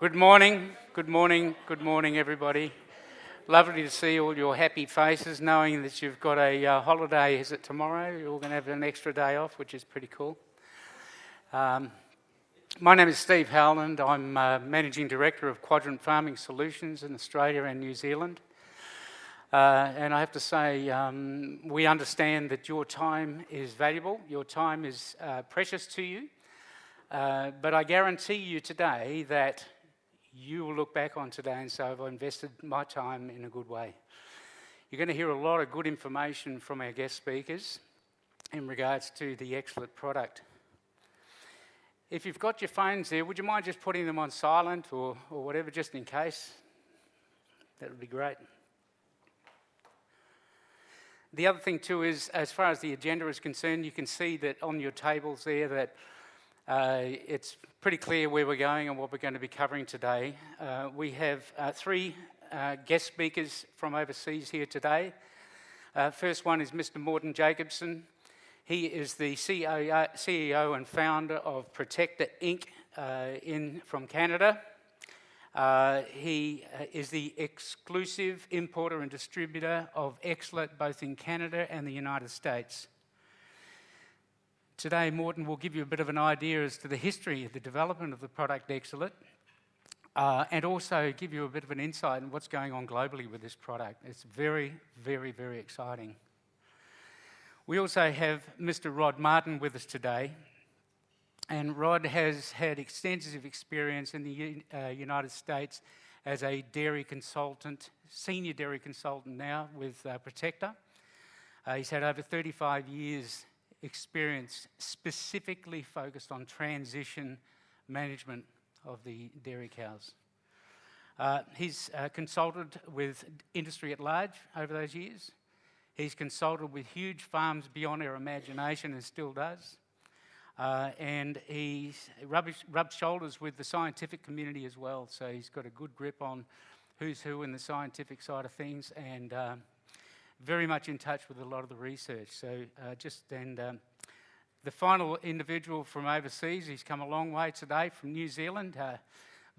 Good morning, good morning, good morning, everybody. Lovely to see all your happy faces, knowing that you've got a holiday. Is it tomorrow? You're all going to have an extra day off, which is pretty cool. My name is Steve Howland. I'm Managing Director of Quadrant Farming Solutions in Australia and New Zealand. And I have to say, we understand that your time is valuable, your time is precious to you, but I guarantee you today that you will look back on today and say, I've invested my time in a good way. You're going to hear a lot of good information from our guest speakers in regards to the X-Zelit product. If you've got your phones there, would you mind just putting them on silent or whatever, just in case? That would be great. The other thing too is, as far as the agenda is concerned, you can see that on your tables there that it's pretty clear where we're going and what we're going to be covering today. We have three guest speakers from overseas here today. First one is Mr. Morten Jacobsen. He is the CEO and founder of Protector Inc. From Canada. He is the exclusive importer and distributor of X-Zelit both in Canada and the United States. Today, Morten will give you a bit of an idea as to the history of the development of the product X-Zelit, and also give you a bit of an insight on what's going on globally with this product. It's very, very, very exciting. We also have Mr. Rod Martin with us today, and Rod has had extensive experience in the United States as a dairy consultant, senior dairy consultant now with Protector. He's had over 35 years experience specifically focused on transition management of the dairy cows. He's consulted with industry at large over those years. He's consulted with huge farms beyond our imagination and still does. And he's rubbed shoulders with the scientific community as well, so he's got a good grip on who's who in the scientific side of things, and very much in touch with a lot of the research. So the final individual from overseas, he's come a long way today from New Zealand,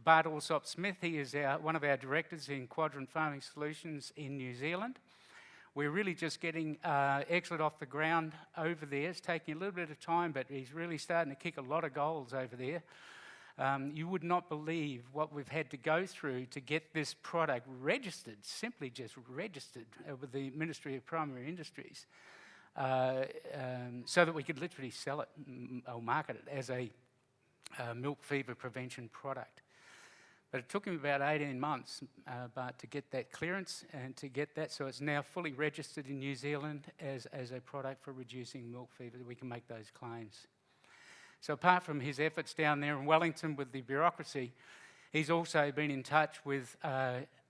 Bart Alsop-Smith. He is one of our directors in Quadrant Farming Solutions in New Zealand. We're really just getting X-Zelit off the ground over there. It's taking a little bit of time, but he's really starting to kick a lot of goals over there. You would not believe what we've had to go through to get this product registered, simply just registered with the Ministry of Primary Industries, so that we could literally sell it or market it as a milk fever prevention product. But it took him about 18 months but to get that clearance and to get that, so it's now fully registered in New Zealand as a product for reducing milk fever. We can make those claims. So apart from his efforts down there in Wellington with the bureaucracy, he's also been in touch with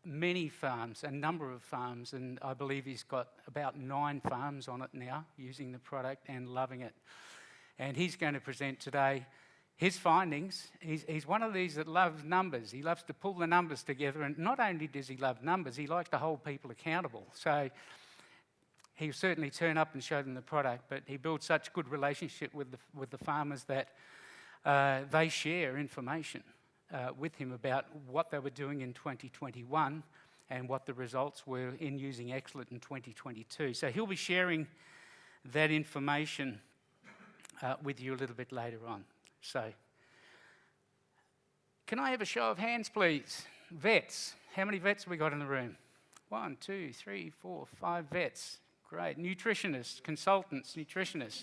many farms, a number of farms, and I believe he's got about 9 farms on it now using the product and loving it. And he's going to present today his findings. He's one of these that loves numbers. He loves to pull the numbers together, and not only does he love numbers, he likes to hold people accountable. So he'll certainly turn up and show them the product, but he builds such good relationship with the farmers that they share information with him about what they were doing in 2021 and what the results were in using X-Zelit in 2022. So he'll be sharing that information with you a little bit later on. So, can I have a show of hands, please? Vets. How many vets have we got in the room? 1, 2, 3, 4, 5 vets. Great. Nutritionists, consultants, nutritionists.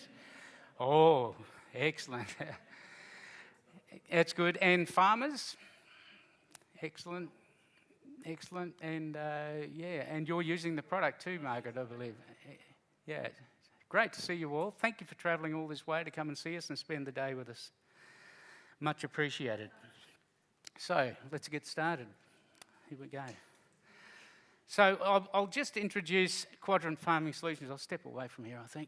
Oh, excellent. That's good. And farmers? Excellent. Excellent. And and you're using the product too, Margaret, I believe. Yeah. Great to see you all. Thank you for travelling all this way to come and see us and spend the day with us. Much appreciated. So, let's get started. Here we go. So, I'll just introduce Quadrant Farming Solutions. I'll step away from here, I think.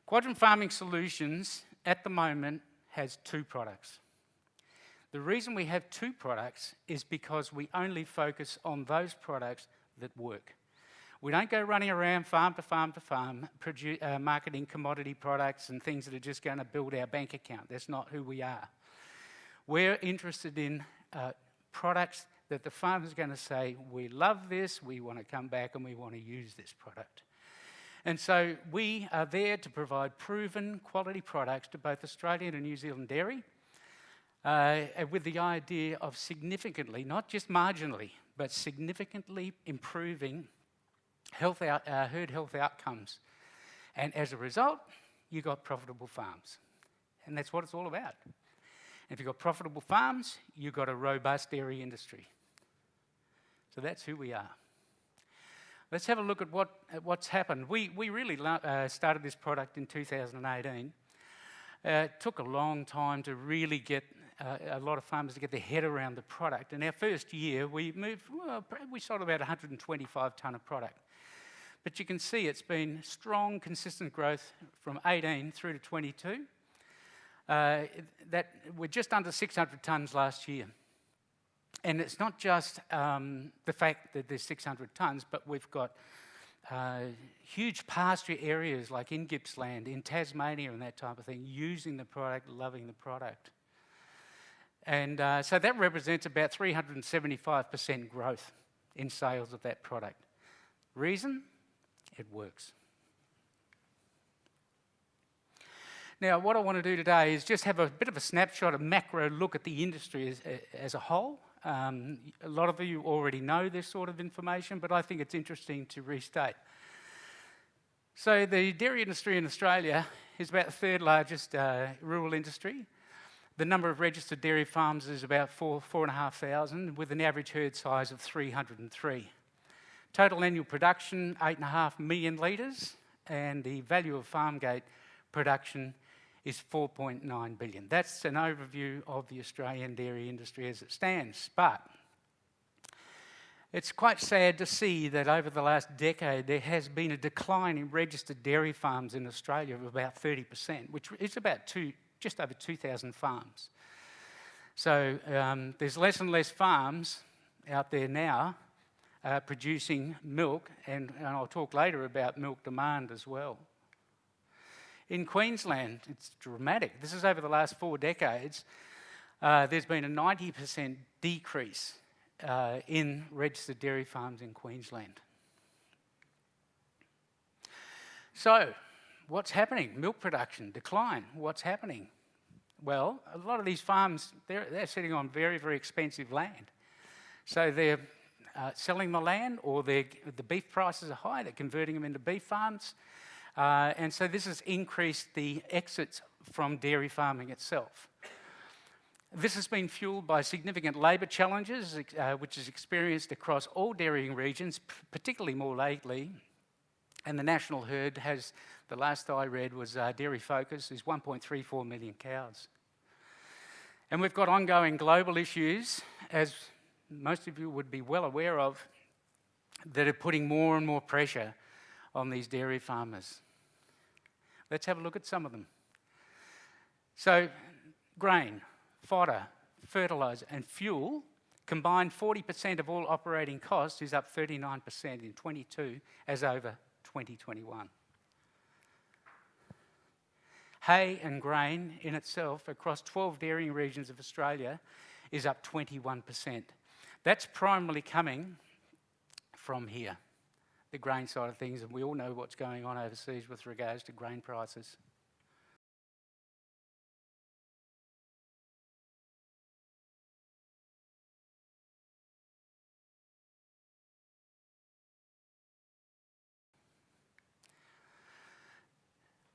Quadrant Farming Solutions, at the moment, has 2 products. The reason we have 2 products is because we only focus on those products that work. We don't go running around farm to farm to farm, marketing commodity products and things that are just going to build our bank account. That's not who we are. We're interested in products that the farmer's going to say, we love this, we want to come back and we want to use this product. And so we are there to provide proven quality products to both Australian and New Zealand dairy, with the idea of significantly, not just marginally, but significantly improving herd health outcomes. And as a result, you've got profitable farms. And that's what it's all about. If you've got profitable farms, you've got a robust dairy industry. So that's who we are. Let's have a look at what's happened. We really started this product in 2018. It took a long time to really get a lot of farmers to get their head around the product. In our first year, we sold about 125 tonne of product. But you can see it's been strong, consistent growth from 18 through to 22. That we're just under 600 tonnes last year. And it's not just the fact that there's 600 tonnes, but we've got huge pasture areas like in Gippsland, in Tasmania and that type of thing, using the product, loving the product. And so that represents about 375% growth in sales of that product. Reason? It works. Now, what I want to do today is just have a bit of a snapshot, a macro look at the industry as a whole. A lot of you already know this sort of information, but I think it's interesting to restate. So the dairy industry in Australia is about the third largest rural industry. The number of registered dairy farms is about 4,500, with an average herd size of 303. Total annual production, 8.5 million litres, and the value of farm gate production is 4.9 billion. That's an overview of the Australian dairy industry as it stands. But it's quite sad to see that over the last decade there has been a decline in registered dairy farms in Australia of about 30%, which is about just over 2,000 farms. So there's less and less farms out there now producing milk, and I'll talk later about milk demand as well. In Queensland, it's dramatic. This is over the last 4 decades. There's been a 90% decrease in registered dairy farms in Queensland. So, what's happening? Milk production, decline. What's happening? Well, a lot of these farms, they're sitting on very, very expensive land. So they're selling the land, or the beef prices are high, they're converting them into beef farms. And so this has increased the exits from dairy farming itself. This has been fueled by significant labour challenges, which is experienced across all dairying regions, particularly more lately. And the national herd has, the last I read was Dairy Focus, is 1.34 million cows. And we've got ongoing global issues, as most of you would be well aware of, that are putting more and more pressure on these dairy farmers. Let's have a look at some of them. So, grain, fodder, fertiliser and fuel, combined 40% of all operating costs, is up 39% in 22 as over 2021. Hay and grain in itself across 12 dairying regions of Australia is up 21%. That's primarily coming from here, the grain side of things, and we all know what's going on overseas with regards to grain prices.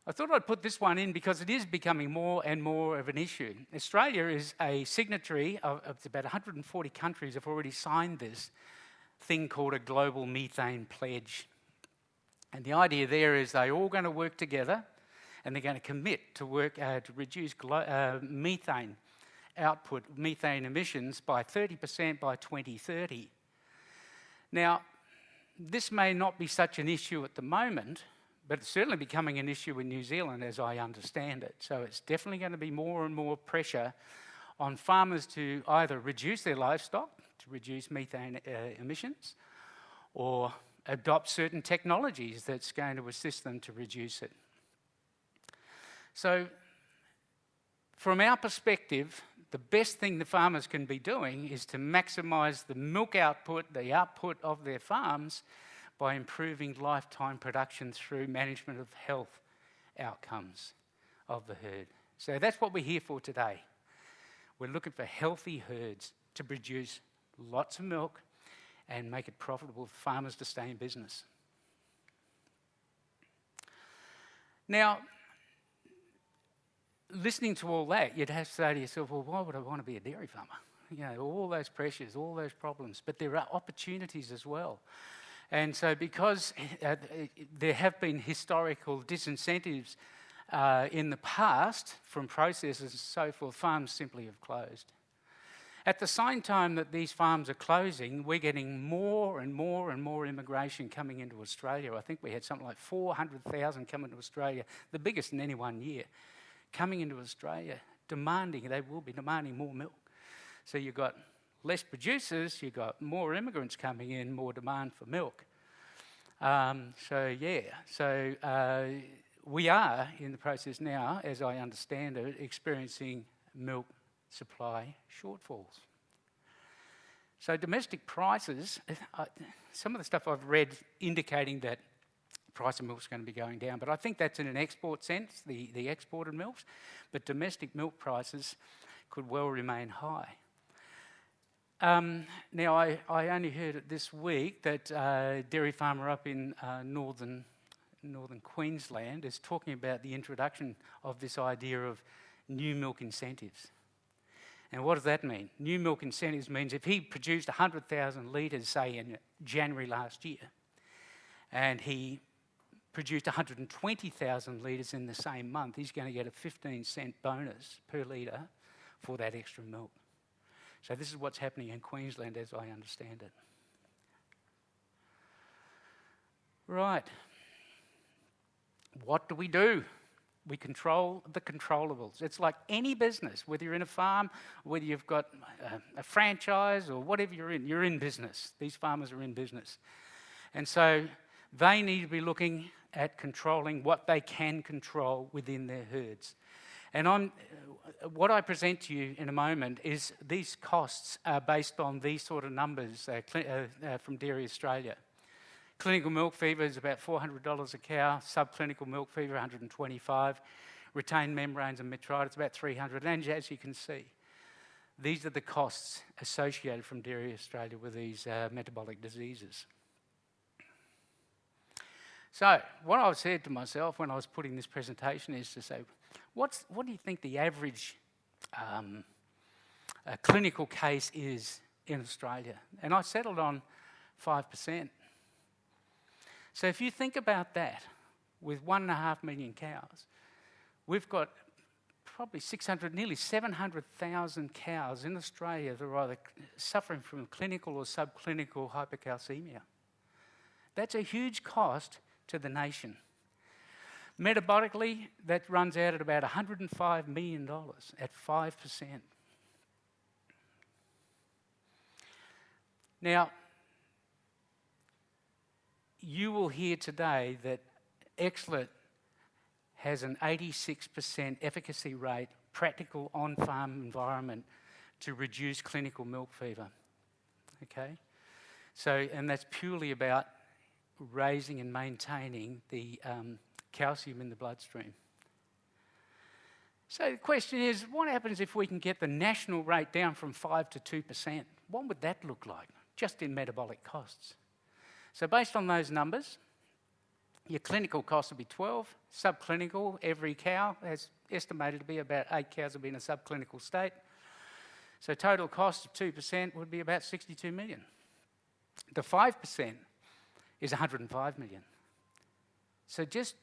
I thought I'd put this one in because it is becoming more and more of an issue. Australia is a signatory of about 140 countries have already signed this thing called a global methane pledge. And the idea there is they're all going to work together and they're going to commit to work to reduce methane output, methane emissions by 30% by 2030. Now, this may not be such an issue at the moment, but it's certainly becoming an issue in New Zealand as I understand it. So it's definitely going to be more and more pressure on farmers to either reduce their livestock to reduce methane emissions, or adopt certain technologies that's going to assist them to reduce it. So, from our perspective, the best thing the farmers can be doing is to maximise the milk output, the output of their farms, by improving lifetime production through management of health outcomes of the herd. So that's what we're here for today. We're looking for healthy herds to produce lots of milk and make it profitable for farmers to stay in business. Now, listening to all that, you'd have to say to yourself, well, why would I want to be a dairy farmer? You know, all those pressures, all those problems, but there are opportunities as well. And so because there have been historical disincentives in the past from processors and so forth, farms simply have closed. At the same time that these farms are closing, we're getting more and more and more immigration coming into Australia. I think we had something like 400,000 coming to Australia, the biggest in any one year, coming into Australia, they will be demanding more milk. So you've got less producers, you've got more immigrants coming in, more demand for milk. We are in the process now, as I understand it, experiencing milk supply shortfalls. So domestic prices, some of the stuff I've read indicating that the price of milk is going to be going down, but I think that's in an export sense, the exported milks, but domestic milk prices could well remain high. Now, I only heard it this week that a dairy farmer up in northern Queensland is talking about the introduction of this idea of new milk incentives. And what does that mean? New milk incentives means if he produced 100,000 litres, say, in January last year, and he produced 120,000 litres in the same month, he's going to get a 15-cent bonus per litre for that extra milk. So this is what's happening in Queensland as I understand it. Right. What do? We control the controllables. It's like any business, whether you're in a farm, whether you've got a franchise or whatever you're in business. These farmers are in business. And so they need to be looking at controlling what they can control within their herds. And what I present to you in a moment is these costs are based on these sort of numbers from Dairy Australia. Clinical milk fever is about $400 a cow, subclinical milk fever $125, retained membranes and metritis about $300, and as you can see, these are the costs associated from Dairy Australia with these metabolic diseases. So, what I said to myself when I was putting this presentation is to say, what do you think the average clinical case is in Australia? And I settled on 5%. So if you think about that, with 1.5 million cows, we've got probably nearly 700,000 cows in Australia that are either suffering from clinical or subclinical hypocalcemia. That's a huge cost to the nation. Metabolically, that runs out at about $105 million at 5%. Now, you will hear today that X-Zelit has an 86% efficacy rate, practical on-farm environment to reduce clinical milk fever. Okay? So, and that's purely about raising and maintaining the calcium in the bloodstream. So the question is, what happens if we can get the national rate down from 5 to 2%? What would that look like, just in metabolic costs? So based on those numbers, your clinical cost would be 12, subclinical, every cow is estimated to be about 8 cows will be in a subclinical state. So total cost of 2% would be about 62 million. The 5% is 105 million. So just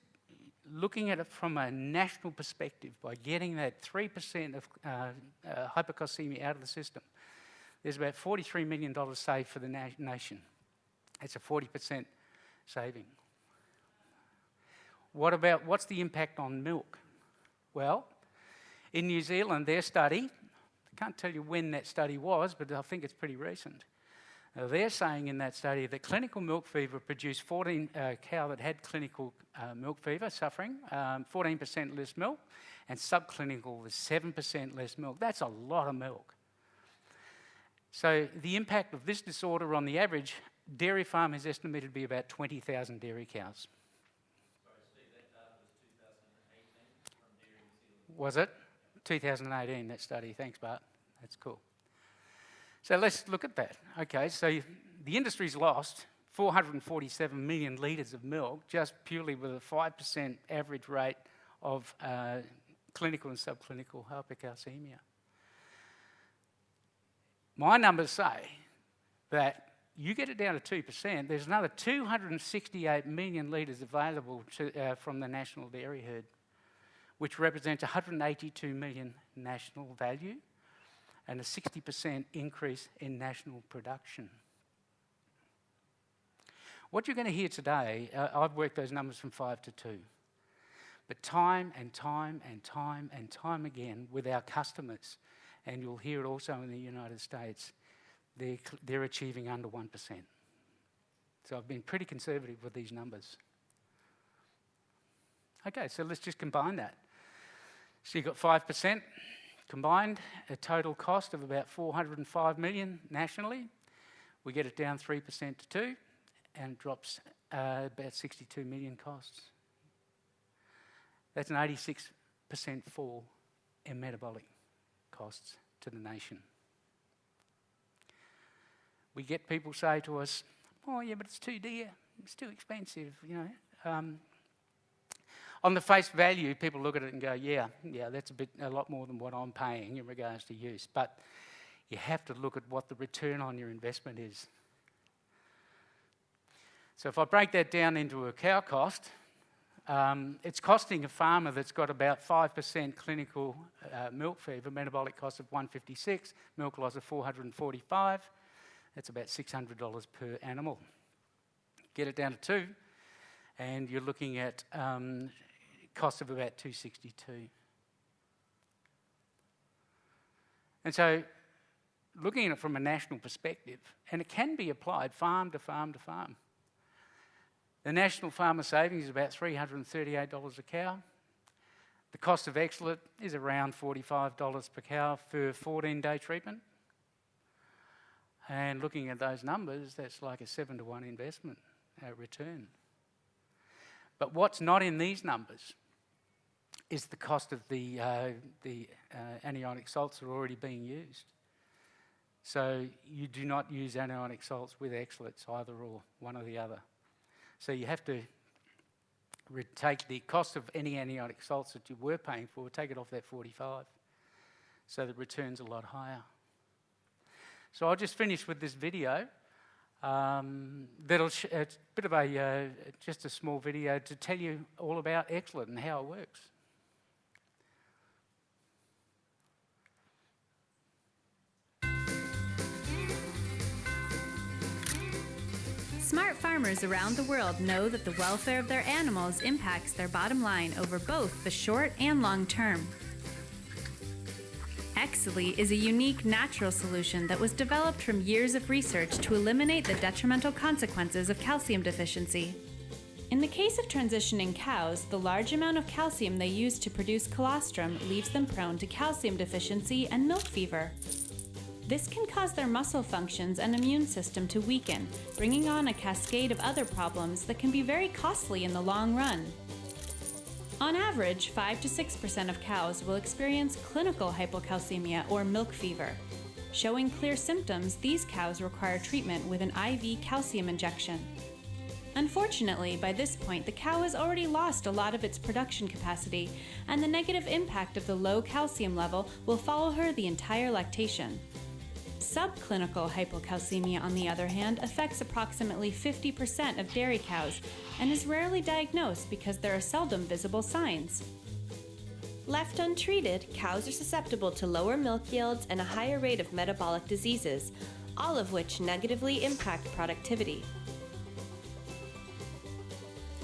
looking at it from a national perspective, by getting that 3% of hypocalcemia out of the system, there's about $43 million saved for the nation. It's a 40% saving. What's the impact on milk? Well, in New Zealand, their study, I can't tell you when that study was, but I think it's pretty recent. Now, they're saying in that study that clinical milk fever produced cow that had clinical milk fever suffering, 14% less milk, and subclinical was 7% less milk. That's a lot of milk. So the impact of this disorder on the average dairy farm is estimated to be about 20,000 dairy cows. Sorry, Steve, that data was 2018 from Dairy New Zealand. Was it? 2018, that study. Thanks, Bart. That's cool. So let's look at that. Okay, so the industry's lost 447 million litres of milk just purely with a 5% average rate of clinical and subclinical hypocalcemia. My numbers say that you get it down to 2%, there's another 268 million litres available from the national dairy herd, which represents 182 million national value and a 60% increase in national production. What you're going to hear today, I've worked those numbers from 5 to 2, but time and time and time and time again with our customers, and you'll hear it also in the United States, they're achieving under 1%. So I've been pretty conservative with these numbers. Okay, so let's just combine that. So you've got 5% combined, a total cost of about 405 million nationally. We get it down 3% to 2, and it drops about 62 million costs. That's an 86% fall in metabolic costs to the nation. We get people say to us, "Oh yeah, but it's too dear, it's too expensive," you know. On the face value, people look at it and go, yeah, that's a lot more than what I'm paying in regards to use. But you have to look at what the return on your investment is. So if I break that down into a cow cost, it's costing a farmer that's got about 5% clinical milk fever, metabolic cost of 156, milk loss of 445. That's about $600 per animal. Get it down to 2, and you're looking at cost of about 262. And so looking at it from a national perspective, and it can be applied farm to farm to farm. The national farmer savings is about $338 a cow. The cost of X-Zelit is around $45 per cow for 14-day treatment. And looking at those numbers, that's like a 7-to-1 investment return. But what's not in these numbers is the cost of the anionic salts that are already being used. So you do not use anionic salts with X-Zelits, either or, one or the other. So you have to take the cost of any anionic salts that you were paying for, take it off that 45. So the return's a lot higher. So I'll just finish with this video. It's a bit of just a small video to tell you all about X-Zelit and how it works. Smart farmers around the world know that the welfare of their animals impacts their bottom line over both the short and long term. X-Zelit is a unique natural solution that was developed from years of research to eliminate the detrimental consequences of calcium deficiency. In the case of transitioning cows, the large amount of calcium they use to produce colostrum leaves them prone to calcium deficiency and milk fever. This can cause their muscle functions and immune system to weaken, bringing on a cascade of other problems that can be very costly in the long run. On average, 5 to 6% of cows will experience clinical hypocalcemia or milk fever. Showing clear symptoms, these cows require treatment with an IV calcium injection. Unfortunately, by this point, the cow has already lost a lot of its production capacity, and the negative impact of the low calcium level will follow her the entire lactation. Subclinical hypocalcemia, on the other hand, affects approximately 50% of dairy cows and is rarely diagnosed because there are seldom visible signs. Left untreated, cows are susceptible to lower milk yields and a higher rate of metabolic diseases, all of which negatively impact productivity.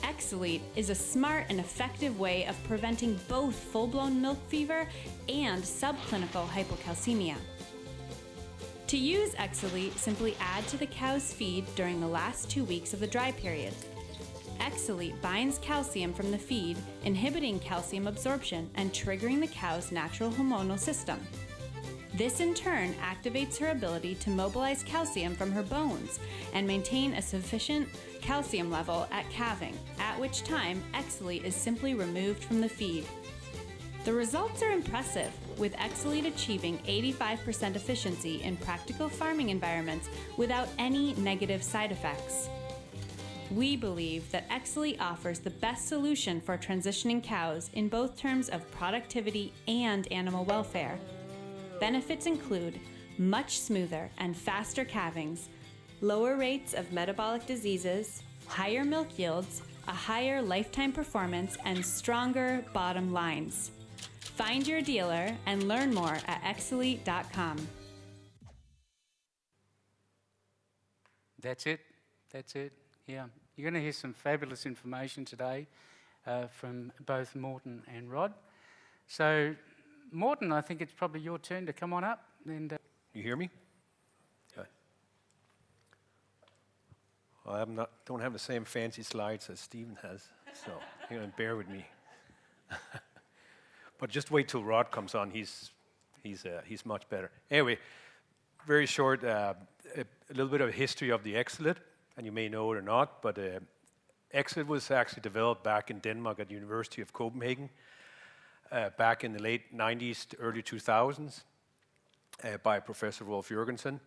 X-Zelit is a smart and effective way of preventing both full-blown milk fever and subclinical hypocalcemia. To use X-Zelit, simply add to the cow's feed during the last 2 weeks of the dry period. X-Zelit binds calcium from the feed, inhibiting calcium absorption and triggering the cow's natural hormonal system. This in turn activates her ability to mobilize calcium from her bones and maintain a sufficient calcium level at calving, at which time X-Zelit is simply removed from the feed. The results are impressive, with X-Zelit achieving 85% efficiency in practical farming environments without any negative side effects. We believe that X-Zelit offers the best solution for transitioning cows in both terms of productivity and animal welfare. Benefits include much smoother and faster calvings, Lower rates of metabolic diseases, higher milk yields, a higher lifetime performance, and stronger bottom lines. Find your dealer and learn more at X-Zelit.com. That's it. That's it. Yeah. You're going to hear some fabulous information today from both Morten and Rod. So, Morten, I think it's probably your turn to come on up. And you hear me? Okay. Well, I don't have the same fancy slides as Stephen has, so you're going to bear with me. But just wait till Rod comes on. He's much better. Anyway, very short, a little bit of a history of the X-Zelit, and you may know it or not, but X-Zelit was actually developed back in Denmark at the University of Copenhagen back in the late 90s to early 2000s by Professor Rolf Jørgensen.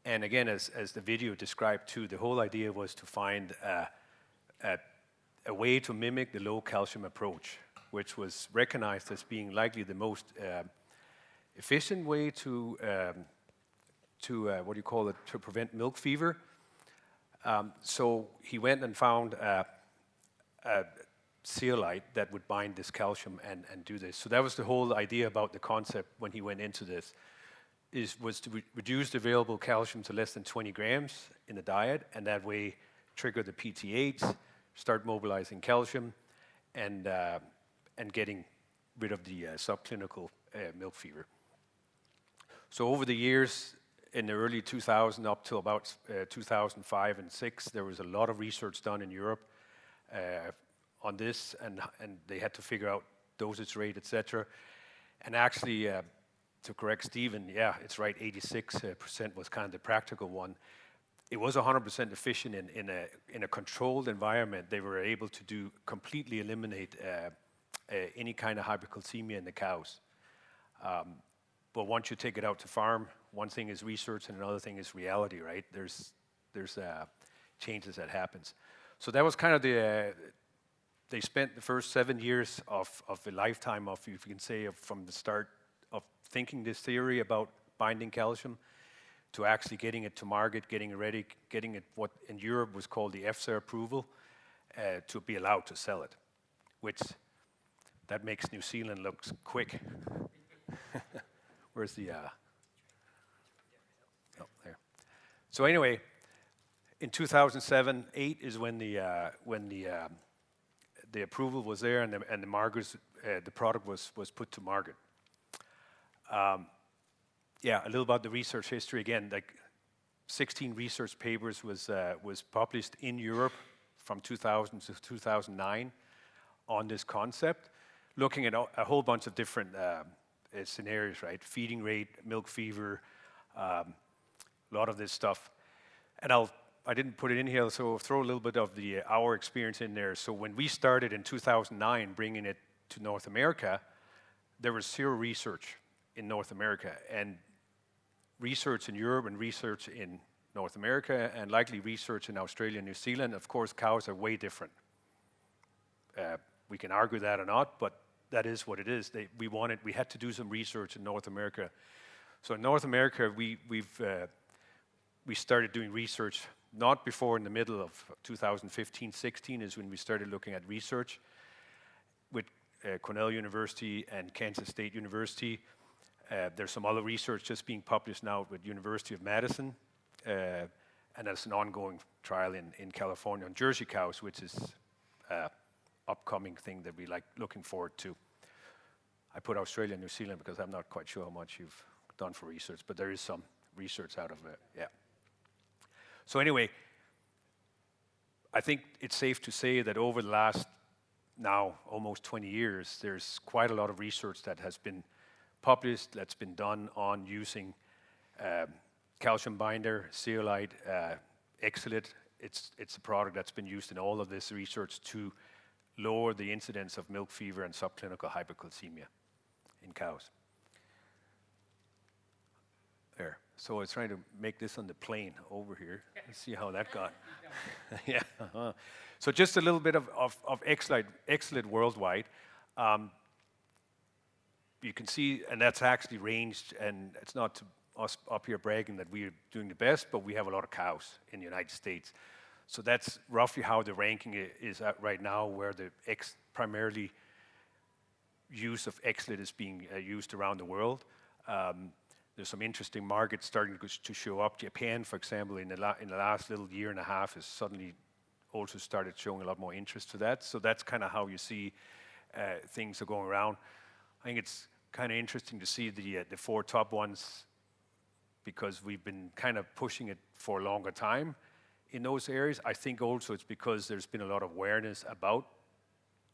And again, as the video described too, the whole idea was to find a way to mimic the low calcium approach, which was recognized as being likely the most efficient way to to prevent milk fever. So he went and found a zeolite that would bind this calcium and do this. So that was the whole idea about the concept when he went into this, was to reduce the available calcium to less than 20 grams in the diet, and that way trigger the PTH, start mobilizing calcium, and getting rid of the subclinical milk fever. So over the years, in the early 2000s up till about 2005 and 6, there was a lot of research done in Europe on this, and they had to figure out dosage rate, etc. And actually, to correct Stephen, yeah, it's right, 86% was kind of the practical one. It was 100% efficient in a controlled environment. They were able to completely eliminate any kind of hypocalcemia in the cows. But once you take it out to farm, one thing is research and another thing is reality, right? There's changes that happens. So that was kind of they spent the first 7 years of the lifetime of, if you can say, from the start of thinking this theory about binding calcium to actually getting it to market, getting it ready, getting it what in Europe was called the EFSA approval to be allowed to sell it, which that makes New Zealand look quick. Where's the... oh, there. So anyway, in 2007-8 is when the approval was there and the product was put to market. Yeah, a little about the research history. Again, like 16 research papers was published in Europe from 2000 to 2009 on this concept, looking at a whole bunch of different scenarios, right? Feeding rate, milk fever, a lot of this stuff. And I didn't put it in here, so I'll throw a little bit of our experience in there. So when we started in 2009, bringing it to North America, there was zero research in North America, and research in Europe and research in North America, and likely research in Australia and New Zealand. Of course, cows are way different. We can argue that or not, but that is what it is. We had to do some research in North America. So in North America, we started doing research not before in the middle of 2015-16 is when we started looking at research with Cornell University and Kansas State University. There's some other research just being published now with University of Madison, and there's an ongoing trial in California on Jersey cows, which is upcoming thing that we looking forward to. I put Australia and New Zealand because I'm not quite sure how much you've done for research, but there is some. research out of it. Yeah. So anyway, I think it's safe to say that over the last now almost 20 years, there's quite a lot of research that has been published, that's been done on using calcium binder, zeolite, X-Zelit. It's a product that's been used in all of this research to lower the incidence of milk fever and subclinical hypocalcemia in cows. There. So I was trying to make this on the plane over here. Let's see how that got. Yeah. So just a little bit of X-Zelit worldwide. You can see, and that's actually ranged, and it's not to us up here bragging that we're doing the best, but we have a lot of cows in the United States. So that's roughly how the ranking is at right now, where the primarily use of X-Zelit is being used around the world. There's some interesting markets starting to show up. Japan, for example, in the last little year and a half has suddenly also started showing a lot more interest to that. So that's kind of how you see things are going around. I think it's kind of interesting to see the 4 top ones, because we've been kind of pushing it for a longer time in those areas. I think also it's because there's been a lot of awareness about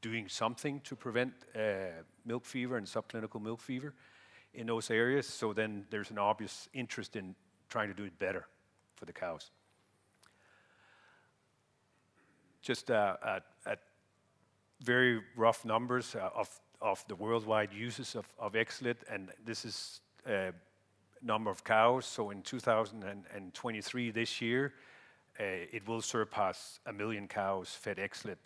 doing something to prevent milk fever and subclinical milk fever in those areas. So then there's an obvious interest in trying to do it better for the cows. Just at very rough numbers of the worldwide uses of X-Zelit, and this is number of cows. So in 2023, this year, it will surpass 1 million cows fed X-Zelit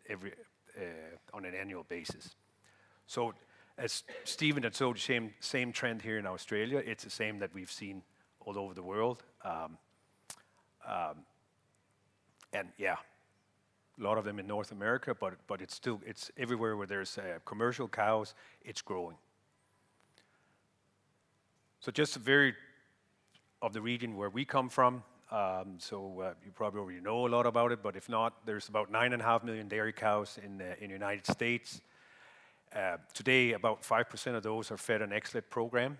on an annual basis. So as Stephen had showed, same trend here in Australia. It's the same that we've seen all over the world. And yeah, a lot of them in North America, but it's everywhere where there's commercial cows, it's growing. So just a very of the region where we come from. You probably already know a lot about it, but if not, there's about 9.5 million dairy cows in the United States. Today, about 5% of those are fed an X-Zelit program.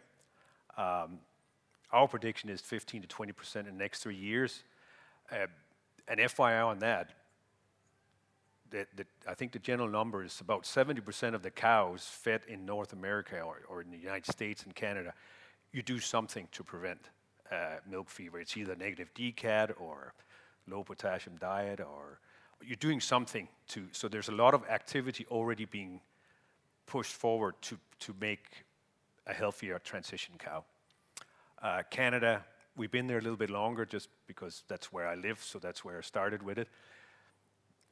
Our prediction is 15 to 20% in the next 3 years. And FYI on that, I think the general number is about 70% of the cows fed in North America or in the United States and Canada, you do something to prevent milk fever. It's either negative DCAD or low potassium diet, or you're doing something to. So there's a lot of activity already being pushed forward to make a healthier transition cow. Canada, we've been there a little bit longer just because that's where I live, so that's where I started with it.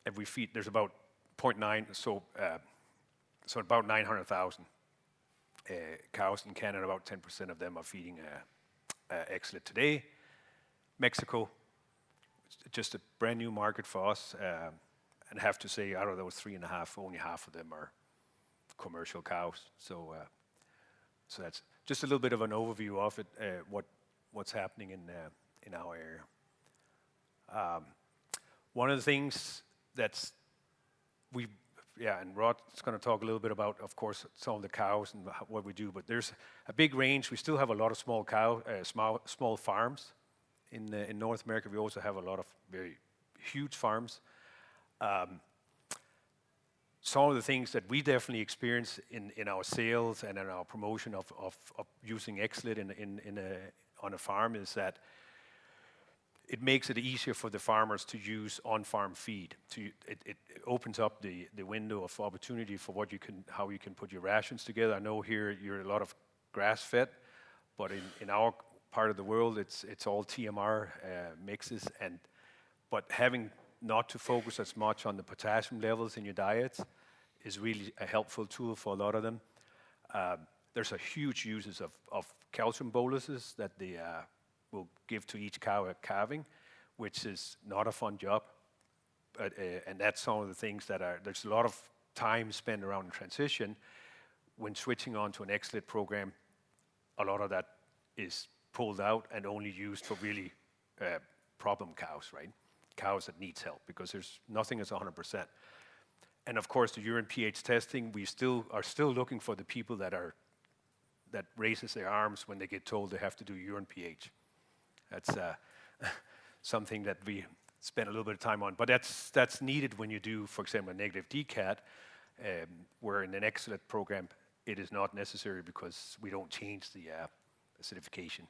And we feed, there's about 0.9, so about 900,000 cows in Canada. About 10% of them are feeding X-Zelit today. Mexico, just a brand new market for us, and have to say out of those 3.5, only half of them are commercial cows. So that's just a little bit of an overview of it, what's happening in our area. One of the things that's and Rod's going to talk a little bit about, of course, some of the cows and what we do, but there's a big range. We still have a lot of small farms in North America. We also have a lot of very huge farms. Some of the things that we definitely experience in our sales and in our promotion of using X-Zelit on a farm is that it makes it easier for the farmers to use on-farm feed. It opens up the window of opportunity for how you can put your rations together. I know here you're a lot of grass-fed, but in our part of the world, it's all TMR mixes. But having not to focus as much on the potassium levels in your diets is really a helpful tool for a lot of them. There's a huge uses of calcium boluses that they will give to each cow at calving, which is not a fun job. And that's some of the things there's a lot of time spent around transition. When switching on to an X-Zelit program, a lot of that is pulled out and only used for really problem cows, right? Cows that needs help, because nothing is 100%. And of course, the urine pH testing, we are still looking for the people that raises their arms when they get told they have to do urine pH. That's something that we spend a little bit of time on. But that's needed when you do, for example, a negative DCAT, where in an X-Zelit program, it is not necessary because we don't change the acidification.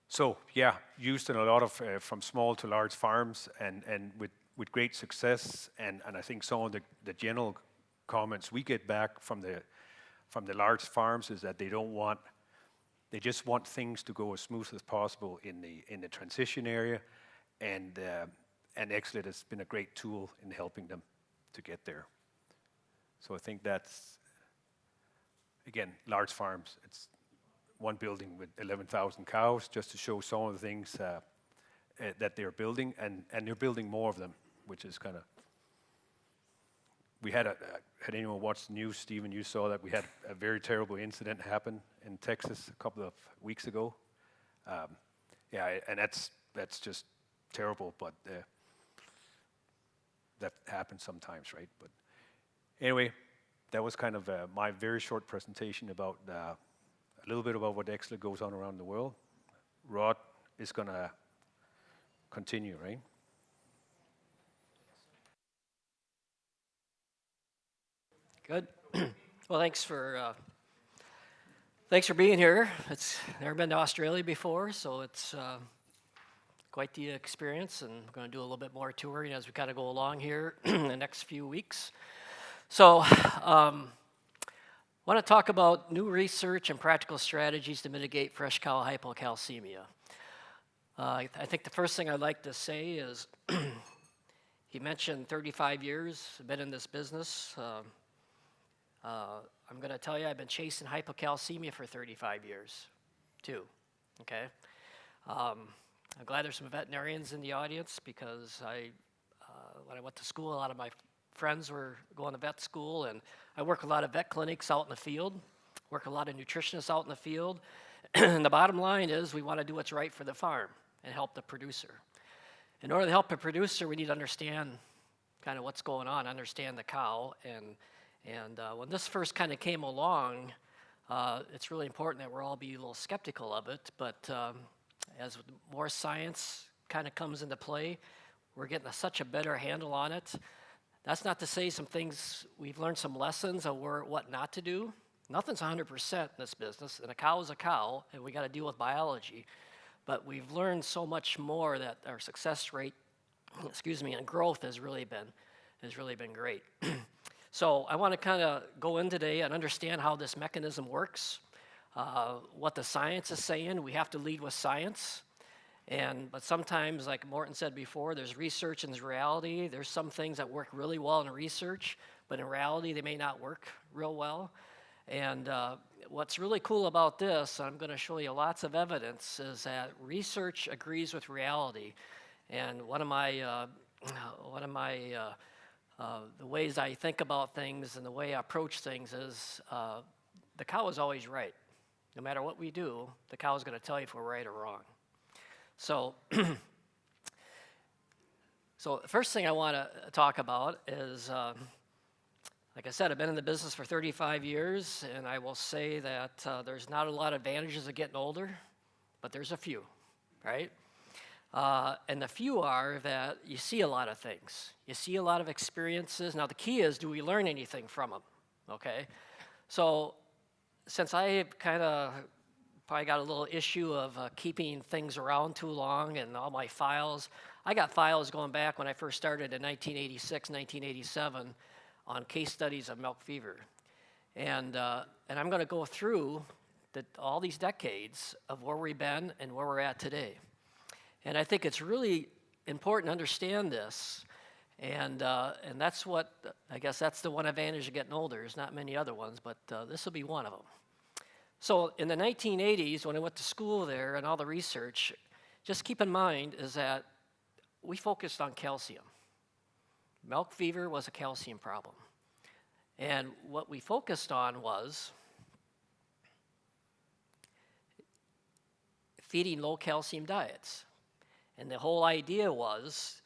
So yeah, used in a lot of from small to large farms, and with great success. And I think some of the general comments we get back from the large farms is that they just want things to go as smooth as possible in the transition area, and X-Zelit has been a great tool in helping them to get there. So I think that's, again, large farms. It's one building with 11,000 cows, just to show some of the things that they're building, and they're building more of them, which is kind of. We had anyone watched the news, Stephen? You saw that we had a very terrible incident happen in Texas a couple of weeks ago. Yeah, and that's just terrible, but that happens sometimes, right? But anyway, that was kind of my very short presentation about a little bit about what X-Zelit goes on around the world. Rod is going to continue, right? Good. Well, thanks for being here. It's never been to Australia before, so it's quite the experience, and we're going to do a little bit more touring as we kind of go along here in the next few weeks. So I want to talk about new research and practical strategies to mitigate fresh cow hypocalcemia. I think the first thing I'd like to say is he mentioned 35 years, I've been in this business. I'm going to tell you I've been chasing hypocalcemia for 35 years, too, okay? I'm glad there's some veterinarians in the audience because when I went to school, a lot of my friends were going to vet school, and I work a lot of vet clinics out in the field, work a lot of nutritionists out in the field, and the bottom line is we want to do what's right for the farm and help the producer. In order to help the producer, we need to understand kind of what's going on, understand the cow, and when this first kind of came along, it's really important that we're all be a little skeptical of it, but as more science kind of comes into play, we're getting such a better handle on it. That's not to say some things, we've learned some lessons of what not to do. Nothing's 100% in this business, and a cow is a cow, and we got to deal with biology. But we've learned so much more that our success rate, and growth has really been great. So I want to kind of go in today and understand how this mechanism works, what the science is saying. We have to lead with science. But sometimes, like Morton said before, there's research and there's reality. There's some things that work really well in research, but in reality, they may not work real well. And what's really cool about this, and I'm going to show you lots of evidence, is that research agrees with reality. And one of my the ways I think about things and the way I approach things is the cow is always right. No matter what we do, the cow is going to tell you if we're right or wrong. So, the first thing I want to talk about is, like I said, I've been in the business for 35 years, and I will say that there's not a lot of advantages of getting older, but there's a few, right? And the few are that you see a lot of things. You see a lot of experiences. Now, the key is, do we learn anything from them, okay? So, since I kind of probably got a little issue of keeping things around too long and all my files. I got files going back when I first started in 1986, 1987 on case studies of milk fever. And I'm going to go through all these decades of where we've been and where we're at today. And I think it's really important to understand this. And that's what, I guess that's the one advantage of getting older. There's not many other ones, but this will be one of them. So in the 1980s, when I went to school there and all the research, just keep in mind is that we focused on calcium. Milk fever was a calcium problem. And what we focused on was feeding low calcium diets. And the whole idea was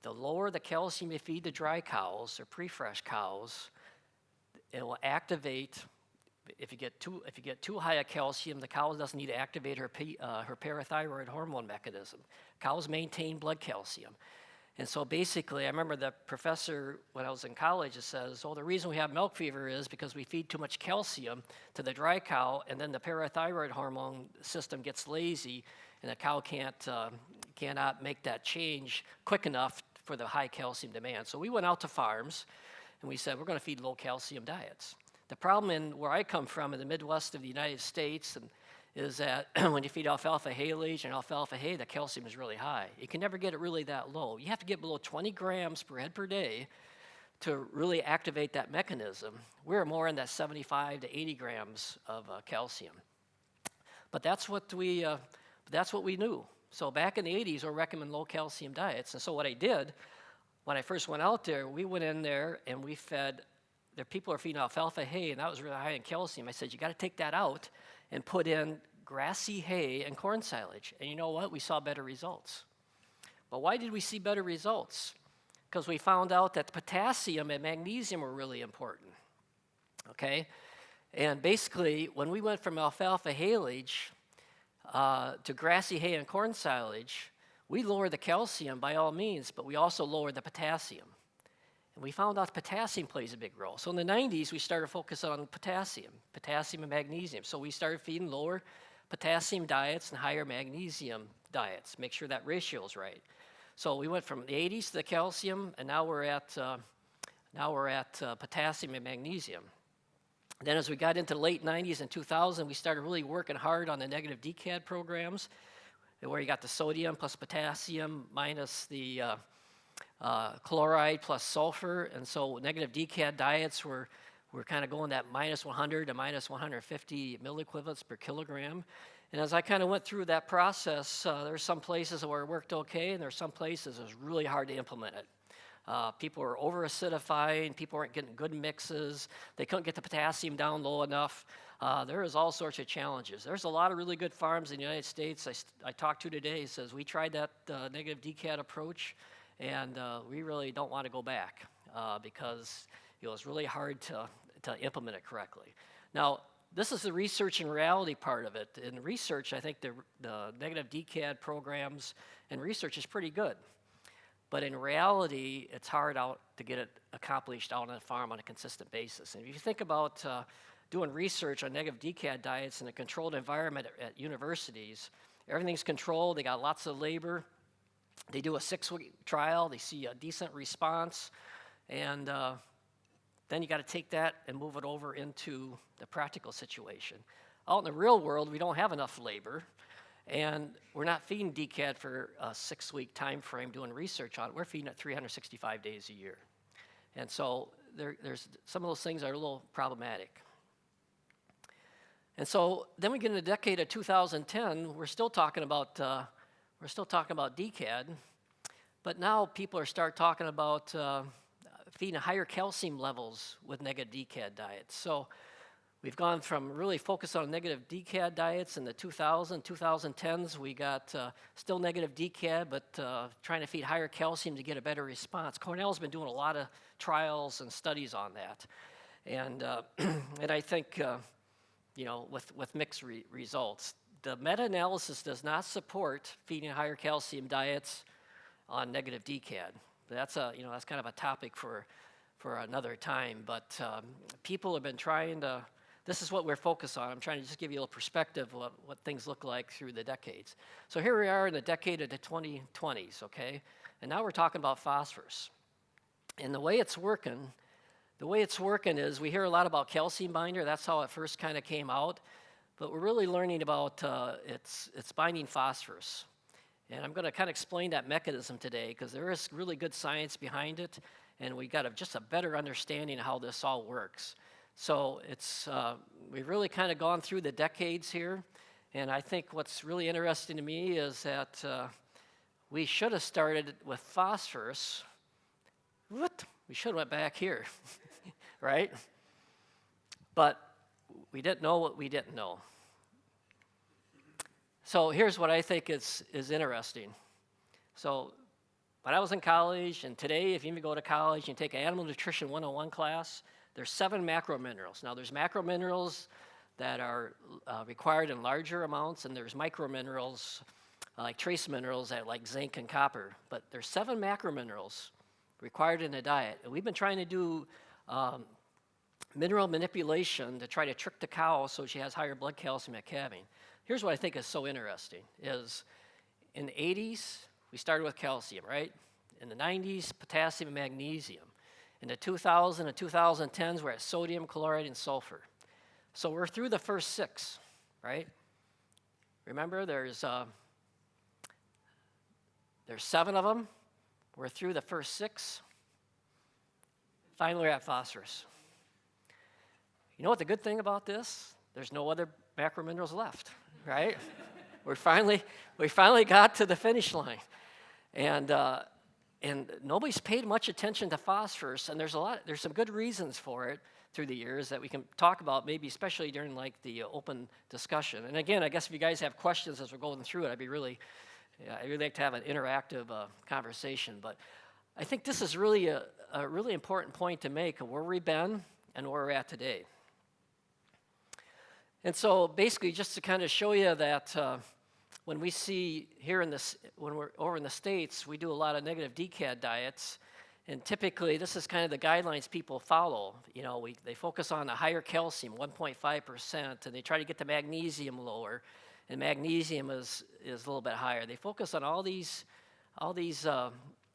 the lower the calcium you feed the dry cows or pre-fresh cows, it will activate If you get too high a calcium, the cow doesn't need to activate her parathyroid hormone mechanism. Cows maintain blood calcium. And so basically, I remember the professor when I was in college says, the reason we have milk fever is because we feed too much calcium to the dry cow, and then the parathyroid hormone system gets lazy, and the cow cannot make that change quick enough for the high calcium demand. So we went out to farms, and we said, we're going to feed low calcium diets. The problem in where I come from in the Midwest of the United States is that when you feed alfalfa haylage and alfalfa hay, the calcium is really high. You can never get it really that low. You have to get below 20 grams per head per day to really activate that mechanism. We're more in that 75 to 80 grams of calcium. But that's what we knew. So back in the 80s, we recommended low calcium diets. And so what I did, when I first went out there, we went in there and we fed, the people are feeding alfalfa hay, and that was really high in calcium. I said, you got to take that out and put in grassy hay and corn silage. And you know what? We saw better results. But why did we see better results? Because we found out that potassium and magnesium were really important. Okay? And basically, when we went from alfalfa haylage to grassy hay and corn silage, we lowered the calcium by all means, but we also lowered the potassium. And we found out potassium plays a big role. So in the 90s, we started focusing on potassium and magnesium. So we started feeding lower potassium diets and higher magnesium diets, make sure that ratio is right. So we went from the 80s to the calcium, and now we're at potassium and magnesium. Then as we got into the late 90s and 2000, we started really working hard on the negative DCAD programs, where you got the sodium plus potassium minus the chloride plus sulfur. And so negative DCAD diets were kind of going that minus 100 to minus 150 milliequivalents per kilogram. And as I kind of went through that process, there's some places where it worked okay, and there's some places it was really hard to implement it. People were over-acidifying, people weren't getting good mixes, they couldn't get the potassium down low enough. There is all sorts of challenges. There's a lot of really good farms in the United States I talked to today. He says, we tried that negative DCAD approach, and we really don't want to go back because it's really hard to implement it correctly. Now, this is the research and reality part of it. In research, I think the negative DCAD programs and research is pretty good. But in reality, it's hard to get it accomplished out on a farm on a consistent basis. And if you think about doing research on negative DCAD diets in a controlled environment at universities, everything's controlled, they got lots of labor, they do a 6-week trial, they see a decent response, and then you got to take that and move it over into the practical situation. Out in the real world, we don't have enough labor, and we're not feeding DCAD for a 6-week time frame doing research on it. We're feeding it 365 days a year. And so there's some of those things are a little problematic. And so then we get in the decade of 2010, we're still talking about DCAD, but now people are start talking about feeding higher calcium levels with negative DCAD diets. So we've gone from really focused on negative DCAD diets in the 2010s. We got still negative DCAD, but trying to feed higher calcium to get a better response. Cornell's been doing a lot of trials and studies on that. And I think, with mixed results. The meta-analysis does not support feeding higher calcium diets on negative DCAD. That's that's kind of a topic for another time. But people have been trying to. This is what we're focused on. I'm trying to just give you a little perspective of what things look like through the decades. So here we are in the decade of the 2020s, okay? And now we're talking about phosphorus. And the way it's working is we hear a lot about calcium binder. That's how it first kind of came out. But we're really learning about its binding phosphorus. And I'm going to kind of explain that mechanism today because there is really good science behind it, and we got just a better understanding of how this all works. So we've really kind of gone through the decades here, and I think what's really interesting to me is that we should have started with phosphorus. We should have went back here, right? But we didn't know what we didn't know. So here's what I think is interesting. So when I was in college, and today if you even go to college and take an animal nutrition 101 class, There's 7 macro minerals. Now, there's macro minerals that are required in larger amounts, and there's micro minerals like trace minerals that like zinc and copper. But there's 7 macro minerals required in a diet, and we've been trying to do mineral manipulation to try to trick the cow so she has higher blood calcium at calving. Here's what I think is so interesting, is in the 80s, we started with calcium, right? In the 90s, potassium and magnesium. In the 2000 and 2010s, we're at sodium, chloride, and sulfur. So we're through the first 6, right? Remember, there's 7 of them. We're through the first 6. Finally, we're at phosphorus. You know what the good thing about this? There's no other macro minerals left, right? we finally got to the finish line, and nobody's paid much attention to phosphorus, and there's some good reasons for it through the years that we can talk about, maybe especially during like the open discussion. And again, I guess if you guys have questions as we're going through it, I'd really like to have an interactive conversation. But I think this is really a really important point to make of where we've been and where we're at today. And so basically, just to kind of show you that when we see here when we're over in the States, we do a lot of negative DCAD diets, and typically this is kind of the guidelines people follow. You know, they focus on the higher calcium, 1.5%, and they try to get the magnesium lower, and magnesium is a little bit higher. They focus on all these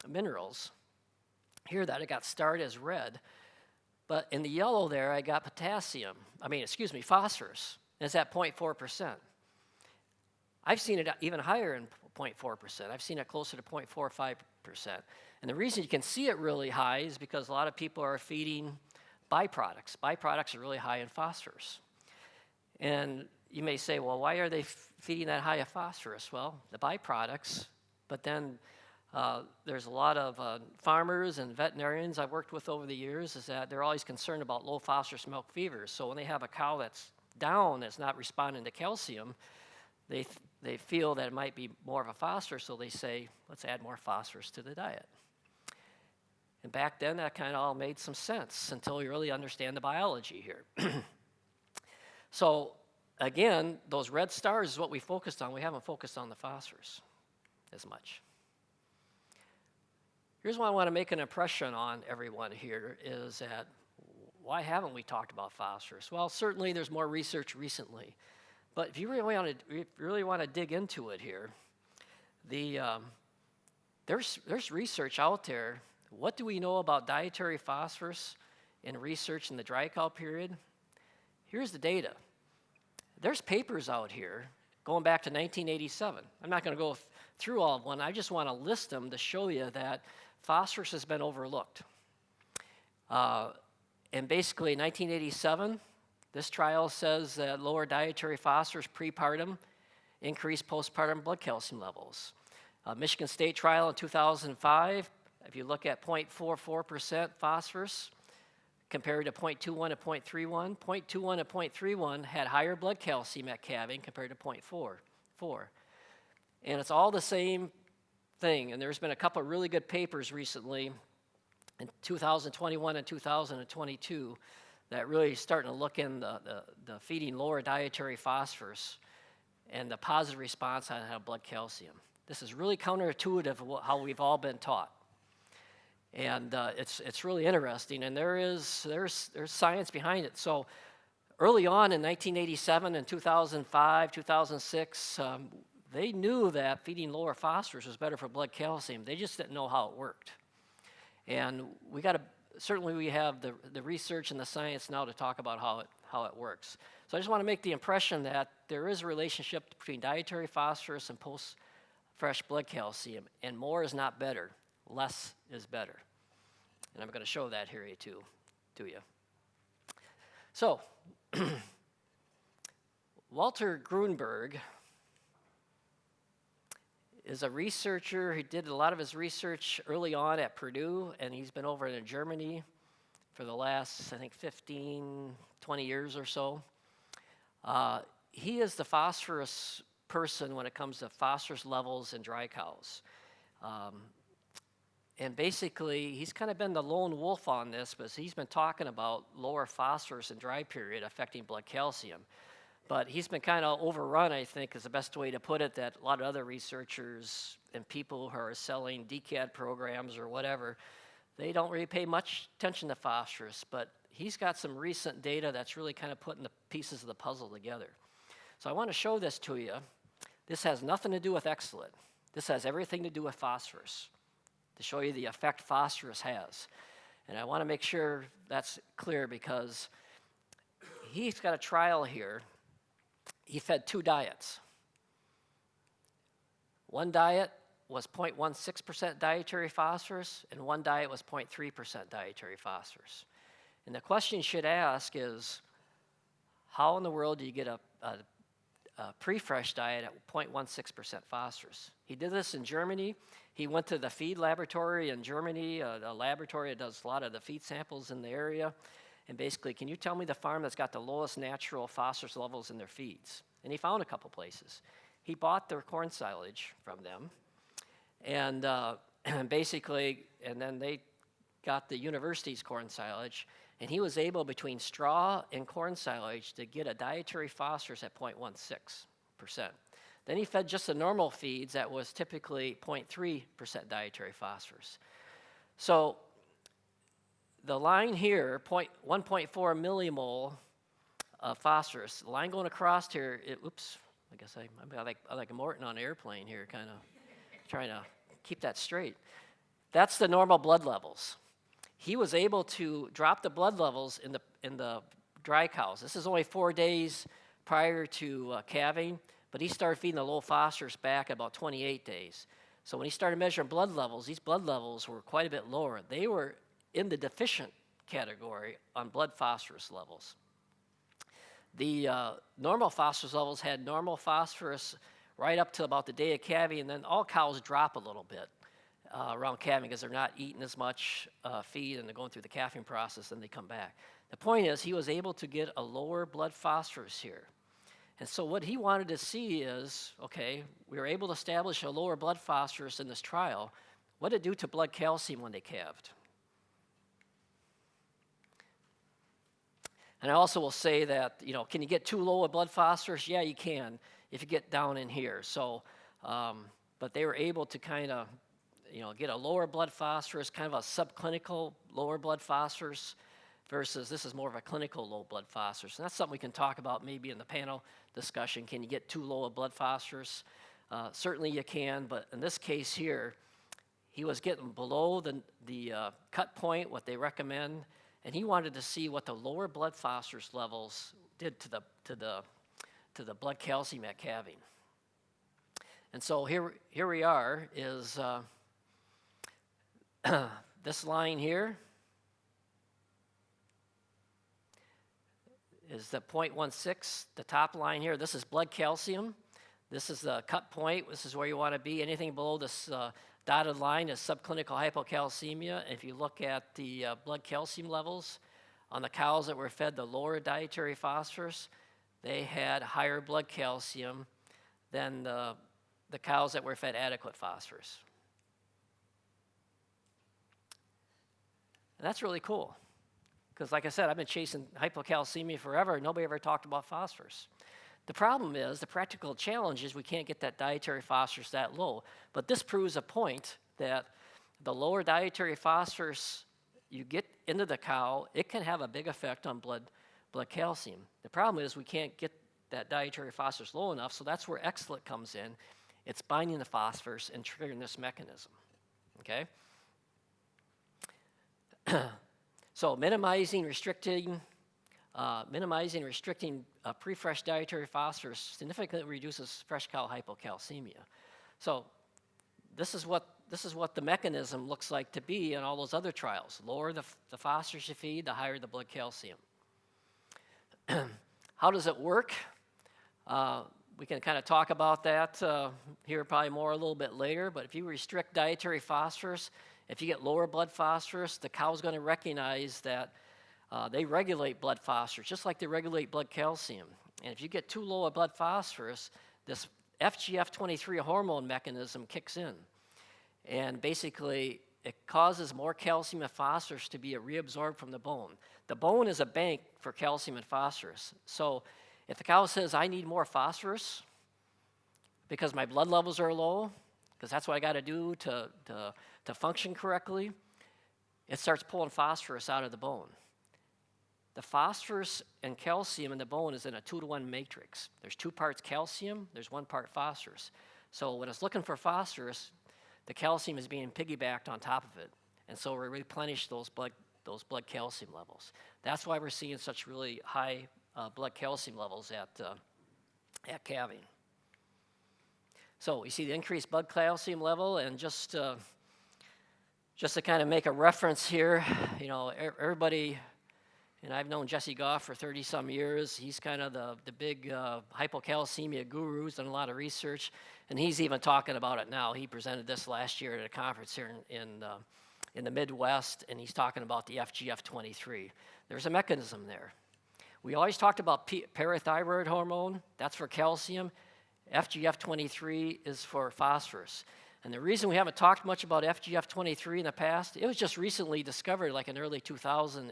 minerals. Here that I got starred as red, but in the yellow there I got phosphorus, and it's at 0.4%. I've seen it even higher in 0.4%. I've seen it closer to 0.45%. And the reason you can see it really high is because a lot of people are feeding byproducts. Byproducts are really high in phosphorus. And you may say, well, why are they feeding that high of phosphorus? Well, the byproducts, but then there's a lot of farmers and veterinarians I've worked with over the years is that they're always concerned about low phosphorus milk fevers. So when they have a cow that's down, that's not responding to calcium, they feel that it might be more of a phosphorus, so they say, let's add more phosphorus to the diet. And back then, that kind of all made some sense until you really understand the biology here. So again, those red stars is what we focused on. We haven't focused on the phosphorus as much. Here's what I want to make an impression on everyone here is that why haven't we talked about phosphorus? Well, certainly there's more research recently. But if you really want to dig into it here, there's research out there. What do we know about dietary phosphorus in research in the dry cow period? Here's the data. There's papers out here going back to 1987. I'm not going to go through all of one. I just want to list them to show you that phosphorus has been overlooked. And basically, in 1987, this trial says that lower dietary phosphorus prepartum increased postpartum blood calcium levels. Michigan State trial in 2005, if you look at 0.44% phosphorus compared to 0.21 and 0.31, 0.21 and 0.31 had higher blood calcium at calving compared to 0.44. And it's all the same thing. And there's been a couple of really good papers recently in 2021 and 2022 that really starting to look in the feeding lower dietary phosphorus and the positive response on blood calcium. This is really counterintuitive of how we've all been taught. And it's really interesting, and there's science behind it. So early on in 1987 and 2005, 2006, they knew that feeding lower phosphorus was better for blood calcium. They just didn't know how it worked. And certainly we have the research and the science now to talk about how it works. So I just want to make the impression that there is a relationship between dietary phosphorus and post-fresh blood calcium, and more is not better. Less is better. And I'm going to show that here to you. So, Walter Grunberg is a researcher. He did a lot of his research early on at Purdue, and he's been over in Germany for the last, I think, 15, 20 years or so. He is the phosphorus person when it comes to phosphorus levels in dry cows. And basically, he's kind of been the lone wolf on this, but he's been talking about lower phosphorus in dry period affecting blood calcium. But he's been kind of overrun, I think, is the best way to put it, that a lot of other researchers and people who are selling DCAD programs or whatever, they don't really pay much attention to phosphorus, but he's got some recent data that's really kind of putting the pieces of the puzzle together. So I want to show this to you. This has nothing to do with X-Zelit. This has everything to do with phosphorus, to show you the effect phosphorus has. And I want to make sure that's clear because he's got a trial here. He fed 2 diets. One diet was 0.16% dietary phosphorus, and one diet was 0.3% dietary phosphorus. And the question you should ask is, how in the world do you get a pre-fresh diet at 0.16% phosphorus? He did this in Germany. He went to the feed laboratory in Germany, a laboratory that does a lot of the feed samples in the area. And basically, can you tell me the farm that's got the lowest natural phosphorus levels in their feeds? And he found a couple places. He bought their corn silage from them. And basically, and then they got the university's corn silage. And he was able, between straw and corn silage, to get a dietary phosphorus at 0.16%. Then he fed just the normal feeds that was typically 0.3% dietary phosphorus. So the line here, 1.4 millimole of phosphorus, the line going across here, oops, I guess I like Morton on an airplane here, kind of trying to keep that straight. That's the normal blood levels. He was able to drop the blood levels in the dry cows. This is only 4 days prior to calving, but he started feeding the low phosphorus back about 28 days. So when he started measuring blood levels, these blood levels were quite a bit lower. They were in the deficient category on blood phosphorus levels. The normal phosphorus levels had normal phosphorus right up to about the day of calving, and then all cows drop a little bit around calving because they're not eating as much feed and they're going through the calving process, and they come back. The point is, he was able to get a lower blood phosphorus here. And so what he wanted to see is, okay, we were able to establish a lower blood phosphorus in this trial. What did it do to blood calcium when they calved? And I also will say that, can you get too low a blood phosphorus? Yeah, you can if you get down in here. So, but they were able to kind of, get a lower blood phosphorus, kind of a subclinical lower blood phosphorus, versus this is more of a clinical low blood phosphorus. And that's something we can talk about maybe in the panel discussion. Can you get too low a blood phosphorus? Certainly you can, but in this case here, he was getting below the cut point, what they recommend, and he wanted to see what the lower blood phosphorus levels did to the blood calcium at calving. And so here we are is this line here is the 0.16, the top line here. This is blood calcium. This is the cut point. This is where you want to be. Anything below this dotted line is subclinical hypocalcemia. If you look at the blood calcium levels on the cows that were fed the lower dietary phosphorus, they had higher blood calcium than the cows that were fed adequate phosphorus. And that's really cool. Because like I said, I've been chasing hypocalcemia forever. Nobody ever talked about phosphorus. The problem is, the practical challenge is we can't get that dietary phosphorus that low. But this proves a point that the lower dietary phosphorus you get into the cow, it can have a big effect on blood calcium. The problem is we can't get that dietary phosphorus low enough, so that's where X-Zelit comes in. It's binding the phosphorus and triggering this mechanism, okay? So minimizing, restricting pre-fresh dietary phosphorus significantly reduces fresh cow hypocalcemia. So this is what the mechanism looks like to be in all those other trials. Lower the phosphorus you feed, the higher the blood calcium. How does it work? We can kind of talk about that here probably more a little bit later, but if you restrict dietary phosphorus, if you get lower blood phosphorus, the cow's going to recognize that they regulate blood phosphorus just like they regulate blood calcium. And if you get too low a blood phosphorus, this FGF23 hormone mechanism kicks in. And basically, it causes more calcium and phosphorus to be reabsorbed from the bone. The bone is a bank for calcium and phosphorus. So if the cow says, I need more phosphorus because my blood levels are low, because that's what I got to do to function correctly, it starts pulling phosphorus out of the bone. The phosphorus and calcium in the bone is in a 2-to-1 matrix. There's 2 parts calcium, there's 1 part phosphorus. So when it's looking for phosphorus, the calcium is being piggybacked on top of it. And so we replenish those blood calcium levels. That's why we're seeing such really high blood calcium levels at calving. So you see the increased blood calcium level, and just to kind of make a reference here, everybody, and I've known Jesse Goff for 30-some years. He's kind of the big hypocalcemia guru. He's done a lot of research, and he's even talking about it now. He presented this last year at a conference here in the Midwest, and he's talking about the FGF23. There's a mechanism there. We always talked about parathyroid hormone. That's for calcium. FGF23 is for phosphorus. And the reason we haven't talked much about FGF23 in the past, it was just recently discovered, like in early 2000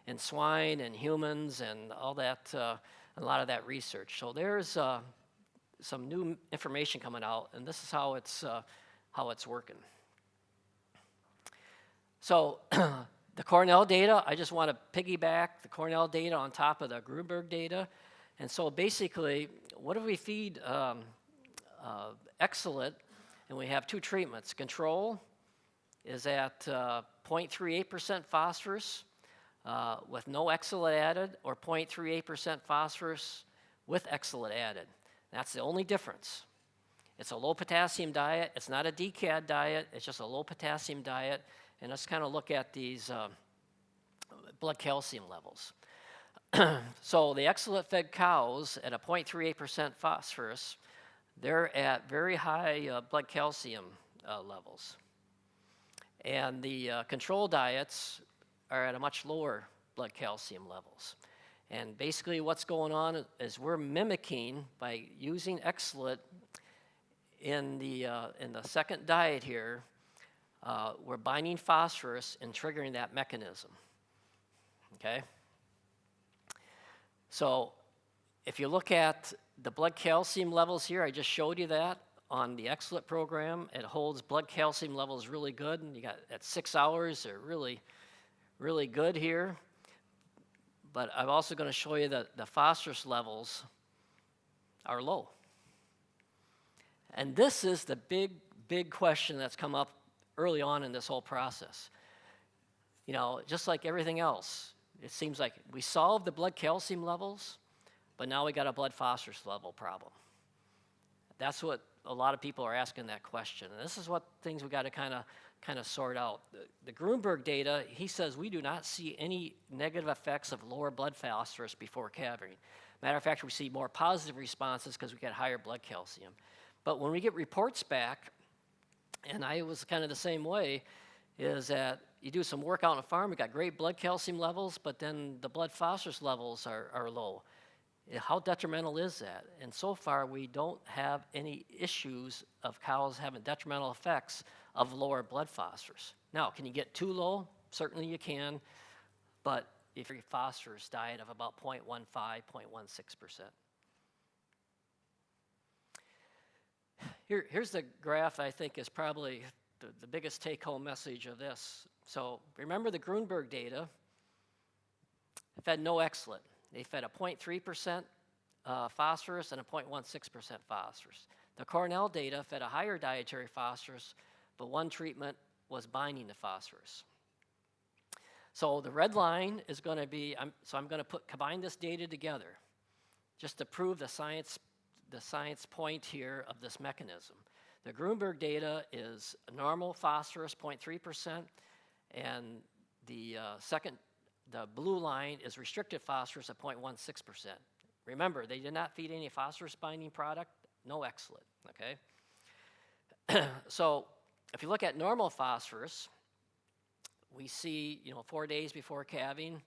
in swine and humans and all that, a lot of that research. So there's some new information coming out, and this is how it's working. So the Cornell data, I just want to piggyback the Cornell data on top of the Grunberg data. And so basically, what if we feed X-Zelit, and we have 2 treatments? Control is at 0.38% phosphorus with no X-Zelit added, or 0.38% phosphorus with X-Zelit added. That's the only difference. It's a low potassium diet. It's not a DCAD diet. It's just a low potassium diet. And let's kind of look at these blood calcium levels. So the X-Zelit fed cows at a 0.38% phosphorus, they're at very high blood calcium levels. And the control diets are at a much lower blood calcium levels. And basically what's going on is we're mimicking, by using X-Zelit in the second diet here, we're binding phosphorus and triggering that mechanism, okay? So if you look at the blood calcium levels here, I just showed you that on the X-Zelit program. It holds blood calcium levels really good, and you got at 6 hours, they're really, really good here. But I'm also going to show you that the phosphorus levels are low. And this is the big question that's come up early on in this whole process. Just like everything else, it seems like we solved the blood calcium levels, but now we got a blood phosphorus level problem. That's what a lot of people are asking that question. And this is what things we got to kind of sort out. The Grunberg data, he says we do not see any negative effects of lower blood phosphorus before calving. Matter of fact, we see more positive responses because we get higher blood calcium. But when we get reports back, and I was kind of the same way, is that you do some work out on a farm, we got great blood calcium levels, but then the blood phosphorus levels are low. How detrimental is that? And so far, we don't have any issues of cows having detrimental effects of lower blood phosphorus. Now, can you get too low? Certainly you can, but if you're a phosphorus diet of about 0.15, 0.16%. Here's the graph I think is probably the biggest take-home message of this. So remember the Grunberg data fed no X-Zelit. They fed a 0.3% phosphorus and a 0.16% phosphorus. The Cornell data fed a higher dietary phosphorus, but one treatment was binding the phosphorus. So the red line is going to be, I'm going to combine this data together just to prove the science point here of this mechanism. The Grunberg data is normal phosphorus, 0.3%, and the blue line is restricted phosphorus at 0.16%. Remember, they did not feed any phosphorus binding product, no X-Zelit, okay? So if you look at normal phosphorus, we see, 4 days before calving,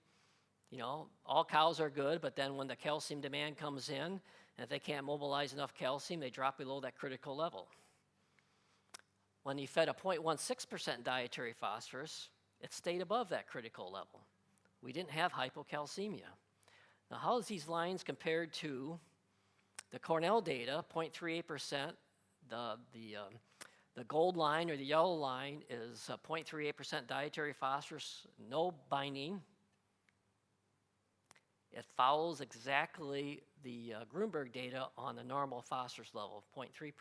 all cows are good, but then when the calcium demand comes in, and if they can't mobilize enough calcium, they drop below that critical level. when you fed a 0.16% dietary phosphorus, it stayed above that critical level. We didn't have hypocalcemia. Now, how is these lines compared to the Cornell data, 0.38%, the gold line or the yellow line is 0.38% dietary phosphorus, no binding. It follows exactly the Grunberg data on the normal phosphorus level of 0.3%.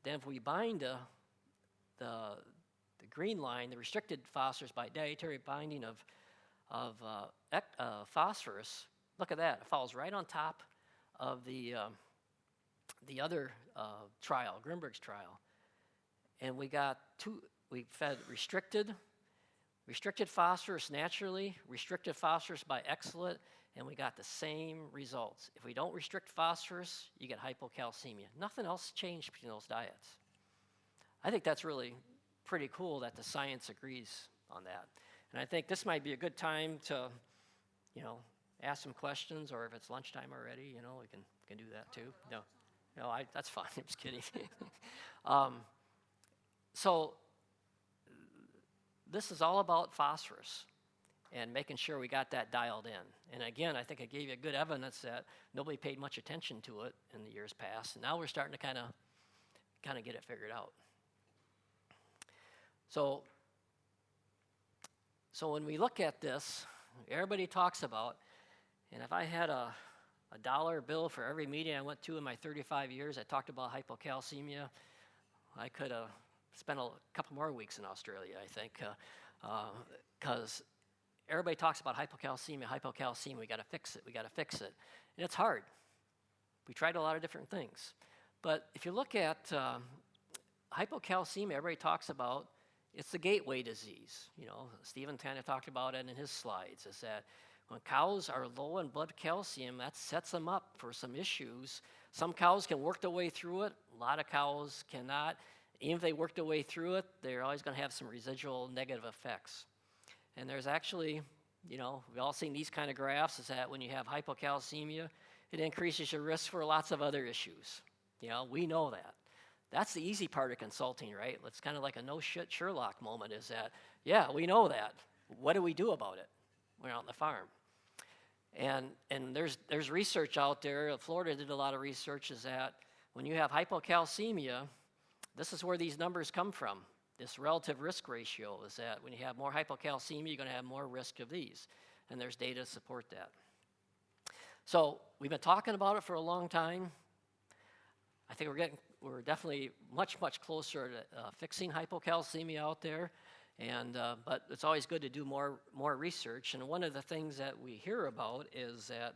Then if we bind the green line, the restricted phosphorus by dietary binding of phosphorus, look at that. It falls right on top of the other trial, Grunberg's trial. And we fed restricted phosphorus naturally, restricted phosphorus by X-Zelit, and we got the same results. If we don't restrict phosphorus, you get hypocalcemia. Nothing else changed between those diets. I think that's really pretty cool that the science agrees on that. And I think this might be a good time to, ask some questions, or if it's lunchtime already, we can do that too. No, that's fine. I'm just kidding. So this is all about phosphorus and making sure we got that dialed in. And again, I think I gave you good evidence that nobody paid much attention to it in the years past. And now we're starting to kind of get it figured out. So when we look at this, everybody talks about, and if I had a dollar bill for every meeting I went to in my 35 years that talked about hypocalcemia, I could have spent a couple more weeks in Australia, I think, because everybody talks about hypocalcemia, we got to fix it. And it's hard. We tried a lot of different things. But if you look at hypocalcemia, everybody talks about, it's the gateway disease. Stephen kind of talked about it in his slides, is that when cows are low in blood calcium, that sets them up for some issues. Some cows can work their way through it. A lot of cows cannot. Even if they work their way through it, they're always going to have some residual negative effects. And there's actually, we've all seen these kind of graphs, is that when you have hypocalcemia, it increases your risk for lots of other issues. We know that. That's the easy part of consulting, right? It's kind of like a no-shit Sherlock moment, is that, yeah, we know that. What do we do about it? We're out on the farm. And there's research out there. Florida did a lot of research, is that when you have hypocalcemia, this is where these numbers come from. This relative risk ratio is that when you have more hypocalcemia, you're going to have more risk of these. And there's data to support that. So we've been talking about it for a long time. I think we're definitely much, much closer to fixing hypocalcemia out there. And but it's always good to do more research. And one of the things that we hear about is that,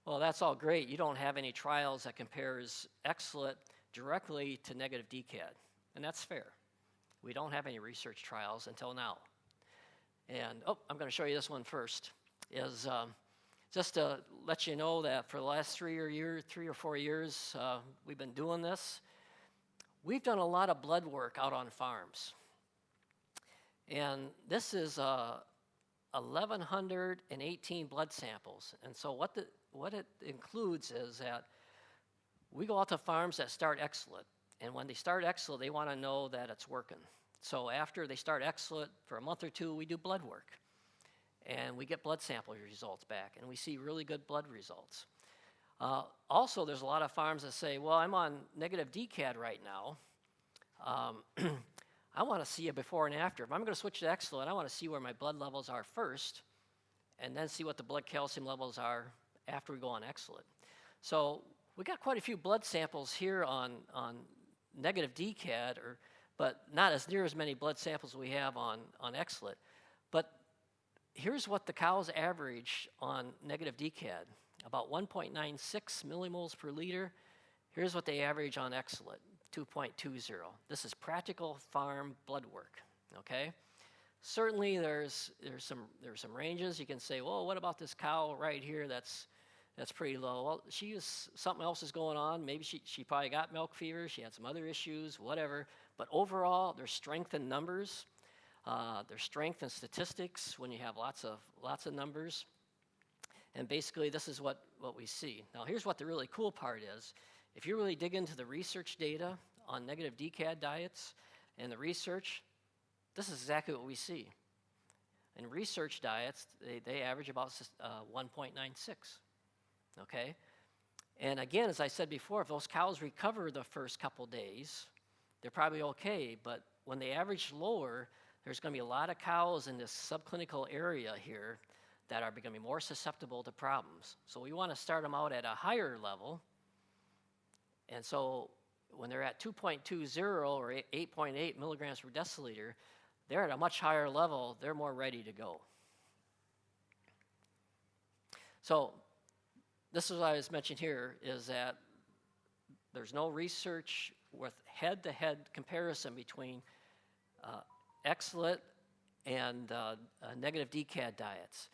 well, that's all great. You don't have any trials that compares X-Zelit directly to negative DCAD. And that's fair. We don't have any research trials until now. And, I'm going to show you this one first, is just to let you know that for the last 3 or 4 years, we've been doing this. We've done a lot of blood work out on farms. And this is 1,118 blood samples. And so what it includes is that we go out to farms that start X-Zelit. And when they start X-Zelit, they want to know that it's working. So after they start X-Zelit, for a month or two, we do blood work. And we get blood sample results back. And we see really good blood results. Also, there's a lot of farms that say, well, I'm on negative DCAD right now. I want to see a before and after. If I'm going to switch to X-Zelit, I want to see where my blood levels are first, and then see what the blood calcium levels are after we go on X-Zelit. So we got quite a few blood samples here on negative DCAD, but not as near as many blood samples we have on X-Zelit. But here's what the cows average on negative DCAD, about 1.96 millimoles per liter. Here's what they average on X-Zelit, 2.20. This is practical farm blood work, okay? Certainly there's some ranges. You can say, well, what about this cow right here that's pretty low? Well, something else is going on. Maybe she probably got milk fever. She had some other issues, whatever. But overall, there's strength in numbers. There's strength in statistics when you have lots of numbers. And basically, this is what we see. Now, here's what the really cool part is. If you really dig into the research data on negative DCAD diets, And the research, this is exactly what we see. In research diets, they average about 1.96, okay? And again, as I said before, if those cows recover the first couple days, they're probably okay, but when they average lower, there's going to be a lot of cows in this subclinical area here that are going to be more susceptible to problems. So we want to start them out at a higher level. And so when they're at 2.20 or 8.8 milligrams per deciliter, they're at a much higher level. They're more ready to go. So this is what I was mentioning here, is that there's no research with head-to-head comparison between X-Zelit and negative DCAD diets.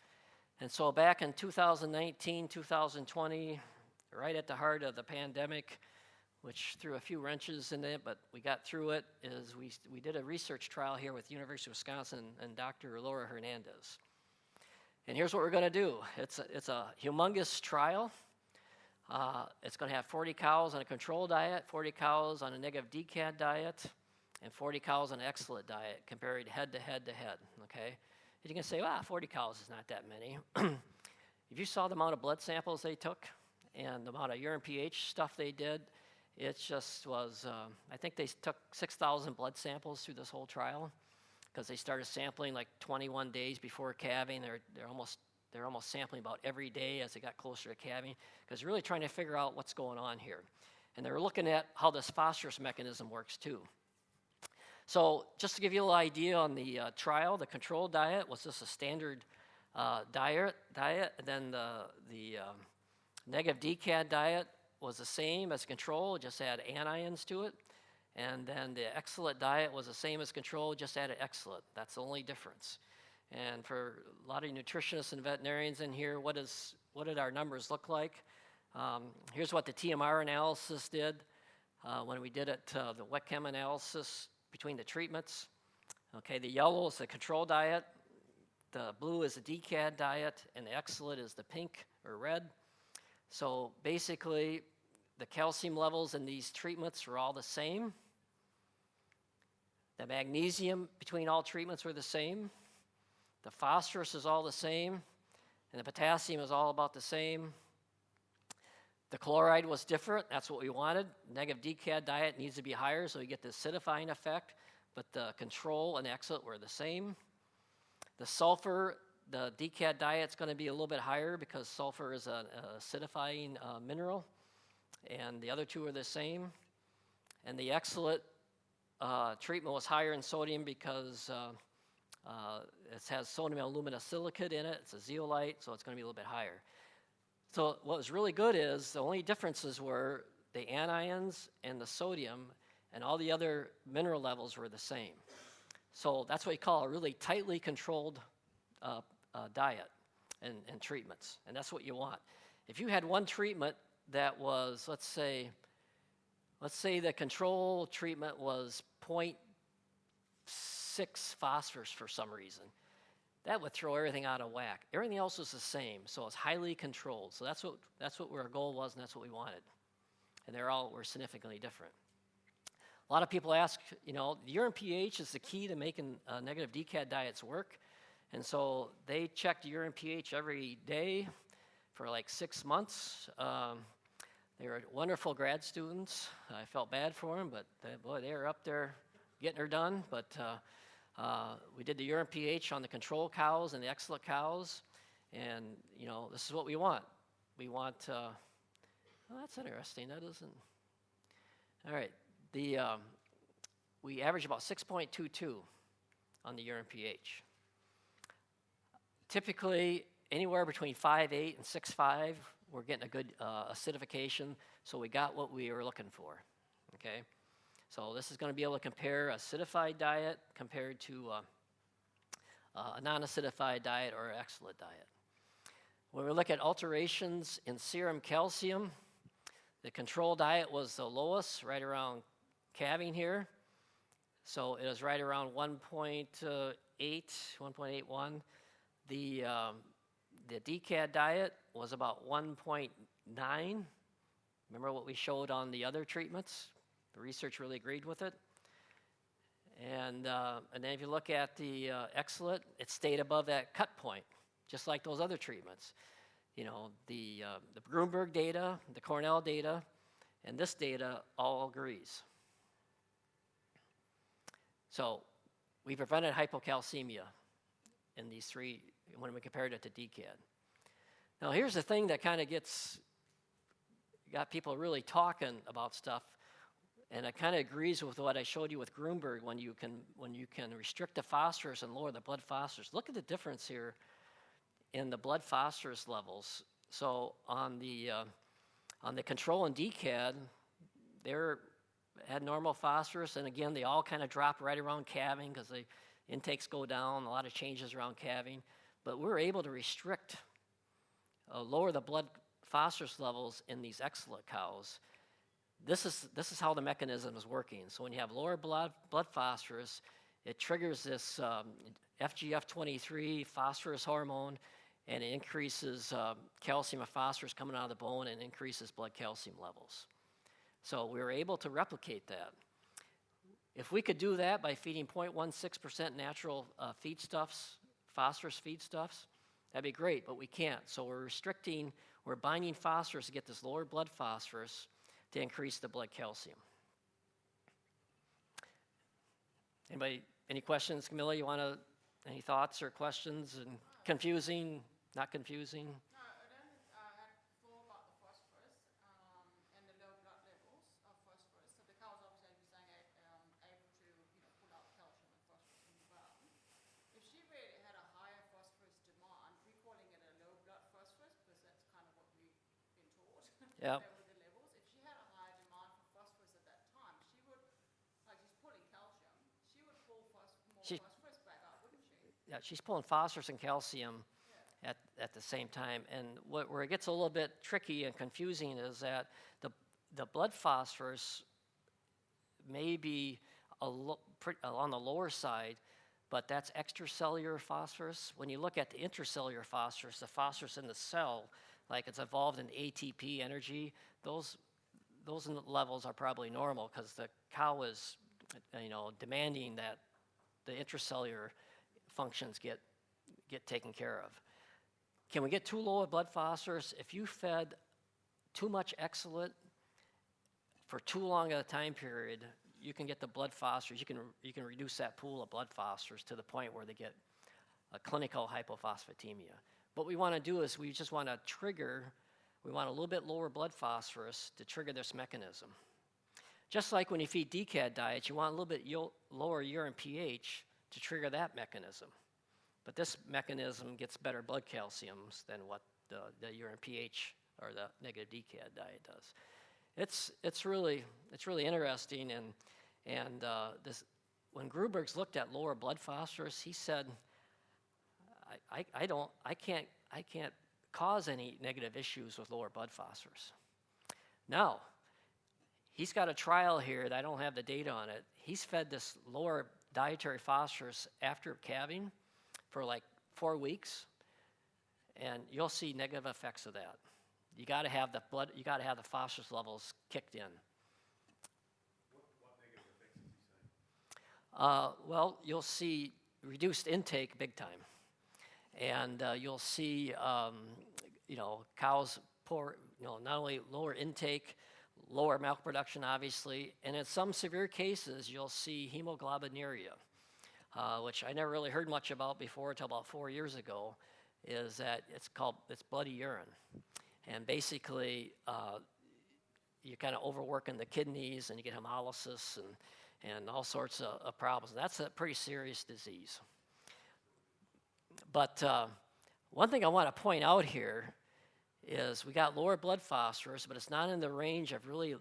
And so back in 2019, 2020, right at the heart of the pandemic, which threw a few wrenches in it, but we got through it, is we did a research trial here with University of Wisconsin and Dr. Laura Hernandez. And here's what we're going to do. It's a humongous trial. It's going to have 40 cows on a control diet, 40 cows on a negative DCAD diet, and 40 cows on an X-Zelit diet, compared head to head to head, okay? And you can say, wow, 40 cows is not that many. If you saw the amount of blood samples they took and the amount of urine pH stuff they did, it just was, I think they took 6,000 blood samples through this whole trial, because they started sampling like 21 days before calving. They're almost sampling about every day as they got closer to calving, because they're really trying to figure out what's going on here. And they're looking at how this phosphorus mechanism works too. So just to give you a little idea on the trial, the control diet was just a standard diet. And then the negative DCAD diet was the same as control, just add anions to it. And then the X-Zelit diet was the same as control, just added X-Zelit. That's the only difference. And for a lot of nutritionists and veterinarians in here, what did our numbers look like? Here's what the TMR analysis did when we did it, the wet chem analysis between the treatments. Okay, the yellow is the control diet, the blue is the DCAD diet, and the X-Zelit is the pink or red. So basically, the calcium levels in these treatments were all the same. The magnesium between all treatments were the same. The phosphorus is all the same. And the potassium is all about the same. The chloride was different. That's what we wanted. Negative DCAD diet needs to be higher so you get the acidifying effect. But the control and the X-Zelit were the same. The sulfur, the DCAD diet's going to be a little bit higher because sulfur is an acidifying mineral. And the other two are the same. And the X-Zelit treatment was higher in sodium because it has sodium aluminosilicate in it. It's a zeolite, so it's going to be a little bit higher. So what was really good is the only differences were the anions and the sodium, and all the other mineral levels were the same. So that's what you call a really tightly controlled diet and treatments, and that's what you want. If you had one treatment that was, let's say the control treatment was 0.6 phosphorus for some reason, that would throw everything out of whack. Everything else was the same, so it's highly controlled. So that's what our goal was, and that's what we wanted. And were significantly different. A lot of people ask, the urine pH is the key to making negative DCAD diets work. And so they checked urine pH every day for like 6 months. They were wonderful grad students. I felt bad for them, but they were up there getting her done. But we did the urine pH on the control cows and the X-Zelit cows, and this is what we want. We want. That's interesting. That isn't. All right. We average about 6.22 on the urine pH. Typically, anywhere between 5.8 and 6.5, we're getting a good acidification, so we got what we were looking for, okay? So this is going to be able to compare acidified diet compared to a non-acidified diet or an X-Zelit diet. When we look at alterations in serum calcium, the control diet was the lowest, right around calving here. So it was right around 1.8, 1.81. The DCAD diet was about 1.9. Remember what we showed on the other treatments? The research really agreed with it. And then if you look at the X-Zelit, it stayed above that cut point, just like those other treatments. You know, the Grunberg data, the Cornell data, and this data all agrees. So we prevented hypocalcemia in these three when we compared it to DCAD. Now here's the thing that kind of got people really talking about stuff, and it kind of agrees with what I showed you with Grunberg when you can restrict the phosphorus and lower the blood phosphorus. Look at the difference here in the blood phosphorus levels. So on the control in DCAD, they had normal phosphorus, and again, they all kind of drop right around calving because the intakes go down, a lot of changes around calving. But we're able to restrict, lower the blood phosphorus levels in these X-Zelit cows. This is how the mechanism is working. So when you have lower blood phosphorus, it triggers this FGF23 phosphorus hormone, and it increases calcium and phosphorus coming out of the bone and increases blood calcium levels. So we were able to replicate that. If we could do that by feeding 0.16% natural feedstuffs, phosphorus feedstuffs, that'd be great, but we can't. So we're binding phosphorus to get this lower blood phosphorus to increase the blood calcium. Anybody, any questions? Camilla, any thoughts or questions? And confusing, not confusing? No, I don't had thought about the phosphorus and the low blood levels of phosphorus. So the cow is obviously, as you're saying, able to pull out calcium and phosphorus from the bone. If she really had a higher phosphorus demand, we're calling it a low blood phosphorus because that's kind of what we've been taught. Yeah. With the levels. If she had a higher demand for phosphorus at that time, she would, like she's pulling calcium, she would pull more phosphorus back up, wouldn't she? Yeah, she's pulling phosphorus and calcium at the same time. And where it gets a little bit tricky and confusing is that the blood phosphorus may be on the lower side, but that's extracellular phosphorus. When you look at the intracellular phosphorus, the phosphorus in the cell, like it's involved in ATP energy, those levels are probably normal because the cow is, demanding that the intracellular functions get taken care of. Can we get too low a blood phosphorus? If you fed too much X-Zelit for too long a time period, you can get the blood phosphorus. You can reduce that pool of blood phosphorus to the point where they get a clinical hypophosphatemia. What we want to do is we just want to we want a little bit lower blood phosphorus to trigger this mechanism. Just like when you feed DCAD diets, you want a little bit lower urine pH to trigger that mechanism. But this mechanism gets better blood calciums than what the urine pH or the negative DCAD diet does. It's really interesting, and when Gruberg's looked at lower blood phosphorus, he said, I can't cause any negative issues with lower blood phosphorus. Now, he's got a trial here that I don't have the data on it. He's fed this lower dietary phosphorus after calving for like 4 weeks, and you'll see negative effects of that. You got to have the phosphorus levels kicked in. What negative effects is he saying? Well, you'll see reduced intake big time, and you'll see cows poor, not only lower intake, lower milk production, obviously, and in some severe cases, you'll see hemoglobinuria, which I never really heard much about before until about 4 years ago, is that it's bloody urine. And basically, you're kind of overworking the kidneys, and you get hemolysis and all sorts of problems. That's a pretty serious disease. But one thing I want to point out here is we got lower blood phosphorus, but it's not in the range of really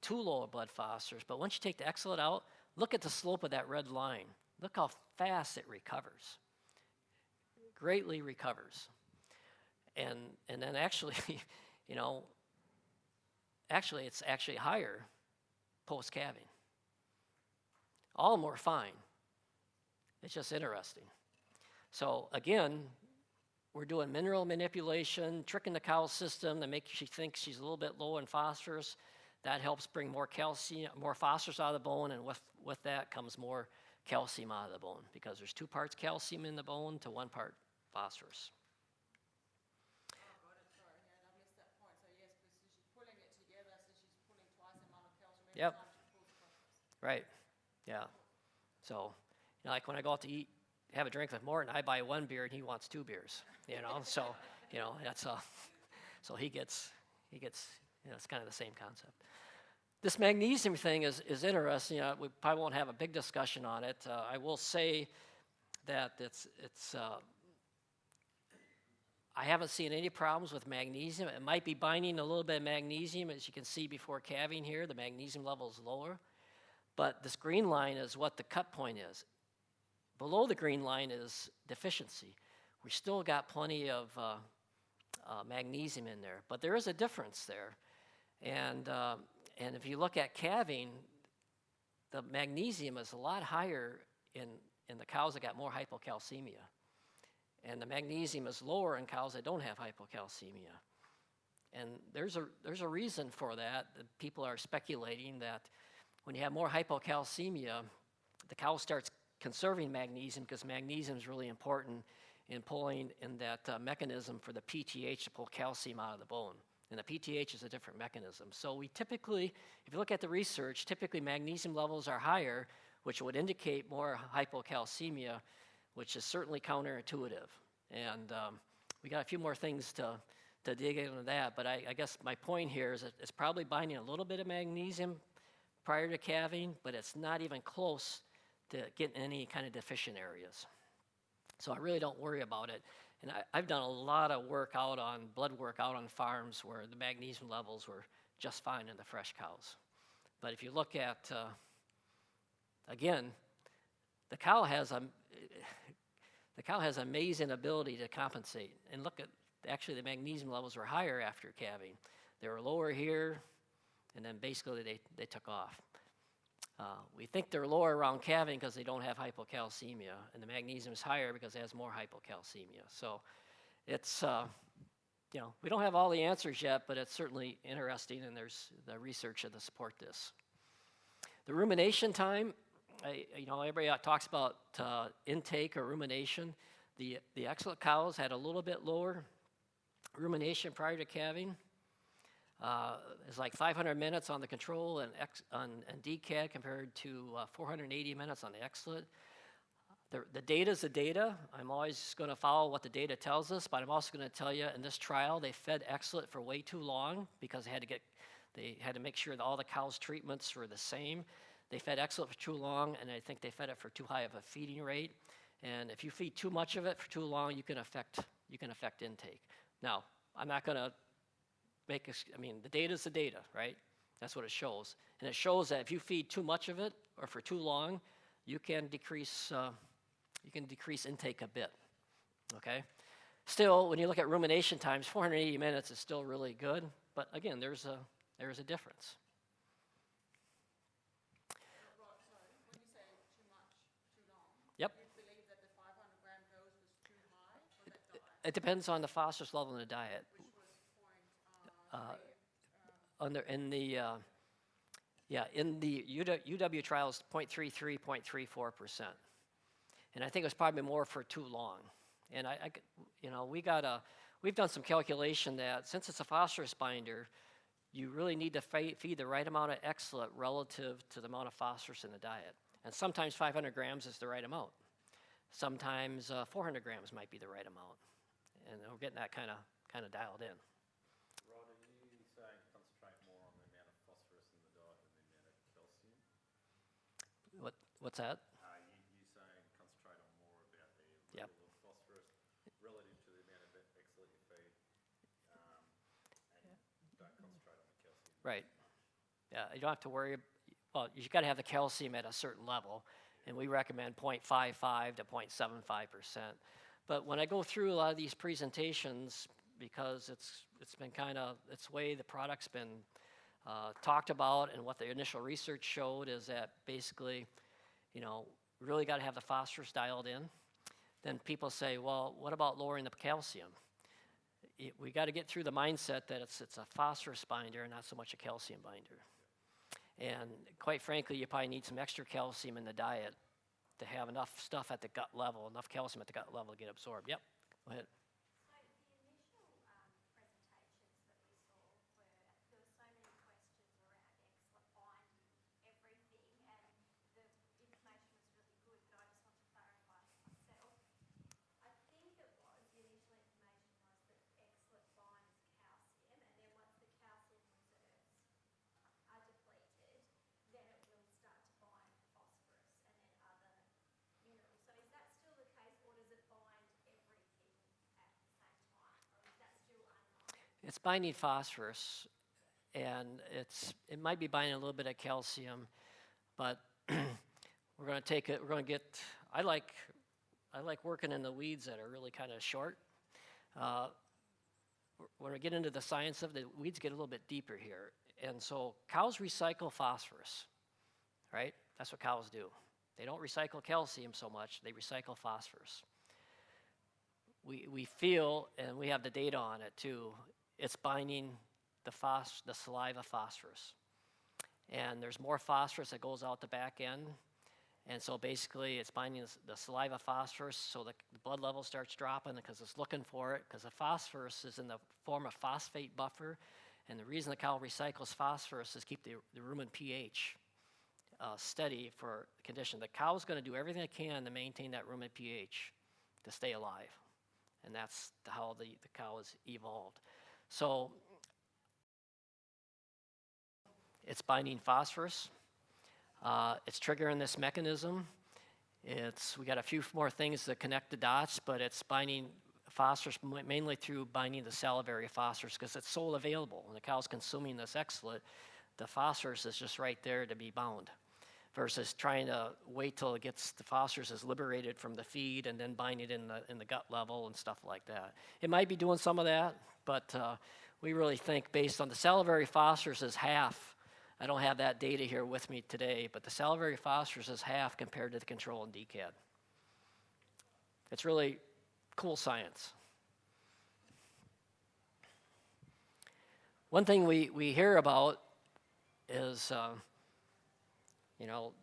too low a blood phosphorus. But once you take the X-Zelit out, look at the slope of that red line. Look how fast it recovers. Greatly recovers. And then actually, it's actually higher post-calving. All of them are fine. It's just interesting. So again, we're doing mineral manipulation, tricking the cow's system to make she think she's a little bit low in phosphorus. That helps bring more calcium, more phosphorus out of the bone, and with that comes more calcium out of the bone, because there's 2 parts calcium in the bone to 1 part phosphorus. Oh, got it, sorry, yeah, I missed that point. So yes, because she's pulling it together, so she's pulling twice the amount of calcium every Yep. time she pulls the phosphorus. Right, yeah. So, like when I go out to eat, have a drink with Morton, I buy 1 beer and he wants 2 beers, so, that's so he gets, it's kind of the same concept. This magnesium thing is interesting. We probably won't have a big discussion on it. I will say that I haven't seen any problems with magnesium. It might be binding a little bit of magnesium, as you can see before calving here. The magnesium level is lower. But this green line is what the cut point is. Below the green line is deficiency. We still got plenty of magnesium in there, but there is a difference there. And if you look at calving, the magnesium is a lot higher in the cows that got more hypocalcemia. And the magnesium is lower in cows that don't have hypocalcemia. And there's a reason for that. People are speculating that when you have more hypocalcemia, the cow starts conserving magnesium, because magnesium is really important in pulling in that mechanism for the PTH to pull calcium out of the bone. And the PTH is a different mechanism. So we typically, if you look at the research, typically magnesium levels are higher, which would indicate more hypocalcemia, which is certainly counterintuitive. And we got a few more things to dig into that, but I guess my point here is that it's probably binding a little bit of magnesium prior to calving, but it's not even close to getting any kind of deficient areas. So I really don't worry about it. And I've done a lot of blood work out on farms where the magnesium levels were just fine in the fresh cows. But if you look at, again, the cow has amazing ability to compensate. And look at, actually the magnesium levels were higher after calving. They were lower here, and then basically they took off. We think they're lower around calving because they don't have hypocalcemia, and the magnesium is higher because it has more hypocalcemia. So it's, we don't have all the answers yet, but it's certainly interesting, and there's the research to support this. The rumination time, everybody talks about intake or rumination. The X-Zelit cows had a little bit lower rumination prior to calving. It's like 500 minutes on the control and DCAD compared to 480 minutes on the X-Zelit. The data is the data. I'm always going to follow what the data tells us, but I'm also going to tell you in this trial they fed X-Zelit for way too long because they had to make sure that all the cows' treatments were the same. They fed X-Zelit for too long, and I think they fed it for too high of a feeding rate. And if you feed too much of it for too long, you can affect intake. Now, I'm not going to the data is the data, right? That's what it shows. And it shows that if you feed too much of it or for too long, you can decrease intake a bit, okay? Still, when you look at rumination times, 480 minutes is still really good, but again, there's a difference. Right, sorry, when you say too much, too long, Yep. you believe that the 500-gram dose was too high for that diet, It depends on the phosphorus level in the diet. which was In the UW trials, 0.33, 0.34%. And I think it was probably more for too long. And we've done some calculation that since it's a phosphorus binder, you really need to feed the right amount of X-Zelit relative to the amount of phosphorus in the diet. And sometimes 500 grams is the right amount. Sometimes 400 grams might be the right amount. And we're getting that kind of dialed in. Rod, are you saying concentrate more on the amount of phosphorus in the diet than the amount of calcium? What's that? You saying concentrate on more about the Yep. level of phosphorus relative to the amount of X-Zelit you feed, and don't concentrate on the calcium. Right. Yeah, you don't have to worry. Well, you've got to have the calcium at a certain level, and we recommend 0.55 to 0.75%. But when I go through a lot of these presentations, because it's been it's the way the product's been talked about, and what the initial research showed is that basically, we really got to have the phosphorus dialed in. Then people say, well, what about lowering the calcium? We got to get through the mindset that it's a phosphorus binder and not so much a calcium binder. And quite frankly, you probably need some extra calcium in the diet to have enough stuff at the gut level, enough calcium at the gut level to get absorbed. Yep, go ahead. It's binding phosphorus, and it might be binding a little bit of calcium, but we're going to take it. We're going to get. I like working in the weeds that are really kind of short. When we get into the science of the weeds, get a little bit deeper here, and so cows recycle phosphorus, right? That's what cows do. They don't recycle calcium so much; they recycle phosphorus. We feel, and we have the data on it too. It's binding the saliva phosphorus. And there's more phosphorus that goes out the back end. And so basically it's binding the saliva phosphorus, so the blood level starts dropping because it's looking for it, because the phosphorus is in the form of phosphate buffer. And the reason the cow recycles phosphorus is keep the rumen pH steady for the condition. The cow's going to do everything it can to maintain that rumen pH to stay alive. And that's how the cow is evolved. So it's binding phosphorus. It's triggering this mechanism. We got a few more things to connect the dots, but it's binding phosphorus mainly through binding the salivary phosphorus because it's so available. When the cow's consuming this X-Zelit, the phosphorus is just right there to be bound versus trying to wait till the phosphorus is liberated from the feed and then bind it in the gut level and stuff like that. It might be doing some of that, but we really think based on the salivary phosphorus is half. I don't have that data here with me today, but the salivary phosphorus is half compared to the control in DCAD. It's really cool science. One thing we hear about is, the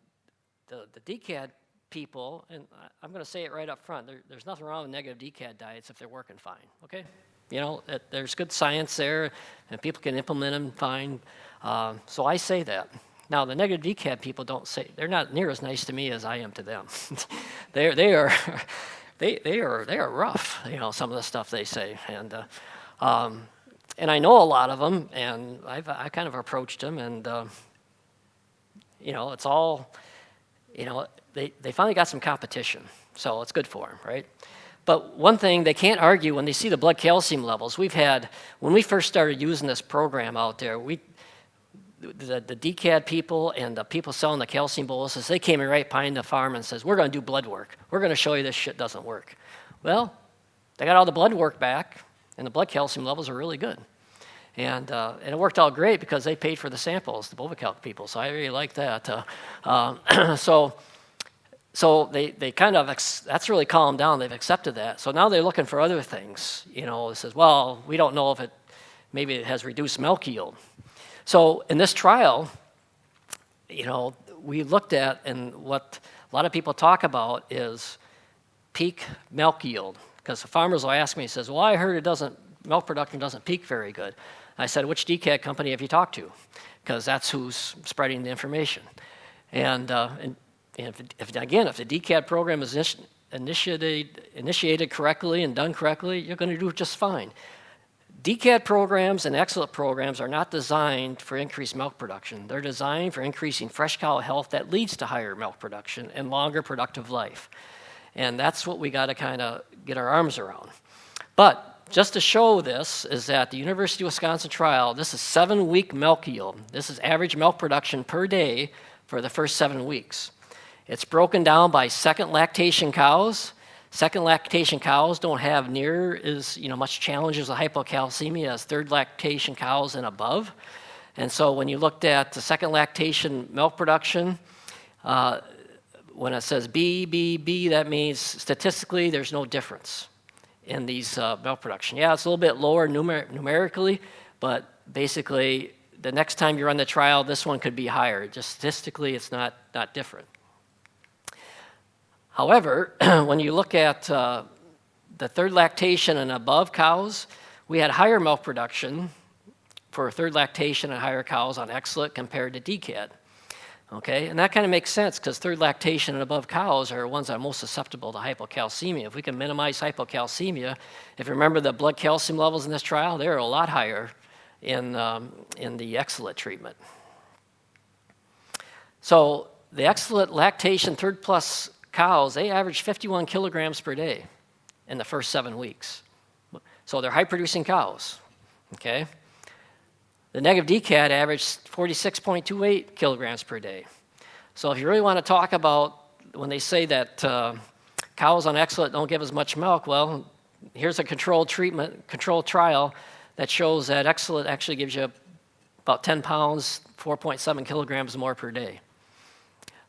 DCAD people, and I'm going to say it right up front, there's nothing wrong with negative DCAD diets if they're working fine, okay? There's good science there, and people can implement them fine. So I say that. Now, the negative DCAD people they're not near as nice to me as I am to them. they are rough, some of the stuff they say. And I know a lot of them, and I kind of approached them, and, it's all, they finally got some competition. So it's good for them, right? But one thing they can't argue when they see the blood calcium levels, when we first started using this program out there, the DCAD people and the people selling the calcium boluses, they came in right behind the farm and says, we're going to do blood work. We're going to show you this shit doesn't work. Well, they got all the blood work back, and the blood calcium levels are really good. And it worked out great because they paid for the samples, the Bovicalc people, so I really like that. So they kind of, that's really calmed down. They've accepted that. So now they're looking for other things. It says, well, we don't know if maybe it has reduced milk yield. So in this trial, we looked at, and what a lot of people talk about is peak milk yield. Because the farmers will ask me, says, well, I heard milk production doesn't peak very good. I said, which DCAD company have you talked to? Because that's who's spreading the information. And if the DCAD program is initiated correctly and done correctly, you're going to do just fine. DCAD programs and X-Zelit programs are not designed for increased milk production. They're designed for increasing fresh cow health that leads to higher milk production and longer productive life. And that's what we got to kind of get our arms around. But just to show this is that the University of Wisconsin trial, this is 7-week milk yield. This is average milk production per day for the first 7 weeks. It's broken down by second lactation cows. Second lactation cows don't have near as much challenges with hypocalcemia as third lactation cows and above. And so when you looked at the second lactation milk production, when it says B, that means statistically there's no difference in these milk production. Yeah, it's a little bit lower numerically, but basically the next time you run the trial, this one could be higher. Just statistically, it's not different. However, when you look at the third lactation and above cows, we had higher milk production for third lactation and higher cows on X-Zelit compared to DCAD. Okay, and that kind of makes sense because third lactation and above cows are ones that are most susceptible to hypocalcemia. If we can minimize hypocalcemia, if you remember the blood calcium levels in this trial, they're a lot higher in the X-Zelit treatment. So the X-Zelit lactation third plus cows, they average 51 kilograms per day in the first 7 weeks. So they're high-producing cows, okay? The negative DCAD averaged 46.28 kilograms per day. So if you really want to talk about when they say that cows on X-Zelit don't give as much milk, well, here's a controlled trial that shows that X-Zelit actually gives you about 10 pounds, 4.7 kilograms more per day.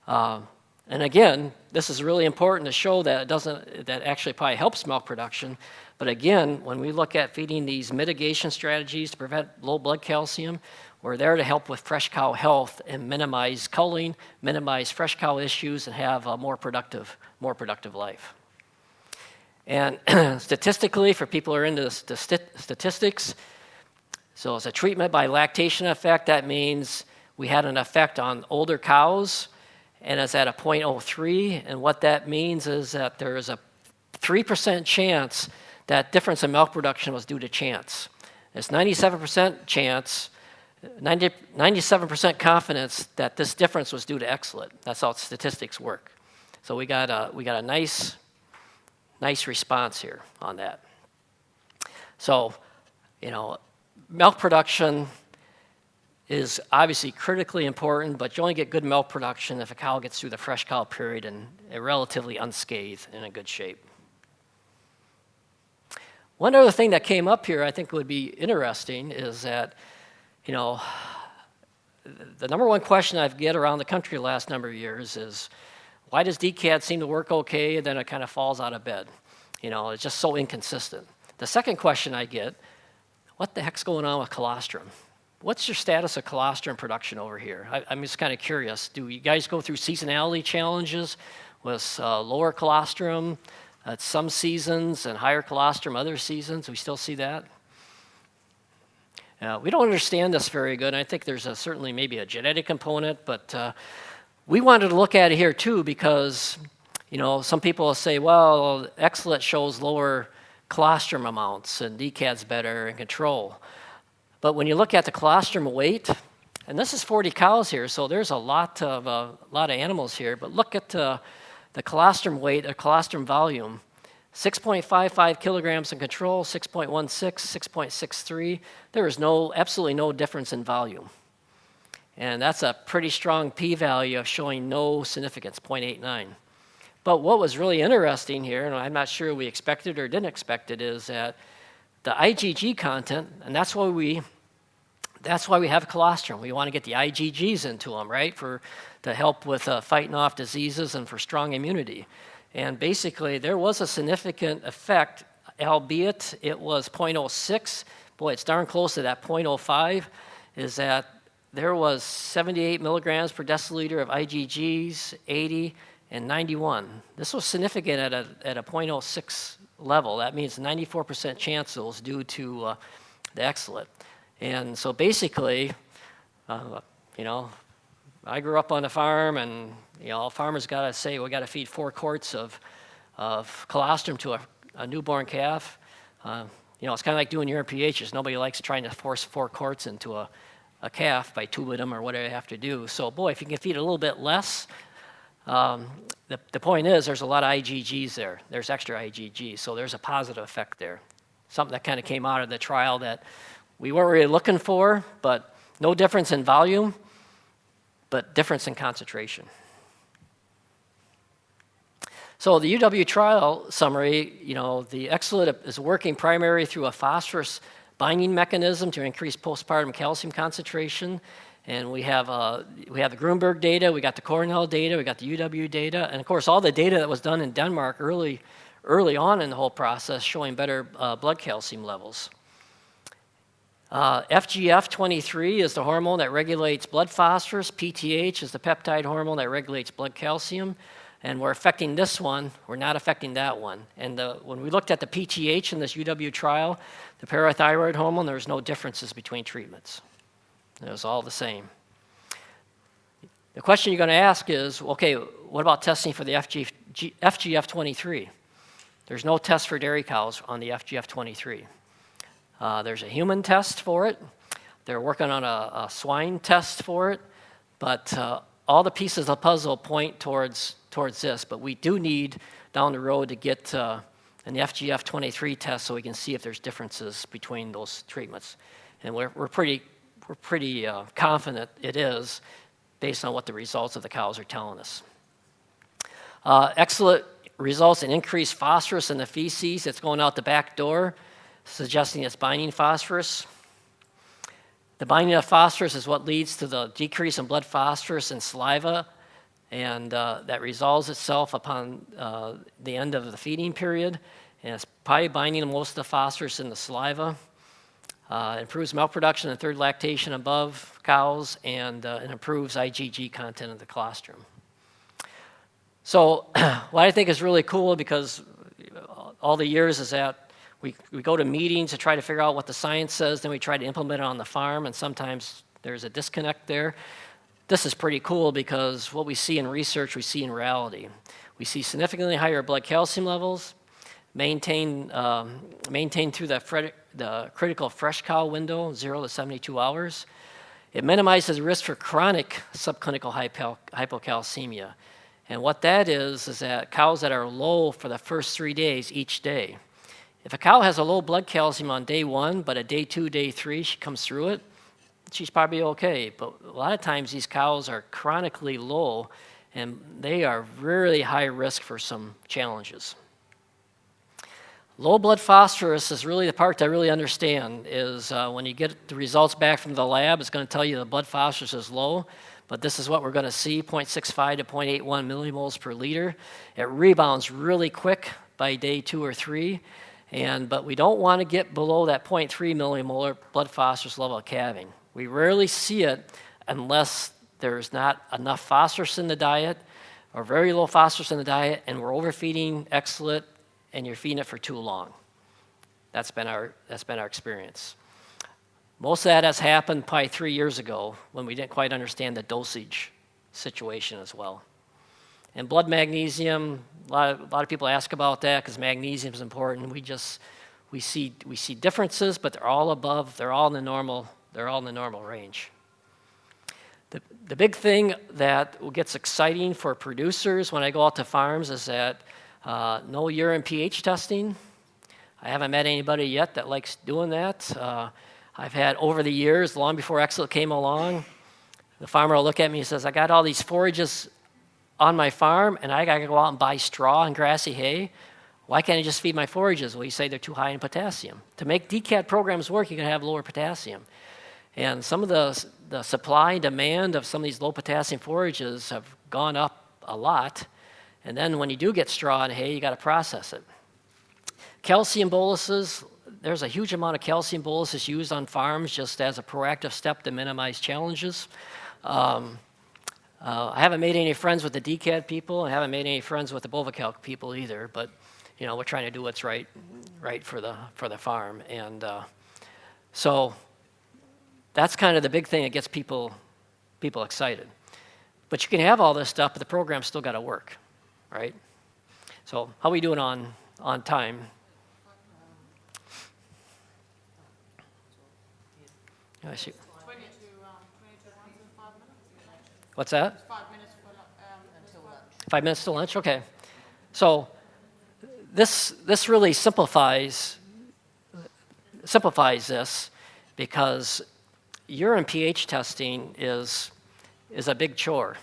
And again, this is really important to show that that actually probably helps milk production. But again, when we look at feeding these mitigation strategies to prevent low blood calcium, we're there to help with fresh cow health and minimize culling, minimize fresh cow issues, and have a more productive life. And statistically, for people who are into the statistics, so it's a treatment by lactation effect. That means we had an effect on older cows, and it's at a 0.03. And what that means is that there is a 3% chance that difference in milk production was due to chance. It's 97% chance, 97% confidence that this difference was due to X-Zelit. That's how statistics work. So we got a nice response here on that. So, milk production is obviously critically important, but you only get good milk production if a cow gets through the fresh cow period and relatively unscathed and in good shape. One other thing that came up here I think would be interesting is that, the number one question I get around the country the last number of years is, why does DCAD seem to work okay and then it kind of falls out of bed? It's just so inconsistent. The second question I get, what the heck's going on with colostrum? What's your status of colostrum production over here? I'm just kind of curious. Do you guys go through seasonality challenges with lower colostrum at some seasons and higher colostrum other seasons? We still see that? We don't understand this very good. I think there's certainly maybe a genetic component, but we wanted to look at it here too because, some people will say, well, X-Zelit shows lower colostrum amounts and DCAD's better in control. But when you look at the colostrum weight, and this is 40 cows here, so there's a lot of animals here, but look at the colostrum weight, or colostrum volume, 6.55 kilograms in control, 6.16, 6.63. There is absolutely no difference in volume. And that's a pretty strong p-value of showing no significance, 0.89. But what was really interesting here, and I'm not sure we expected or didn't expect it, is that the IgG content, and that's why we have colostrum. We want to get the IgGs into them, right, to help with fighting off diseases and for strong immunity. And basically, there was a significant effect, albeit it was 0.06. Boy, it's darn close to that 0.05, is that there was 78 milligrams per deciliter of IgGs, 80, and 91. This was significant at a 0.06 level. That means 94% chance it was due to the X-Zelit. And so basically, I grew up on a farm, and farmers got to say we got to feed 4 quarts of colostrum to a newborn calf. It's kind of like doing urine pHs. Nobody likes trying to force 4 quarts into a calf by tubing them or whatever you have to do. So boy, if you can feed a little bit less, the point is there's a lot of IgGs there. There's extra IgGs, so there's a positive effect there. Something that kind of came out of the trial that we weren't really looking for, but no difference in volume, but difference in concentration. So the UW trial summary, the X-Zelit is working primarily through a phosphorus binding mechanism to increase postpartum calcium concentration. And we have the Grunberg data, we got the Cornell data, we got the UW data, and of course all the data that was done in Denmark early on in the whole process showing better blood calcium levels. FGF23 is the hormone that regulates blood phosphorus. PTH is the peptide hormone that regulates blood calcium. and we're affecting this one, we're not affecting that one. And when we looked at the PTH in this UW trial, the parathyroid hormone, there was no differences between treatments. It was all the same. The question you're going to ask is, okay, what about testing for the FGF23? There's no test for dairy cows on the FGF23. There's a human test for it. They're working on a swine test for it. But all the pieces of the puzzle point towards this. But we do need, down the road, to get an FGF23 test so we can see if there's differences between those treatments. And we're pretty confident it is, based on what the results of the cows are telling us. X-Zelit results in increased phosphorus in the feces. It's going out the back door, suggesting it's binding phosphorus. The binding of phosphorus is what leads to the decrease in blood phosphorus in saliva, and that resolves itself upon the end of the feeding period, and it's probably binding most of the phosphorus in the saliva. It improves milk production and third lactation above cows, and it improves IgG content of the colostrum. So what I think is really cool, because all the years, is that we go to meetings to try to figure out what the science says, then we try to implement it on the farm, and sometimes there's a disconnect there. This is pretty cool because what we see in research, we see in reality. We see significantly higher blood calcium levels, maintained through the critical fresh cow window, 0 to 72 hours. It minimizes the risk for chronic subclinical hypocalcemia. And what that is that cows that are low for the first 3 days each day. If a cow has a low blood calcium on day 1, but at day 2, day 3, she comes through it, she's probably okay. But a lot of times these cows are chronically low, and they are really high risk for some challenges. Low blood phosphorus is really the part that I really understand, is when you get the results back from the lab, it's going to tell you the blood phosphorus is low, but this is what we're going to see, 0.65 to 0.81 millimoles per liter. It rebounds really quick by day 2 or 3, but we don't want to get below that 0.3 millimolar blood phosphorus level of calving. We rarely see it unless there's not enough phosphorus in the diet, or very low phosphorus in the diet, and we're overfeeding X-Zelit, and you're feeding it for too long. That's been our experience. Most of that has happened probably 3 years ago when we didn't quite understand the dosage situation as well. And blood magnesium, a lot of people ask about that because magnesium is important. We see differences, but they're all in the normal range. The big thing that gets exciting for producers when I go out to farms is that no urine pH testing. I haven't met anybody yet that likes doing that. I've had, over the years, long before X-Zelit came along, the farmer will look at me and says, I got all these forages on my farm, and I got to go out and buy straw and grassy hay. Why can't I just feed my forages? Well, you say they're too high in potassium. To make DCAT programs work, you're going to have lower potassium. And some of the supply and demand of some of these low potassium forages have gone up a lot. And then when you do get straw and hay, you got to process it. Calcium boluses, there's a huge amount of calcium boluses used on farms just as a proactive step to minimize challenges. I haven't made any friends with the DCAT people. I haven't made any friends with the Bovacalc people either. But we're trying to do what's right for the farm. And so that's kind of the big thing that gets people excited. But you can have all this stuff, but the program's still got to work, right? So how are we doing on time? I see. 22 ones in 5 minutes. What's that? 5 minutes for lunch. 5 minutes to lunch? Okay. So this really simplifies this, because urine pH testing is a big chore.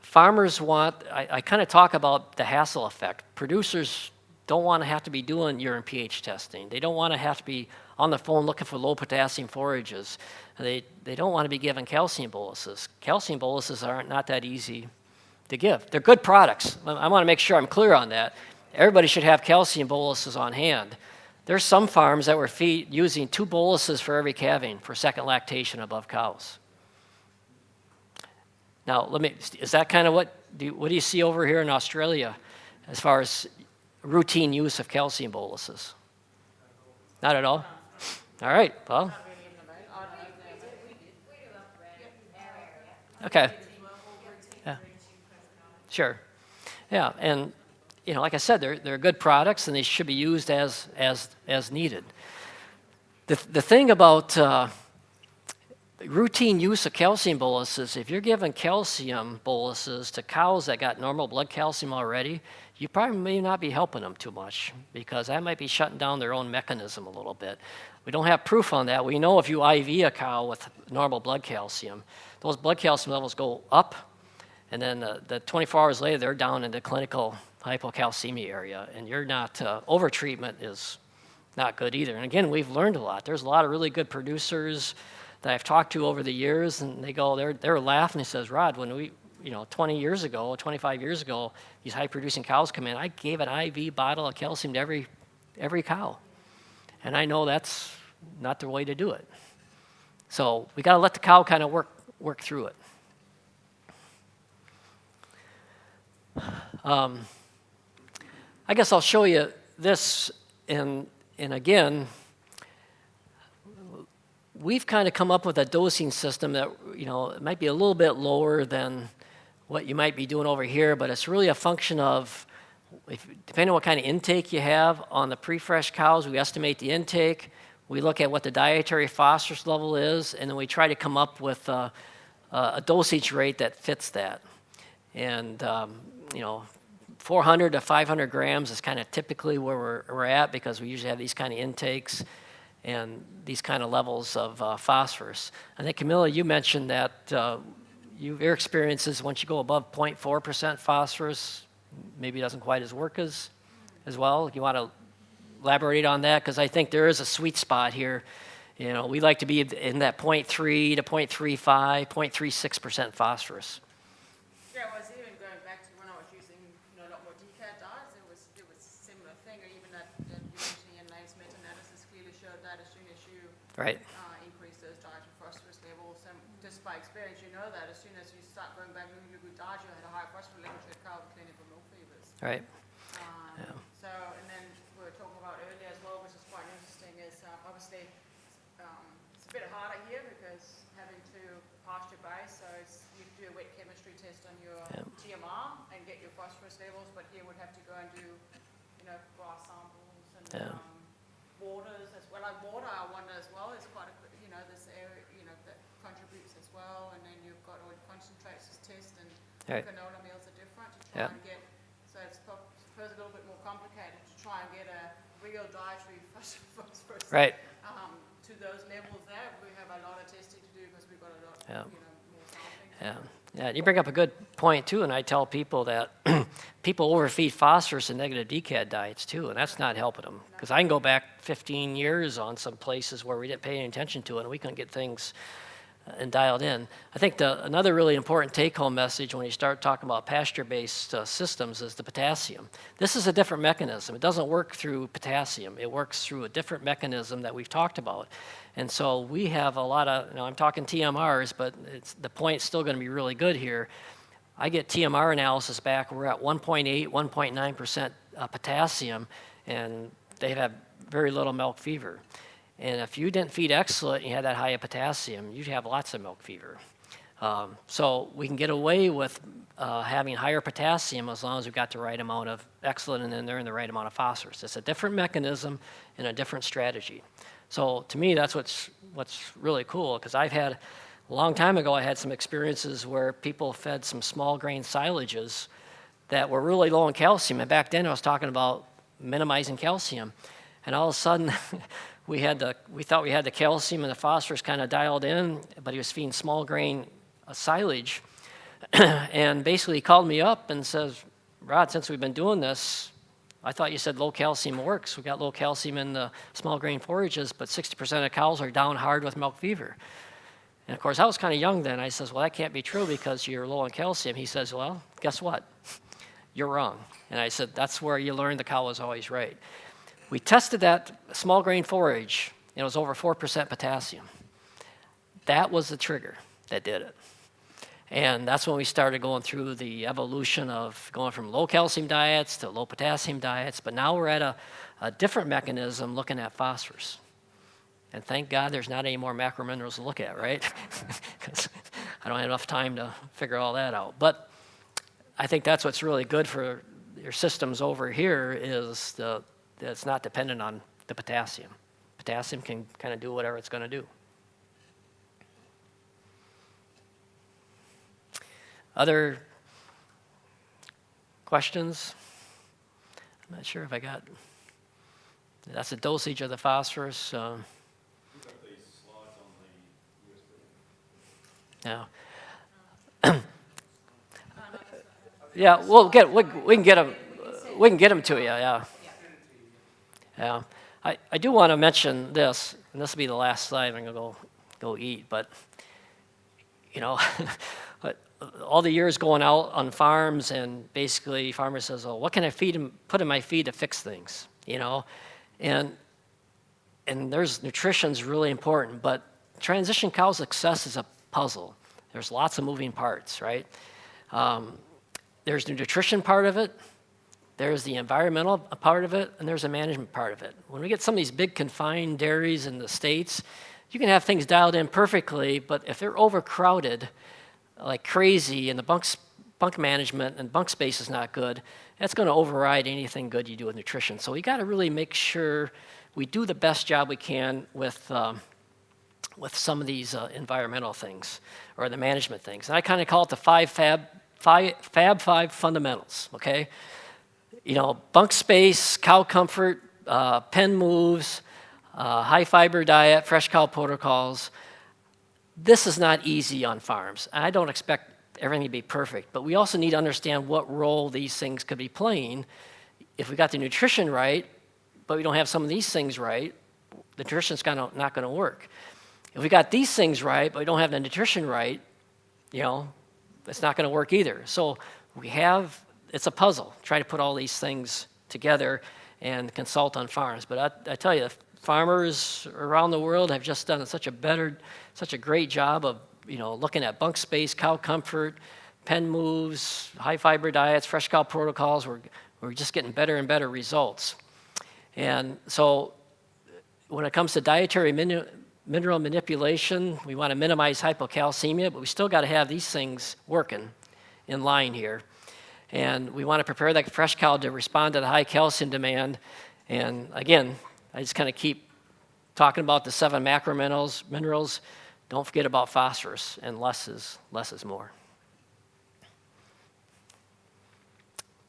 Farmers want, I kind of talk about the hassle effect. Producers don't want to have to be doing urine pH testing. They don't want to have to be on the phone looking for low potassium forages. They don't want to be given calcium boluses. Calcium boluses are not that easy to give. They're good products. I want to make sure I'm clear on that. Everybody should have calcium boluses on hand. There's some farms that were using 2 boluses for every calving for second lactation above cows. Now, is that kind of what do you see over here in Australia as far as routine use of calcium boluses? Not at all? All right, well. Okay. Yeah. Sure. Yeah, and like I said, they're good products and they should be used as needed. The thing about routine use of calcium boluses, if you're giving calcium boluses to cows that got normal blood calcium already, you probably may not be helping them too much because that might be shutting down their own mechanism a little bit. We don't have proof on that. We know if you IV a cow with normal blood calcium, those blood calcium levels go up, and then the 24 hours later, they're down in the clinical hypocalcemia area, and you're not, over-treatment is not good either. And again, we've learned a lot. There's a lot of really good producers that I've talked to over the years, and they're laughing. He says, Rod, when we, 20 years ago, 25 years ago, these high-producing cows come in, I gave an IV bottle of calcium to every cow. And I know that's not the way to do it. So we got to let the cow kind of work through it. I guess I'll show you this, and again, we've kind of come up with a dosing system that, it might be a little bit lower than what you might be doing over here, but it's really a function of, depending on what kind of intake you have on the pre-fresh cows, we estimate the intake, we look at what the dietary phosphorus level is, and then we try to come up with a dosage rate that fits that. And, 400 to 500 grams is kind of typically where we're at because we usually have these kind of intakes and these kind of levels of phosphorus. I think, Camilla, you mentioned that your experiences, once you go above 0.4% phosphorus, maybe it doesn't quite work as well. You want to elaborate on that? Because I think there is a sweet spot here. We like to be in that 0.3 to 0.35, 0.36% phosphorus. Yeah, I was even going back to when I was using a lot more decad diets, it was a similar thing, or even that you mentioned in Lane's meta-analysis clearly showed that as soon as you increase those dietary phosphorus levels, and just by experience you know that as soon as you start going back to your good diet, you had a higher phosphorus level, you had cow with clinical milk fevers. Right. So, and then we were talking about earlier as well, which is quite interesting, is obviously it's a bit harder here because having to pasture base, so you do a wet chemistry test on your TMR and get your phosphorus levels, but here would have to go and do, grass samples and waters as well. Like water, I wonder as well, is quite a, this area, that contributes as well, and then you've got all the concentrates to test, and canola meals are different to try and get, so it's a little bit more complicated to try and get a real dietary phosphorus to those levels there. We have a lot of testing to do because we've got a lot, more sampling. Yeah, you bring up a good point too, and I tell people that people overfeed phosphorus in negative decad diets too, and that's not helping them. Because I can go back 15 years on some places where we didn't pay any attention to it, and we couldn't get things and dialed in. I think another really important take-home message when you start talking about pasture-based systems is the potassium. This is a different mechanism. It doesn't work through potassium. It works through a different mechanism that we've talked about. And so we have a lot of, I'm talking TMRs, but the point's still going to be really good here. I get TMR analysis back. We're at 1.8, 1.9% potassium, and they have very little milk fever. And if you didn't feed X-Zelit and you had that high of potassium, you'd have lots of milk fever. So we can get away with having higher potassium as long as we've got the right amount of X-Zelit in there and the right amount of phosphorus. It's a different mechanism and a different strategy. So to me, that's what's really cool, because a long time ago, I had some experiences where people fed some small grain silages that were really low in calcium. And back then I was talking about minimizing calcium. And all of a sudden, we thought we had the calcium and the phosphorus kind of dialed in, but he was feeding small grain silage. And basically he called me up and says, Rod, since we've been doing this, I thought you said low calcium works. We got low calcium in the small grain forages, but 60% of cows are down hard with milk fever. And of course, I was kind of young then. I says, well, that can't be true because you're low in calcium. He says, well, guess what? You're wrong. And I said, that's where you learn the cow is always right. We tested that small grain forage, and it was over 4% potassium. That was the trigger that did it. And that's when we started going through the evolution of going from low calcium diets to low potassium diets. But now we're at a different mechanism looking at phosphorus. And thank God there's not any more macrominerals to look at, right? Because I don't have enough time to figure all that out. But I think that's what's really good for your systems over here is that it's not dependent on the potassium. Potassium can kind of do whatever it's going to do. Other questions? I'm not sure if I got... That's the dosage of the phosphorus. Yeah. Yeah, we can get them. We can get them to you. Yeah. Yeah. I do want to mention this, and this will be the last slide. I'm gonna go eat, but you know, all the years going out on farms, and basically farmer says, "Oh, what can I put in my feed to fix things?" You know, and there's nutrition's really important, but transition cow success is a puzzle. There's lots of moving parts, right? There's the nutrition part of it, there's the environmental part of it, and there's the management part of it. When we get some of these big confined dairies in the States, you can have things dialed in perfectly, but if they're overcrowded like crazy and the bunk management and bunk space is not good, that's going to override anything good you do with nutrition. So we got to really make sure we do the best job we can with some of these environmental things or the management things. And I kind of call it the Fab 5 fundamentals, okay? You know, bunk space, cow comfort, pen moves, high fiber diet, fresh cow protocols. This is not easy on farms. I don't expect everything to be perfect, but we also need to understand what role these things could be playing. If we got the nutrition right, but we don't have some of these things right, the nutrition's not going to work. If we got these things right, but we don't have the nutrition right, you know, it's not going to work either. So it's a puzzle. Try to put all these things together and consult on farms. But I tell you, farmers around the world have just done such a great job of, you know, looking at bunk space, cow comfort, pen moves, high fiber diets, fresh cow protocols. We're just getting better and better results. And so when it comes to dietary mineral manipulation, we want to minimize hypocalcemia, but we still got to have these things working in line here. And we want to prepare that fresh cow to respond to the high calcium demand. And again, I just kind of keep talking about the 7 macrominerals. Don't forget about phosphorus, and less is more.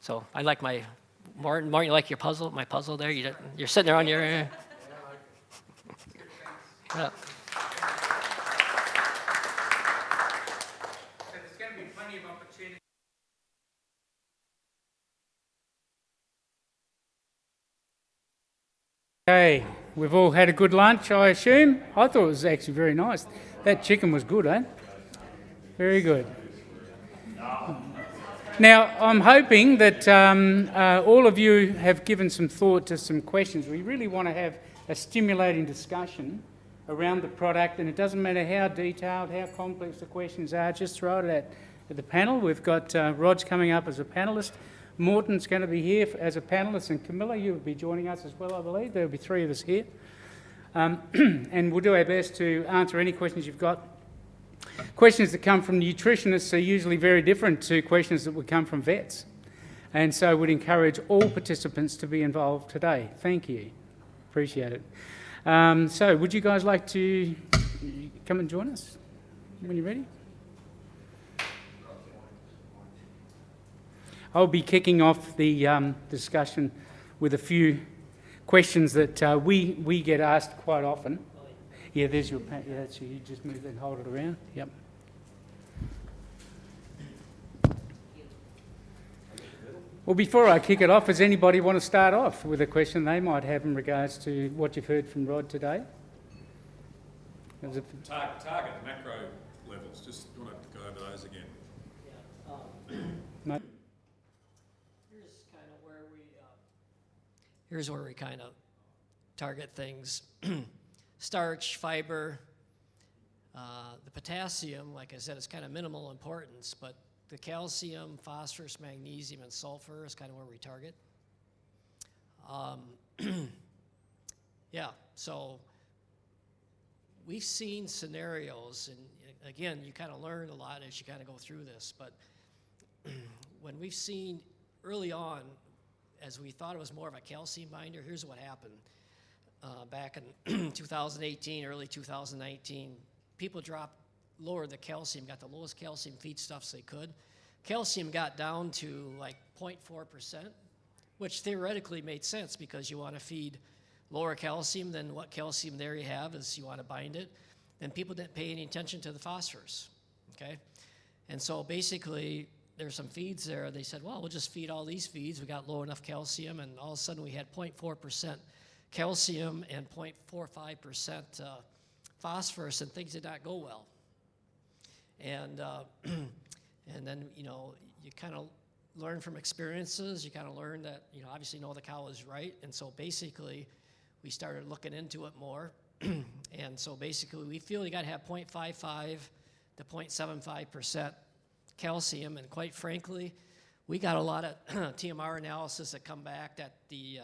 So I like Martin, you like my puzzle there? You're sitting there on your... Yeah. There's going to be plenty of opportunity. Okay, we've all had a good lunch, I assume. I thought it was actually very nice. That chicken was good, eh? Very good. Now, I'm hoping that all of you have given some thought to some questions. We really want to have a stimulating discussion around the product, and it doesn't matter how detailed, how complex the questions are, just throw it at the panel. We've got Rod's coming up as a panellist. Morton's going to be here as a panellist, and Camilla, you'll be joining us as well, I believe. There'll be 3 of us here. And we'll do our best to answer any questions you've got. Questions that come from nutritionists are usually very different to questions that would come from vets. And so we'd encourage all participants to be involved today. Thank you. Appreciate it. So would you guys like to come and join us when you're ready? I'll be kicking off the discussion with a few questions that we get asked quite often. Yeah, there's your pen. Yeah, that's you. Just move and hold it around. Yep. Well, before I kick it off, does anybody want to start off with a question they might have in regards to what you've heard from Rod today? Target macro levels. Just want to go over those again. No. Here's where we kind of target things. Starch, fiber, The potassium, like I said, is kind of minimal importance, but the calcium, phosphorus, magnesium, and sulfur is kind of where we target. Yeah, so we've seen scenarios, and again, you kind of learn a lot as you kind of go through this, but when we've seen early on, as we thought it was more of a calcium binder, here's what happened. Back in 2018, early 2019, people lowered the calcium, got the lowest calcium feedstuffs they could. Calcium got down to like 0.4%, which theoretically made sense because you want to feed lower calcium than what calcium there you have is you want to bind it. Then people didn't pay any attention to the phosphorus, okay? And so basically, there's some feeds there. They said, well, we'll just feed all these feeds. We got low enough calcium, and all of a sudden we had 0.4% calcium and 0.45% phosphorus, and things did not go well. And and then, you know, you kind of learn from experiences. You kind of learn that, you know, obviously know the cow is right. And so basically, we started looking into it more. And so basically, we feel you got to have 0.55 to 0.75% calcium. And quite frankly, we got a lot of TMR analysis that come back that the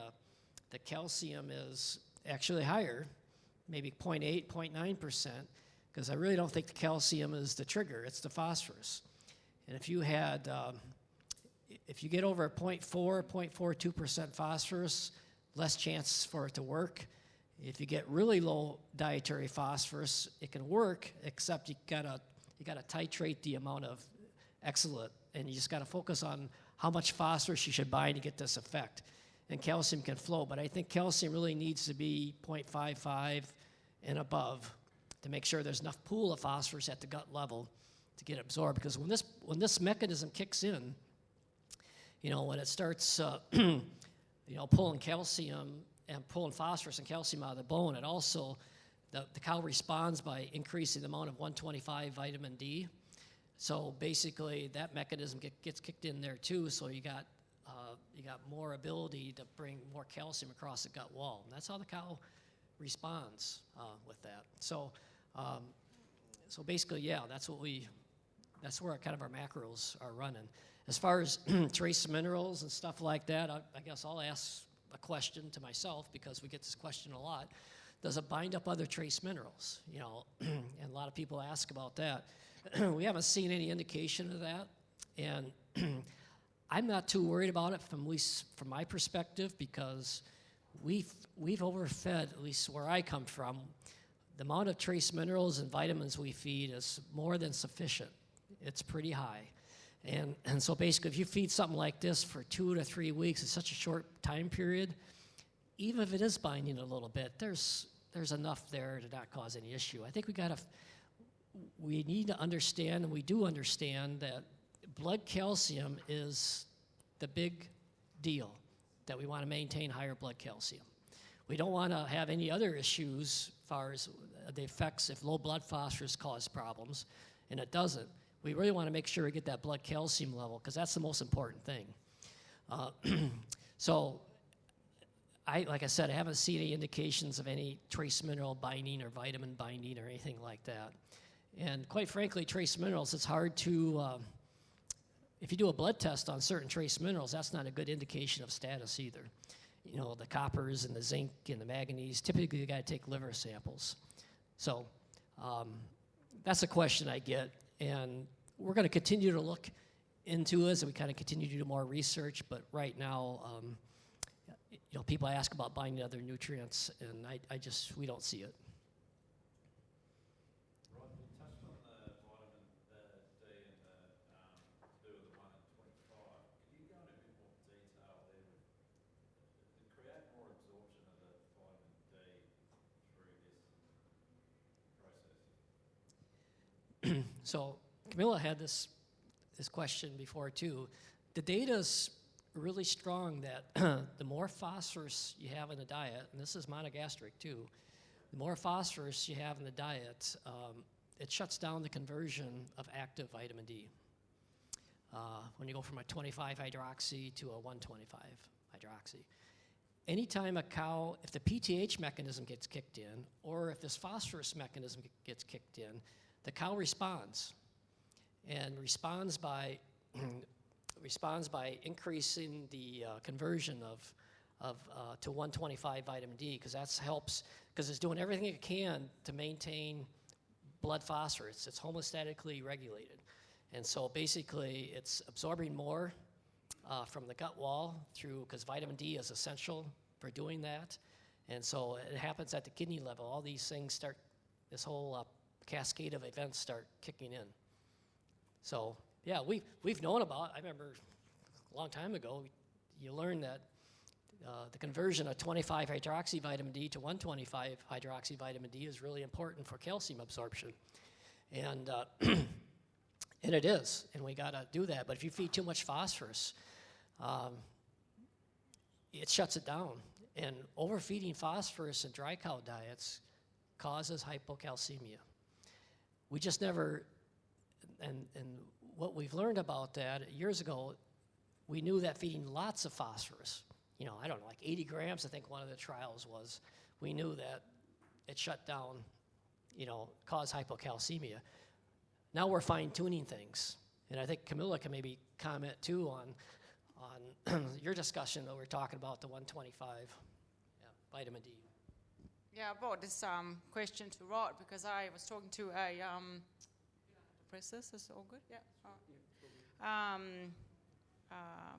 calcium is actually higher, maybe 0.8, 0.9%, because I really don't think the calcium is the trigger. It's the phosphorus. And if you had, if you get over 0.4, 0.42% phosphorus, less chance for it to work. If you get really low dietary phosphorus, it can work, except you gotta titrate the amount of X-Zelit, and you just gotta focus on how much phosphorus you should bind to get this effect. And calcium can flow, but I think calcium really needs to be 0.55 and above to make sure there's enough pool of phosphorus at the gut level to get absorbed. Because when this mechanism kicks in, you know, when it starts, you know, pulling calcium and pulling phosphorus and calcium out of the bone, it also, the cow responds by increasing the amount of 125 vitamin D. So basically, that mechanism gets kicked in there too. So you got more ability to bring more calcium across the gut wall. And that's how the cow responds with that. So, so basically, yeah, that's where kind of our macros are running. As far as trace minerals and stuff like that, I guess I'll ask a question to myself because we get this question a lot. Does it bind up other trace minerals? You know, and a lot of people ask about that. We haven't seen any indication of that, and I'm not too worried about it from my perspective because we've overfed, at least where I come from. The amount of trace minerals and vitamins we feed is more than sufficient. It's pretty high. And so basically, if you feed something like this for 2 to 3 weeks, it's such a short time period, even if it is binding a little bit, there's enough there to not cause any issue. I think we need to understand, and we do understand, that blood calcium is the big deal, that we want to maintain higher blood calcium. We don't want to have any other issues as far as the effects if low blood phosphorus cause problems, and it doesn't. We really want to make sure we get that blood calcium level because that's the most important thing. So, like I said, I haven't seen any indications of any trace mineral binding or vitamin binding or anything like that. And quite frankly, trace minerals, it's hard to, if you do a blood test on certain trace minerals, that's not a good indication of status either. You know, the coppers and the zinc and the manganese, typically you got to take liver samples. So that's a question I get. And we're going to continue to look into it as we kind of continue to do more research. But right now, you know, people ask about binding other nutrients, and we don't see it. Rod, you touched on the vitamin D and to do with the 1 and 25. Can you go into a bit more detail there to create more absorption of the vitamin D through this process? So Camilla had this question before too. The data's really strong that the more phosphorus you have in the diet, and this is monogastric too, the more phosphorus you have in the diet, it shuts down the conversion of active vitamin D. When you go from a 25 hydroxy to a 125 hydroxy. anytime a cow, if the PTH mechanism gets kicked in, or if this phosphorus mechanism gets kicked in, the cow responds, and responds by increasing the conversion to 125 vitamin D, because that helps, because it's doing everything it can to maintain blood phosphorus. It's homeostatically regulated, and so basically it's absorbing more from the gut wall through, because vitamin D is essential for doing that, and so it happens at the kidney level. All these things start, this whole cascade of events start kicking in. So yeah, we've known about, I remember a long time ago, you learned that the conversion of 25 hydroxy vitamin D to 125 hydroxy vitamin D is really important for calcium absorption. And, and it is, and we gotta do that. But if you feed too much phosphorus, it shuts it down. And overfeeding phosphorus in dry cow diets causes hypocalcemia. We just never, and what we've learned about that, years ago, we knew that feeding lots of phosphorus, you know, I don't know, like 80 grams, I think one of the trials was, we knew that it shut down, you know, caused hypocalcemia. Now we're fine-tuning things. And I think Camilla can maybe comment too on your discussion that we're talking about the 125 vitamin D. Yeah, I brought this question to Rod because I was talking to a press this, is it all good? Yeah.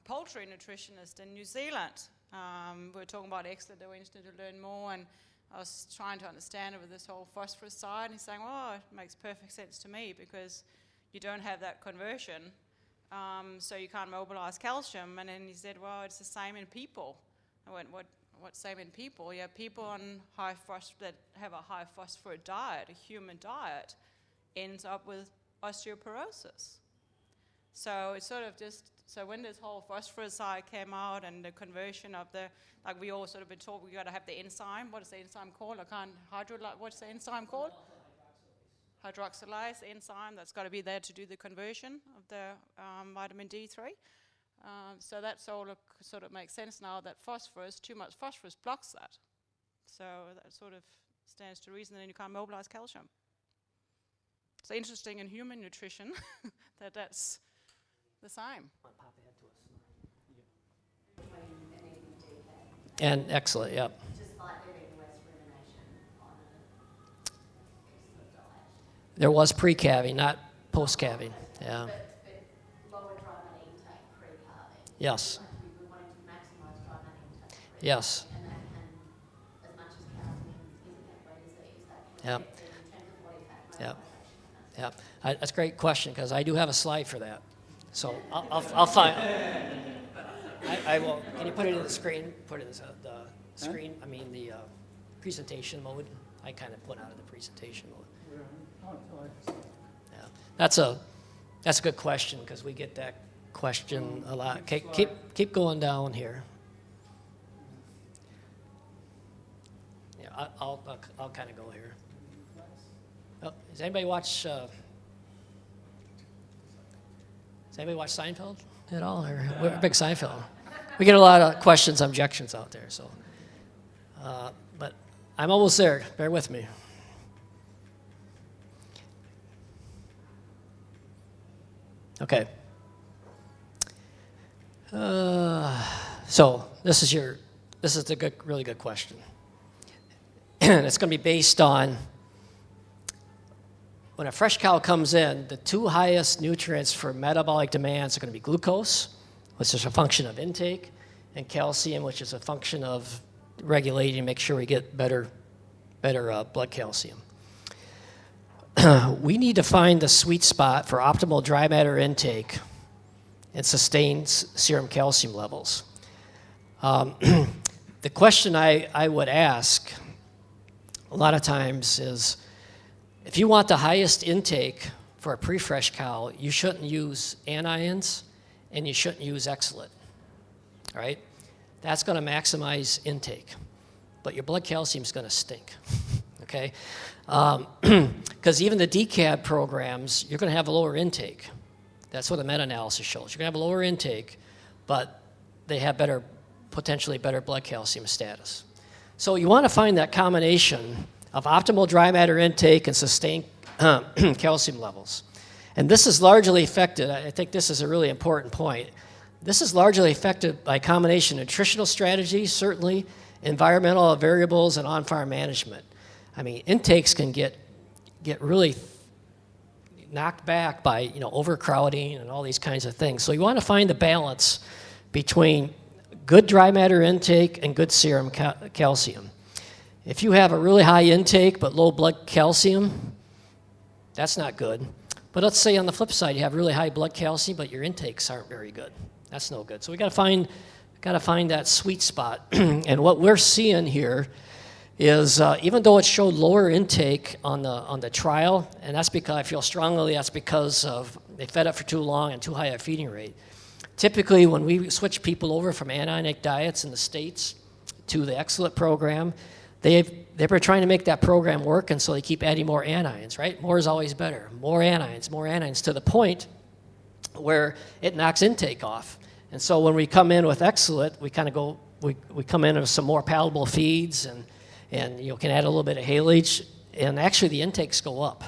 Poultry nutritionist in New Zealand. We were talking about X-Zelit, they were interested to learn more, and I was trying to understand it with this whole phosphorus side, and he's saying, well, it makes perfect sense to me because you don't have that conversion, so you can't mobilize calcium. And then he said, well, it's the same in people. I went, what's same in people? Yeah, people on that have a high phosphorus diet, a human diet, ends up with osteoporosis. So it's sort of just, so when this whole phosphorus side came out and the conversion of the, like we all sort of been taught, we got to have the enzyme. What is the enzyme called? I can't, what's the enzyme called? Hydroxylase enzyme, that's got to be there to do the conversion of the vitamin D3. So that sort of makes sense now that phosphorus, too much phosphorus blocks that. So that sort of stands to reason, then you can't mobilize calcium. It's interesting in human nutrition that's the same. And X-Zelit, yep. Just like there being less rumination on a diet. There was pre-calving, not post-calving. Yeah. But lower dry matter intake pre-calving. Yes. We wanted to maximise dry matter intake pre-calving. Yes. And that can, as much as calcium isn't that way disease, that Yep. can affect it in terms of body fat Yep. mobilization. Yep. That's a great question because I do have a slide for that. So I'll find. I will. Can you put it in the screen? Put it in the screen. I mean the presentation mode. I kind of put out of the presentation mode. Yeah, that's a good question because we get that question a lot. Keep going down here. Yeah, I'll kind of go here. Oh, does anybody watch? Does anybody watch Seinfeld at all? Or we're a big Seinfeld. We get a lot of questions, objections out there. So, but I'm almost there. Bear with me. Okay. So this is the really good question, and it's going to be based on. When a fresh cow comes in, the two highest nutrients for metabolic demands are going to be glucose, which is a function of intake, and calcium, which is a function of regulating, make sure we get better blood calcium. We need to find the sweet spot for optimal dry matter intake and sustained serum calcium levels. The question I would ask a lot of times is, if you want the highest intake for a pre-fresh cow, you shouldn't use anions and you shouldn't use X-Zelit, all right? That's going to maximize intake, but your blood calcium is going to stink, okay? Because even the decab programs, you're going to have a lower intake. That's what the meta-analysis shows. You're going to have a lower intake, but they have better potentially better blood calcium status. So you want to find that combination of optimal dry matter intake and sustained calcium levels. And this is largely affected, I think this is a really important point, this is largely affected by a combination of nutritional strategies, certainly, environmental variables, and on-farm management. I mean, intakes can get really knocked back by overcrowding and all these kinds of things. So you want to find the balance between good dry matter intake and good serum calcium. If you have a really high intake but low blood calcium, that's not good. But let's say on the flip side you have really high blood calcium but your intakes aren't very good. That's no good. So we got to find that sweet spot. And what we're seeing here is even though it showed lower intake on the trial, and that's because I feel strongly that's because of they fed up for too long and too high a feeding rate. Typically, when we switch people over from anionic diets in the States to the X-Zelit program, they've been trying to make that program work, and so they keep adding more anions, right? More is always better. More anions, to the point where it knocks intake off. And so when we come in with X-Zelit, we come in with some more palatable feeds and can add a little bit of halage, and actually the intakes go up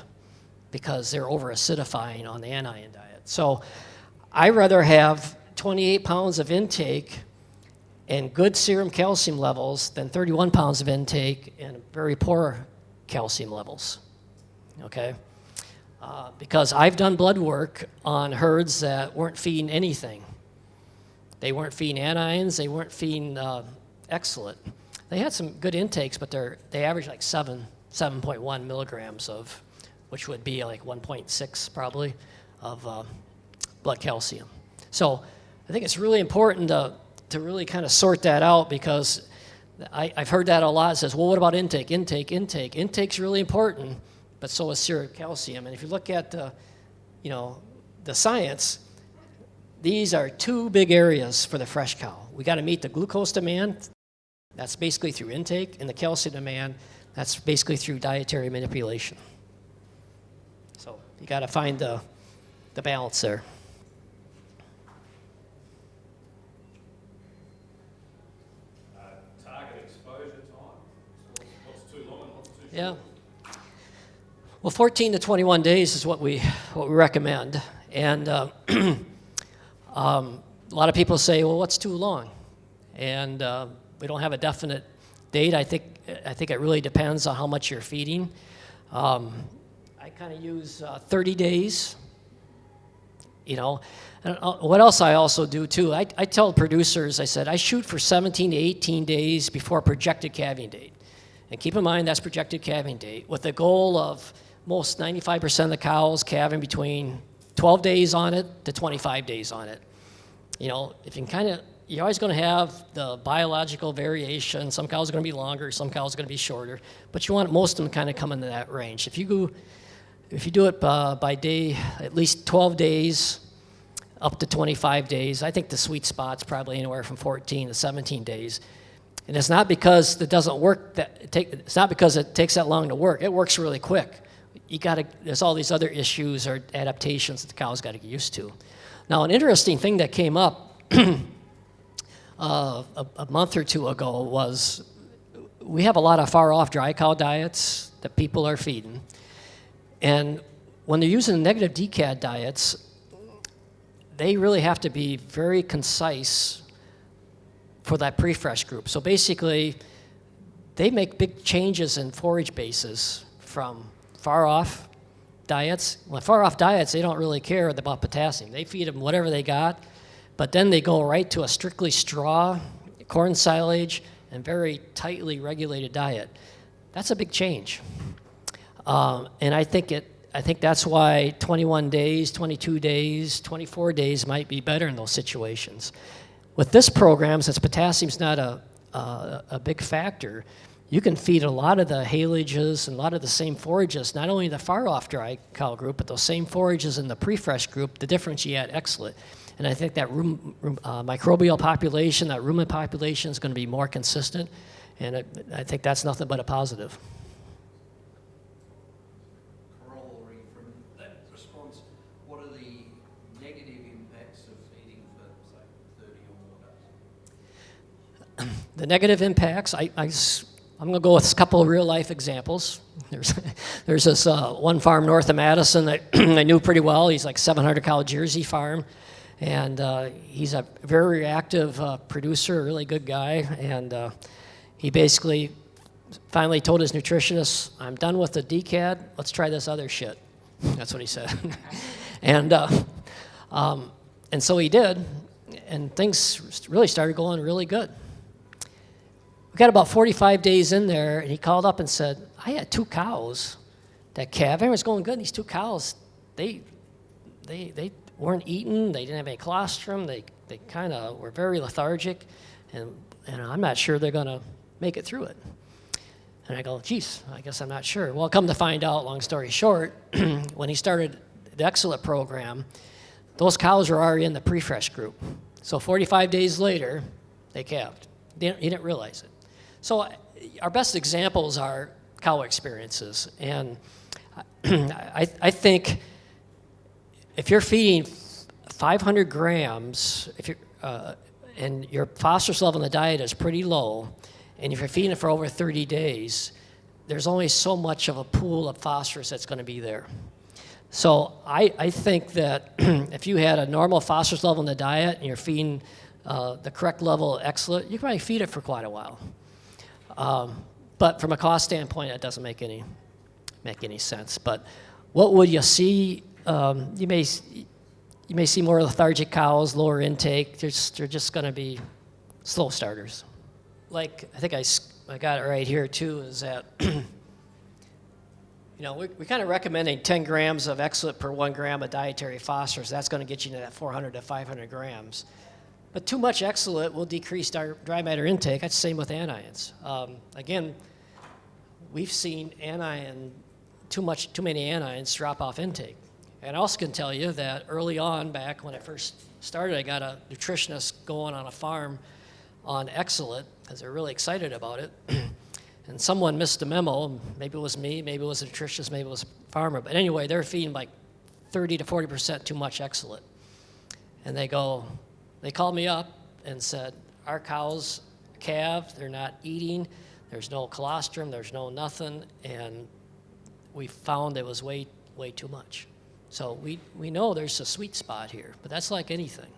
because they're over-acidifying on the anion diet. So I'd rather have 28 pounds of intake and good serum calcium levels than 31 pounds of intake and very poor calcium levels, okay? Because I've done blood work on herds that weren't feeding anything. They weren't feeding anions, they weren't feeding X-Zelit. They had some good intakes, but they averaged like 7.1 milligrams of, which would be like 1.6 probably, of blood calcium. So I think it's really important to really kind of sort that out, because I've heard that a lot. It says, well, what about intake? Intake's really important, but so is serum calcium. And if you look at the science, these are two big areas for the fresh cow. We got to meet the glucose demand. That's basically through intake, and the calcium demand, that's basically through dietary manipulation. So you got to find the balance there. Target exposure time. What's too long and what's too short? Yeah. Well, 14 to 21 days is what we recommend, and a lot of people say, well, what's too long? And we don't have a definite date. I think it really depends on how much you're feeding. I kind of use 30 days. And what else I also do too, I tell producers, I said, I shoot for 17 to 18 days before projected calving date. And keep in mind, that's projected calving date, with the goal of most 95% of the cows calving between 12 days on it to 25 days on it. If you can you're always going to have the biological variation. Some cows are going to be longer, some cows are going to be shorter, but you want most of them kind of come into that range. If you do it by day, at least 12 days up to 25 days, I think the sweet spot's probably anywhere from 14 to 17 days. And it's not because it doesn't work it's not because it takes that long to work. It works really quick. There's all these other issues or adaptations that the cow's got to get used to. Now, an interesting thing that came up a month or two ago was we have a lot of far-off dry cow diets that people are feeding. And when they're using negative DCAD diets, they really have to be very concise for that pre-fresh group. So basically, they make big changes in forage bases from far-off diets. Well, far-off diets, they don't really care about potassium. They feed them whatever they got, but then they go right to a strictly straw, corn silage, and very tightly regulated diet. That's a big change. And I think that's why 21 days, 22 days, 24 days might be better in those situations. With this program, since potassium's not a big factor, you can feed a lot of the halages and a lot of the same forages, not only the far-off dry cow group, but those same forages in the pre-fresh group. The difference you add X-Zelit. And I think that microbial population, that rumen population is going to be more consistent, and I think that's nothing but a positive. Corollary from that response, what are the negative impacts of feeding for, say, 30 or more the negative impacts, I'm going to go with a couple of real-life examples. There's this one farm north of Madison that I knew pretty well. He's like 700 cow Jersey farm, and he's a very reactive producer, a really good guy, and he basically finally told his nutritionist, I'm done with the DCAD, let's try this other shit. That's what he said. And so he did, and things really started going really good. We got about 45 days in there, and he called up and said, I had 2 cows that calved. Everything was going good. These 2 cows, they weren't eating. They didn't have any colostrum. They kind of were very lethargic, and I'm not sure they're going to make it through it. And I go, geez, I guess I'm not sure. Well, come to find out, long story short, when he started the X-Zelit program, those cows were already in the pre-fresh group. So 45 days later, they calved. He didn't realize it. So our best examples are cow experiences. And I think if you're feeding 500 grams, and your phosphorus level in the diet is pretty low, and if you're feeding it for over 30 days, there's only so much of a pool of phosphorus that's going to be there. So I think that if you had a normal phosphorus level in the diet and you're feeding the correct level of X-Zelit, you can probably feed it for quite a while. But from a cost standpoint, that doesn't make any sense. But what would you see? You may see more lethargic cows, lower intake. They're just going to be slow starters. Like I think I got it right here too. Is that we're kind of recommending 10 grams of X-Zelit per 1 gram of dietary phosphorus. That's going to get you to that 400 to 500 grams. But too much X-Zelit will decrease our dry matter intake. That's the same with anions. Again, we've seen too many anions drop off intake. And I also can tell you that early on, back when I first started, I got a nutritionist going on a farm on X-Zelit because they're really excited about it. And someone missed a memo. Maybe it was me, maybe it was a nutritionist, maybe it was a farmer. But anyway, they're feeding like 30 to 40% too much X-Zelit. And they called me up and said, our cows calved, they're not eating, there's no colostrum, there's no nothing, and we found it was way too much. So we know there's a sweet spot here, but that's like anything.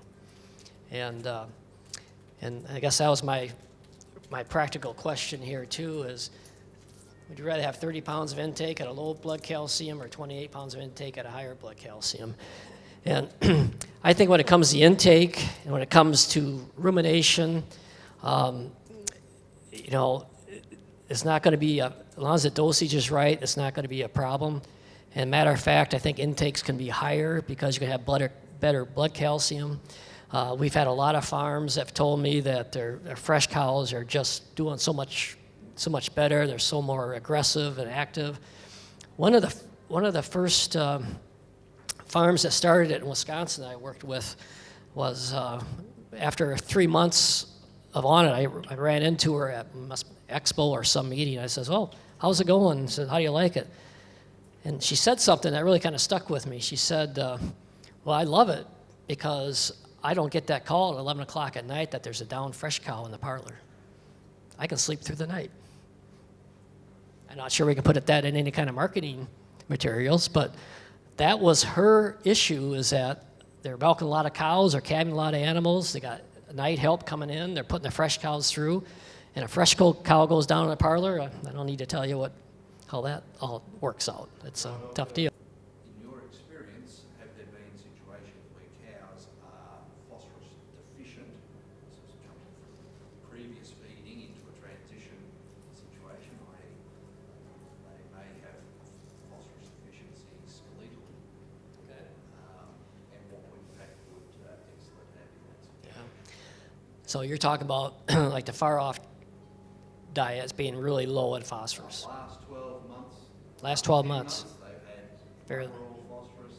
And I guess that was my practical question here too is, would you rather have 30 pounds of intake at a low blood calcium or 28 pounds of intake at a higher blood calcium? And I think when it comes to intake and when it comes to rumination, it's not going to be, as long as the dosage is right, it's not going to be a problem. And matter of fact, I think intakes can be higher because you can have better blood calcium. We've had a lot of farms that have told me that their fresh cows are just doing so much better. They're so more aggressive and active. One of the first farms that started it in Wisconsin I worked with was after 3 months of on it, I ran into her at Expo or some meeting. I says, "Oh, how's it going?" She said, "How do you like it?" And she said something that really kind of stuck with me. She said, "Well, I love it because I don't get that call at 11 o'clock at night that there's a down fresh cow in the parlor. I can sleep through the night." I'm not sure we can put that in any kind of marketing materials, but that was her issue, is that they're milking a lot of cows, they're calving a lot of animals, they got night help coming in, they're putting the fresh cows through, and a fresh cow goes down in the parlor. I don't need to tell you how that all works out. It's a tough deal. In your experience, have there been situations where cows are phosphorus deficient, so it's coming from previous feeding into a transition situation, i.e. they may have phosphorus deficiency skeletally, and what impact would X-Zelit have in that situation? So you're talking about like the far off diets being really low in phosphorus. Last 12 months. They've had Fairly. overall phosphorus,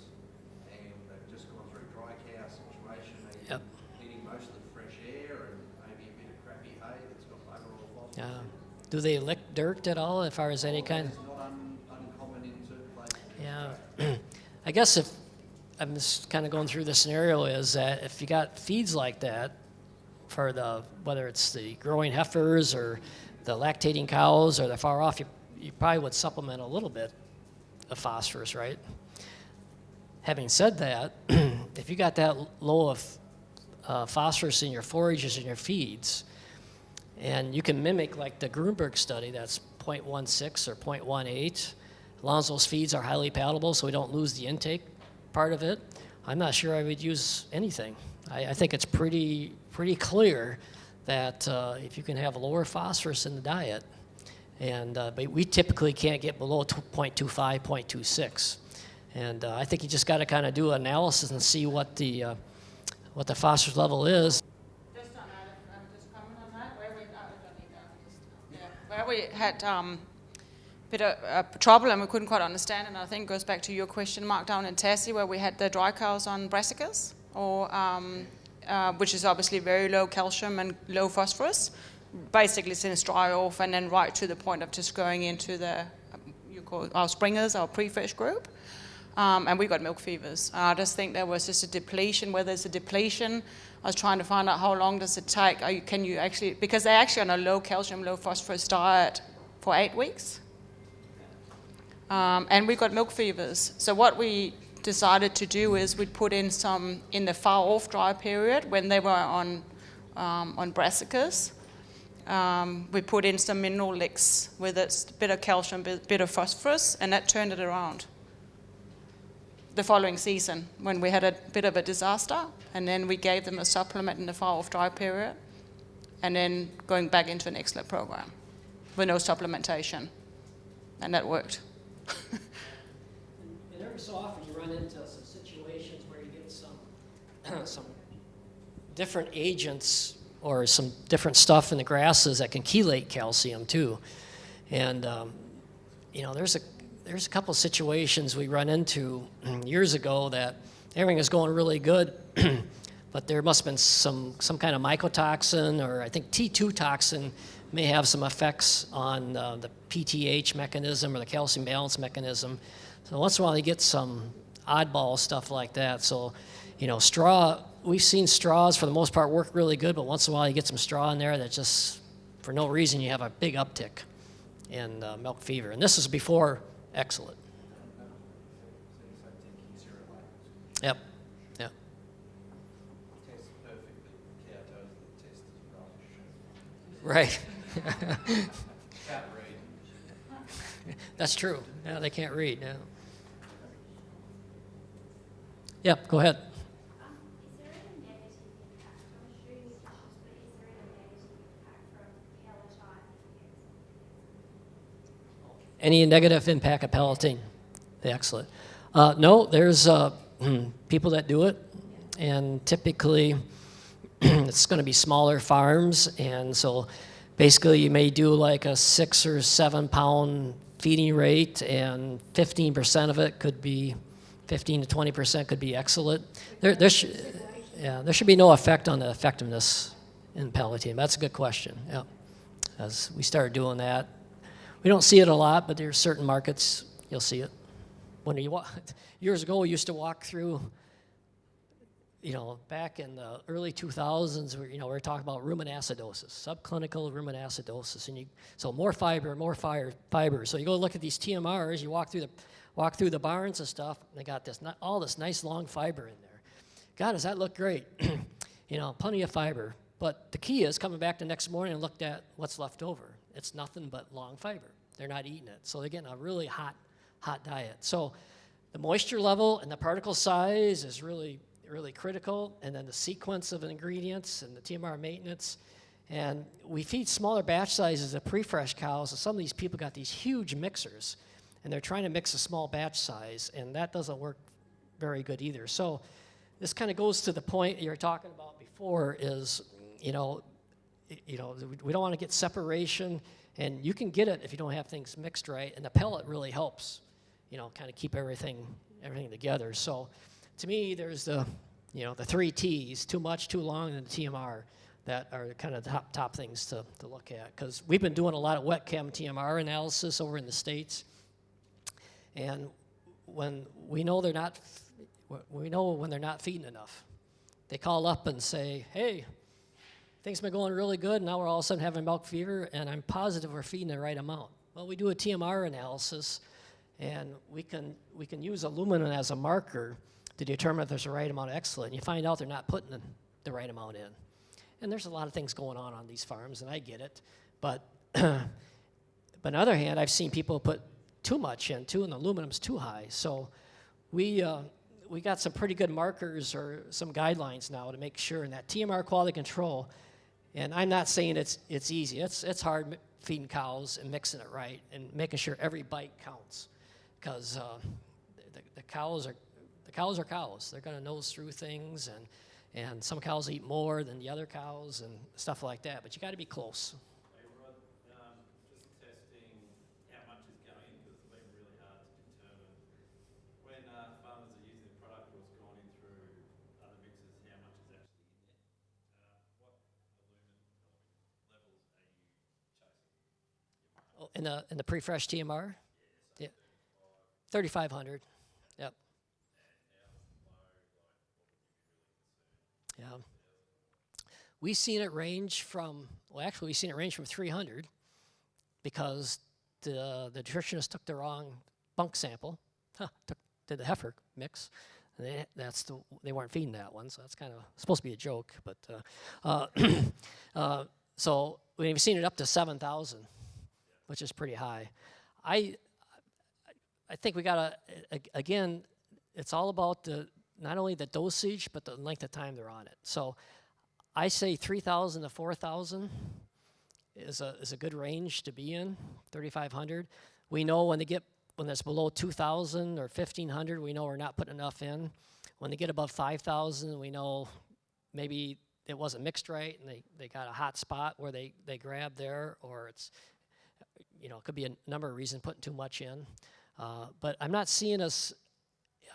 and they've just gone through a dry cow situation. They're eating mostly fresh air and maybe a bit of crappy hay that's got overall phosphorus. Do they lick dirt at all, as far as any kind? It's not uncommon in certain places. Yeah. I guess if I'm just kind of going through the scenario is that if you got feeds like that, for whether it's the growing heifers or the lactating cows or the far off, you probably would supplement a little bit of phosphorus, right? Having said that, if you got that low of phosphorus in your forages and your feeds, and you can mimic like the Grunberg study, that's 0.16 or 0.18, as long as those feeds are highly palatable so we don't lose the intake part of it, I'm not sure I would use anything. I think it's pretty clear that if you can have lower phosphorus in the diet, and but we typically can't get below 0.25, 0.26. And I think you just got to kind of do an analysis and see what the phosphorus level is. Just on that, just comment on that, where we had bit of trouble and we couldn't quite understand, and I think goes back to your question, Mark, down in Tassie, where we had the dry cows on brassicas, or which is obviously very low calcium and low phosphorus, basically since dry off and then right to the point of just going into the, you call our springers, our pre-fresh group. And we got milk fevers. I just think there was just a depletion. Where there's a depletion, I was trying to find out how long does it take. Can you actually, because they're actually on a low calcium, low phosphorus diet for 8 weeks. And we got milk fevers. So what we decided to do is we'd put in some in the far off dry period when they were on brassicas. We put in some mineral licks with a bit of calcium, bit of phosphorus, and that turned it around. The following season, when we had a bit of a disaster, and then we gave them a supplement in the far off dry period, and then going back into an X-Zelit program with no supplementation, and that worked. And every so often you run into some situations where you get some different agents or some different stuff in the grasses that can chelate calcium too, and there's a couple of situations we run into years ago that everything is going really good, but there must have been some kind of mycotoxin, or I think T2 toxin may have some effects on the PTH mechanism or the calcium balance mechanism. So once in a while you get some oddball stuff like that. So, straw, we've seen straws for the most part work really good, but once in a while you get some straw in there that just, for no reason, you have a big uptick in milk fever. And this is before X-Zelit. Yep. Yep. Tests perfectly. Cow toes that test is rubbish. Right. Can't read. That's true. Yeah, they can't read. Yeah. Yep. Go ahead. Is there any negative impact? I'm sure you but is there any negative impact from pelletizing? Any negative impact of pelleting? The X-Zelit. No, there's people that do it, and typically it's going to be smaller farms, and so basically you may do like a 6 or 7 pound feeding rate, and 15% of it could be, 15 to 20% could be X-Zelit. There should be no effect on the effectiveness in pelleting. That's a good question. Yeah, as we started doing that. We don't see it a lot, but there's certain markets you'll see it. When years ago, we used to walk through, back in the early 2000s, we were talking about rumen acidosis, subclinical rumen acidosis, and so more fiber. So you go look at these TMRs, you walk through the barns and stuff, and they got all this nice long fiber in there. God, does that look great? Plenty of fiber. But the key is coming back the next morning and looked at what's left over. It's nothing but long fiber. They're not eating it. So they're getting a really hot diet. So the moisture level and the particle size is really, really critical. And then the sequence of ingredients and the TMR maintenance. And we feed smaller batch sizes of pre-fresh cows. And some of these people got these huge mixers. And they're trying to mix a small batch size. And that doesn't work very good either. So this kind of goes to the point you were talking about before is, we don't want to get separation, and you can get it if you don't have things mixed right, and the pellet really helps, kind of keep everything together. So to me, there's the 3 T's, too much, too long, and the TMR that are kind of the top things to look at, because we've been doing a lot of wet chem TMR analysis over in the States, and when we know when they're not feeding enough, they call up and say, hey, things have been going really good. Now we're all of a sudden having milk fever, and I'm positive we're feeding the right amount. Well, we do a TMR analysis, and we can use aluminum as a marker to determine if there's the right amount of X-Zelit. And you find out they're not putting the right amount in. And there's a lot of things going on these farms, and I get it. But on the other hand, I've seen people put too much in too, and the aluminum's too high. So we got some pretty good markers or some guidelines now to make sure in that TMR quality control. And I'm not saying it's easy. It's hard feeding cows and mixing it right and making sure every bite counts, because the cows are cows. They're going to nose through things, and some cows eat more than the other cows and stuff like that. But you got to be close. Hey Rod, just testing how much is going in, because it's been really hard to determine when farmers are using the product or it's gone in through other mixes, how much is actually in there. What aluminum levels are you chasing? Oh, in the pre-fresh TMR? Yeah. 3,500. Yep. Yeah. We've seen it range from 300 because the nutritionist took the wrong bunk sample, did the heifer mix. And they weren't feeding that one, so that's kind of supposed to be a joke. But so we've seen it up to 7,000, which is pretty high. I think we gotta again. It's all about not only the dosage, but the length of time they're on it. So I say 3,000 to 4,000 is a good range to be in. 3,500. We know when it's below 2,000 or 1,500, we know we're not putting enough in. When they get above 5,000, we know maybe it wasn't mixed right, and they got a hot spot where they grabbed there, or it's, it could be a number of reasons putting too much in. But I'm not seeing us.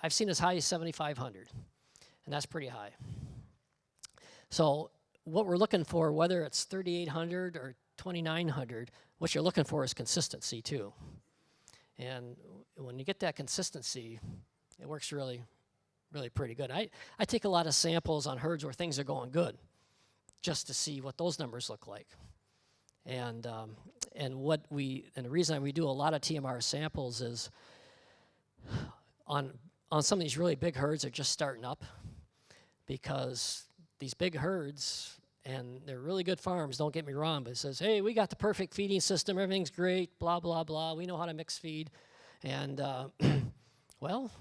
I've seen as high as 7,500, and that's pretty high. So what we're looking for, whether it's 3,800 or 2,900, what you're looking for is consistency too. And when you get that consistency, it works really, really pretty good. I take a lot of samples on herds where things are going good, just to see what those numbers look like. And the reason we do a lot of TMR samples is on some of these really big herds are just starting up, because these big herds, and they're really good farms, don't get me wrong, but it says, hey, we got the perfect feeding system, everything's great, blah, blah, blah, we know how to mix feed. And, well,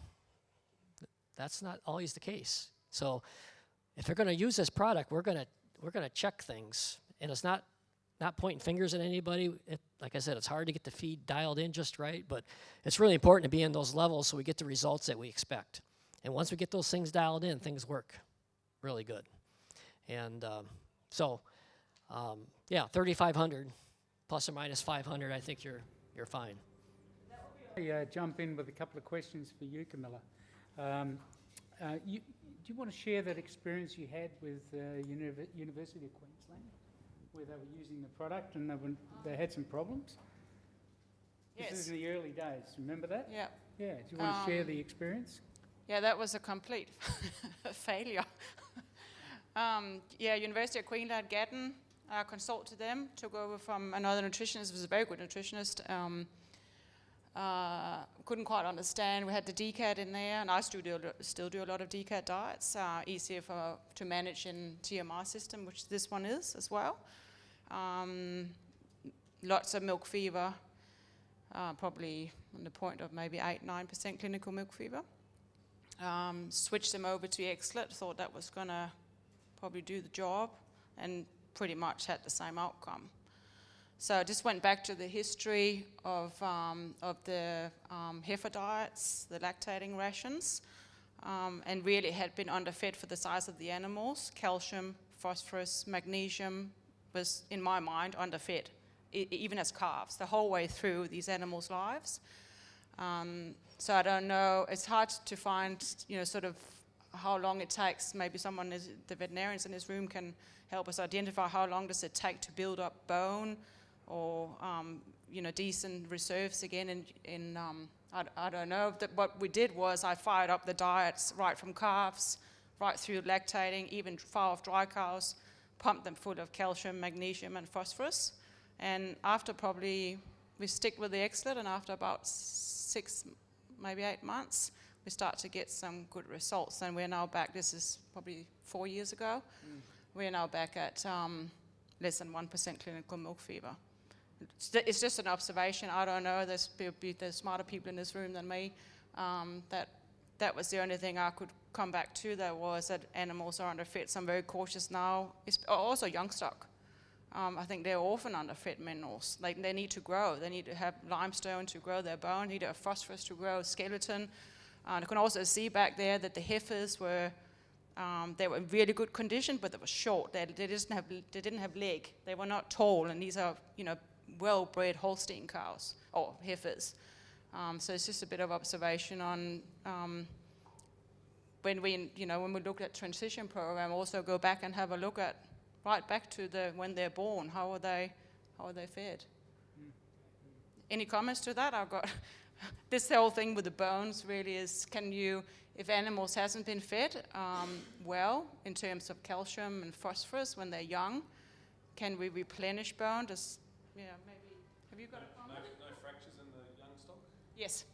that's not always the case. So if they're going to use this product, we're going to check things. And it's not pointing fingers at anybody. Like I said, it's hard to get the feed dialed in just right, but it's really important to be in those levels so we get the results that we expect. And once we get those things dialed in, things work really good. And yeah, 3,500 plus or minus 500, I think you're fine. I jump in with a couple of questions for you, Camilla. Do you want to share that experience you had with University of Queensland, where they were using the product and they had some problems? Yes. This is in the early days. Remember that? Yeah. Yeah. Do you want to share the experience? Yeah, that was a complete failure. University of Queensland, Gatton, I consulted them, took over from another nutritionist, was a very good nutritionist. Couldn't quite understand. We had the DCAT in there, and I still do a lot of DCAT diets, easier to manage in TMR system, which this one is as well. Lots of milk fever, probably on the point of maybe 8-9% clinical milk fever. Switched them over to X-Zelit, thought that was going to probably do the job, and pretty much had the same outcome. So I just went back to the history of the heifer diets, the lactating rations, and really had been underfed for the size of the animals. Calcium, phosphorus, magnesium was, in my mind, underfed, even as calves, the whole way through these animals' lives. So I don't know, it's hard to find, sort of how long it takes. Maybe the veterinarians in this room can help us identify how long does it take to build up bone or, decent reserves again. I don't know. What we did was I fired up the diets right from calves, right through lactating, even far off dry cows, pump them full of calcium, magnesium, and phosphorus. And after probably, we stick with the X-Zelit, and after about 6, maybe 8 months, we start to get some good results. And we're now back, this is probably 4 years ago, we're now back at less than 1% clinical milk fever. It's just an observation. I don't know, there's smarter people in this room than me. That was the only thing I could come back to, that was that animals are underfed. So I'm very cautious now. Also young stock. I think they're often underfed minerals. Like, they need to grow. They need to have limestone to grow their bone, need to have phosphorus to grow skeleton. You can also see back there that the heifers were, they were in really good condition, but they were short. They didn't have leg. They were not tall, and these are, well-bred Holstein cows, or heifers. So it's just a bit of observation on when we look at transition program, also go back and have a look at right back to when they're born. How are they fed? Any comments to that? I've got this whole thing with the bones really is, if animals hasn't been fed well in terms of calcium and phosphorus when they're young, can we replenish bone? Maybe. Have you got a comment? No fractures in the young stock? Yes.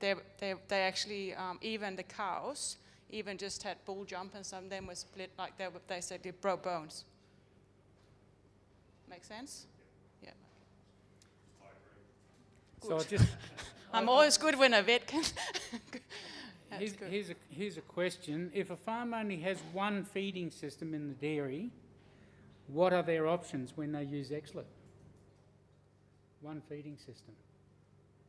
They actually, even the cows, even just had bull jump, and some of them were split, like they said they broke bones. Make sense? Yeah. So just, I'm always good when a vet can. here's a question. If a farm only has one feeding system in the dairy, what are their options when they use X-Zelit? One feeding system.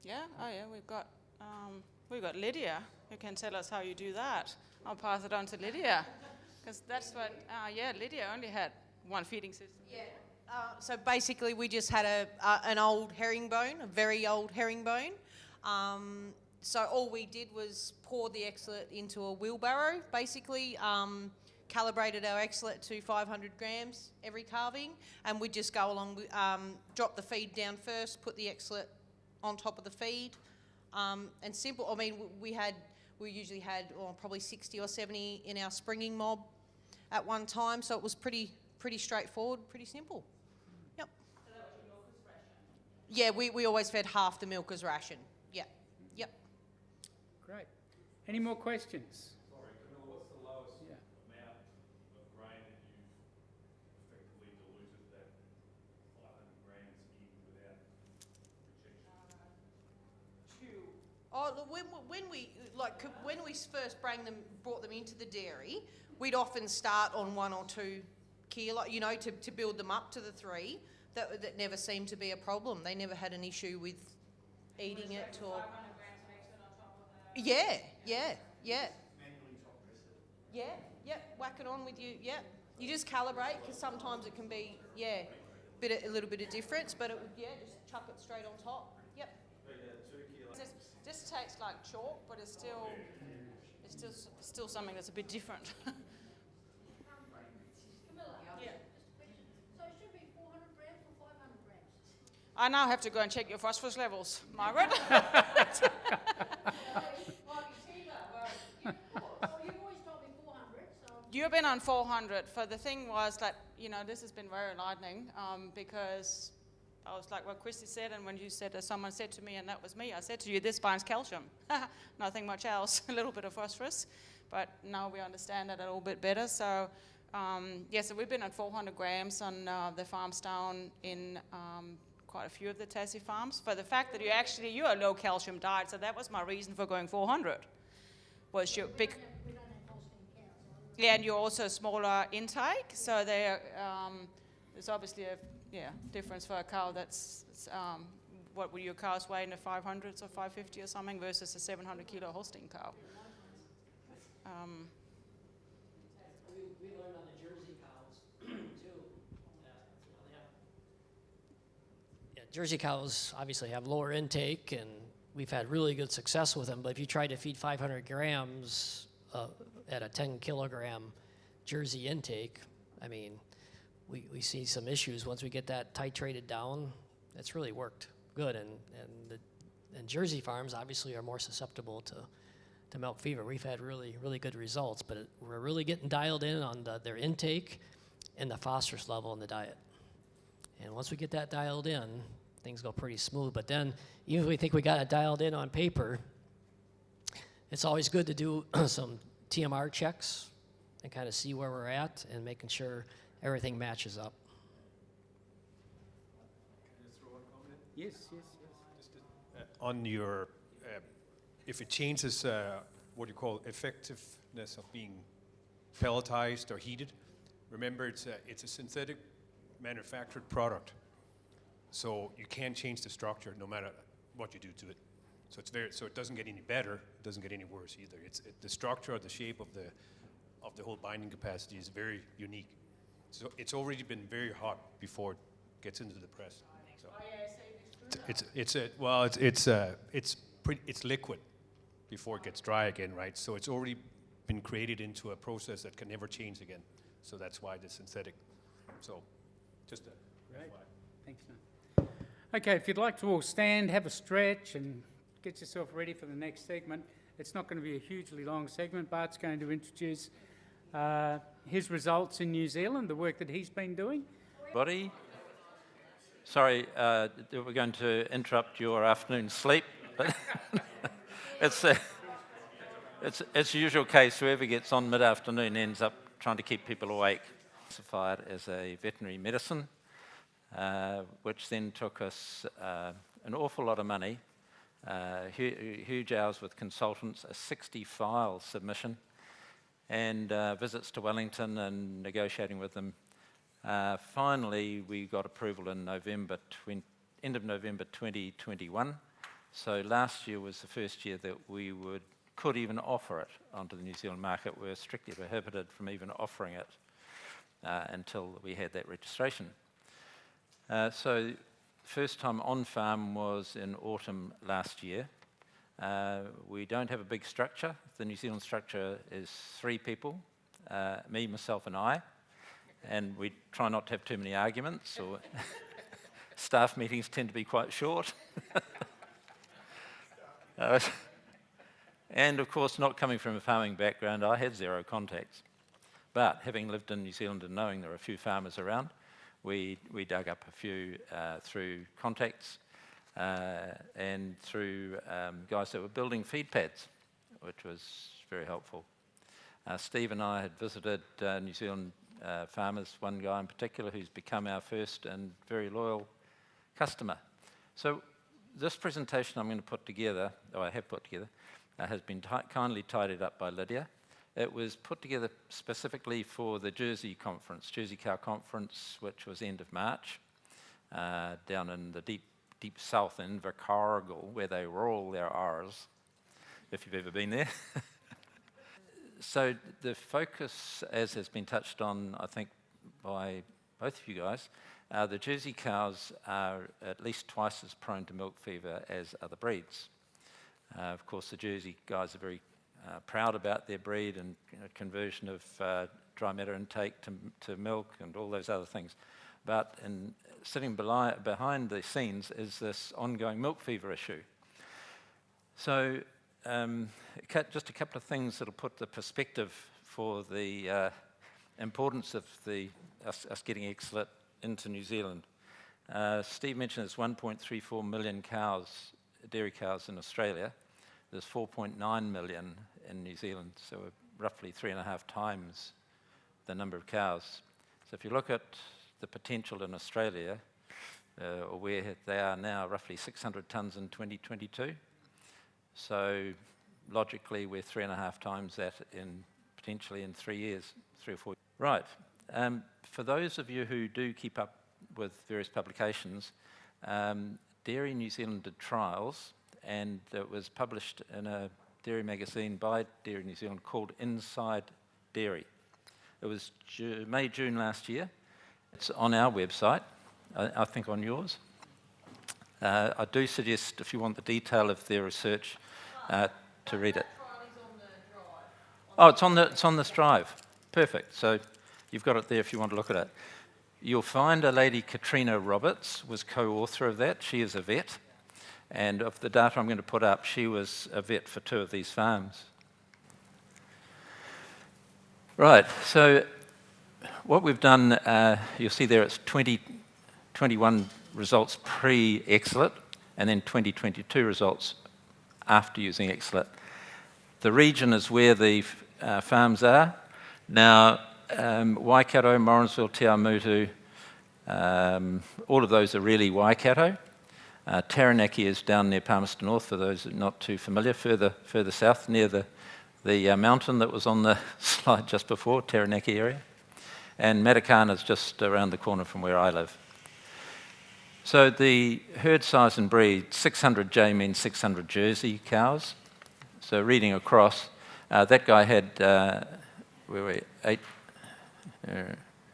Yeah, we've got Lydia who can tell us how you do that. I'll pass it on to Lydia, because that's what, Lydia only had one feeding system. Yeah. So basically, we just had an old herringbone, a very old herringbone. So all we did was pour the X-Zelit into a wheelbarrow, basically. Calibrated our X-Zelit to 500 grams every calving, and we'd just go along, drop the feed down first, put the X-Zelit on top of the feed, and simple. I mean, we usually had probably 60 or 70 in our springing mob at one time, so it was pretty straightforward, pretty simple. Yep. So that was your milker's ration? Yeah, we always fed half the milker's ration. Yep. Great. Any more questions? Sorry, Camilla, what's the lowest amount of grain that you've effectively diluted that 500 grams in without rejection? Oh, look, when we first brought them into the dairy, we'd often start on 1 or 2 kilo, to build them up to the 3. That never seemed to be a problem. They never had an issue with eating it or. 500 grams of X-Zelit on top of the. Yeah. Manually top dress it. Yeah, whack it on with you. Yeah, you just calibrate, because sometimes it can be a little bit of difference, but it would just chuck it straight on top. Yep. 2 kilos. It just tastes like chalk, but it's still something that's a bit different. Camilla, Yeah. so it should be 400 grams or 500 grams? I now have to go and check your phosphorus levels, Margaret. You've always told me 400, so... You've been on 400. For the thing was that, this has been very enlightening, because I was like what Christy said, and when you said that, someone said to me, and that was me, I said to you, this binds calcium. Nothing much else, a little bit of phosphorus. But now we understand that a little bit better. So, so we've been at 400 grams on the farms down in quite a few of the Tassie farms. For the fact that you're a low calcium diet, so that was my reason for going 400. Was your big... We don't have Holstein cows. Yeah, and you're also smaller intake, so there's obviously a difference for a cow that's, what would your cows weigh in the 500s or 550 or something versus a 700 kilo Holstein cow. We learned on the Jersey cows too. Jersey cows obviously have lower intake, and we've had really good success with them. But if you try to feed 500 grams at a 10 kilogram Jersey intake, I mean, we see some issues once we get that titrated down. It's really worked good, and Jersey farms obviously are more susceptible to milk fever. We've had really good results, but we're really getting dialed in on their intake and the phosphorus level in the diet. And once we get that dialed in, things go pretty smooth. But then, even if we think we got it dialed in on paper, it's always good to do some TMR checks and kind of see where we're at and making sure everything matches up. Can I throw a comment? Yes, yes, yes. On your, if it changes what you call effectiveness of being pelletized or heated, remember it's a synthetic manufactured product. So you can't change the structure no matter what you do to it. So so it doesn't get any better, it doesn't get any worse either. The structure or the shape of the whole binding capacity is very unique. So it's already been very hot before it gets into the press. So it's liquid before it gets dry again, right? So it's already been created into a process that can never change again. So that's why it's synthetic. So just a Great. Thanks, man. Okay, if you'd like to all stand, have a stretch, and get yourself ready for the next segment. It's not going to be a hugely long segment. Bart's going to introduce his results in New Zealand, the work that he's been doing. Buddy, sorry, we're going to interrupt your afternoon sleep, but it's the usual case. Whoever gets on mid-afternoon ends up trying to keep people awake. Classified as a veterinary medicine, which then took us an awful lot of money, huge hours with consultants, a 60-file submission, and visits to Wellington and negotiating with them. Finally, we got approval in end of November 2021. So last year was the first year that we could even offer it onto the New Zealand market. We were strictly prohibited from even offering it until we had that registration. So first time on farm was in autumn last year. We don't have a big structure. The New Zealand structure is 3 people, me, myself and I, and we try not to have too many arguments, or staff meetings tend to be quite short. And of course, not coming from a farming background, I had 0 contacts. But having lived in New Zealand and knowing there are a few farmers around, we dug up a few through contacts and through guys that were building feed pads, which was very helpful. Steve and I had visited New Zealand farmers, one guy in particular who's become our first and very loyal customer. So this presentation I'm going to put together, or I have put together, has been kindly tidied up by Lydia. It was put together specifically for the Jersey conference, Jersey Cow Conference, which was end of March, down in the deep south in Invercargill, where they roll their R's, if you've ever been there. So the focus, as has been touched on, I think, by both of you guys, the Jersey cows are at least twice as prone to milk fever as other breeds. Of course, the Jersey guys are very proud about their breed and conversion of dry matter intake to milk and all those other things. But sitting behind the scenes is this ongoing milk fever issue. So just a couple of things that'll put the perspective for the importance of us getting X-Zelit into New Zealand. Steve mentioned there's 1.34 million cows, dairy cows in Australia. There's 4.9 million in New Zealand, so roughly 3.5 times the number of cows. So if you look at the potential in Australia, or where they are now, roughly 600 tonnes in 2022. So logically, we're 3.5 times that potentially in 3 years, 3 or 4 years. Right. For those of you who do keep up with various publications, Dairy New Zealand did trials, and it was published in a dairy magazine by Dairy New Zealand called Inside Dairy. It was May, June last year. It's on our website, I think on yours. I do suggest, if you want the detail of their research, to read it. Oh, it's on this drive. Perfect. So you've got it there if you want to look at it. You'll find a lady, Katrina Roberts, was co-author of that. She is a vet. And of the data I'm going to put up, she was a vet for 2 of these farms. Right, so what we've done, you'll see there it's 2021 results pre-X-Zelit, and then 2022 results after using X-Zelit. The region is where the farms are. Now, Waikato, Morrinsville, Te Awamutu, all of those are really Waikato. Taranaki is down near Palmerston North, for those that are not too familiar, further south, near the mountain that was on the slide just before, Taranaki area. And Matakana is just around the corner from where I live. So the herd size and breed, 600J means 600 Jersey cows. So reading across, that guy had, I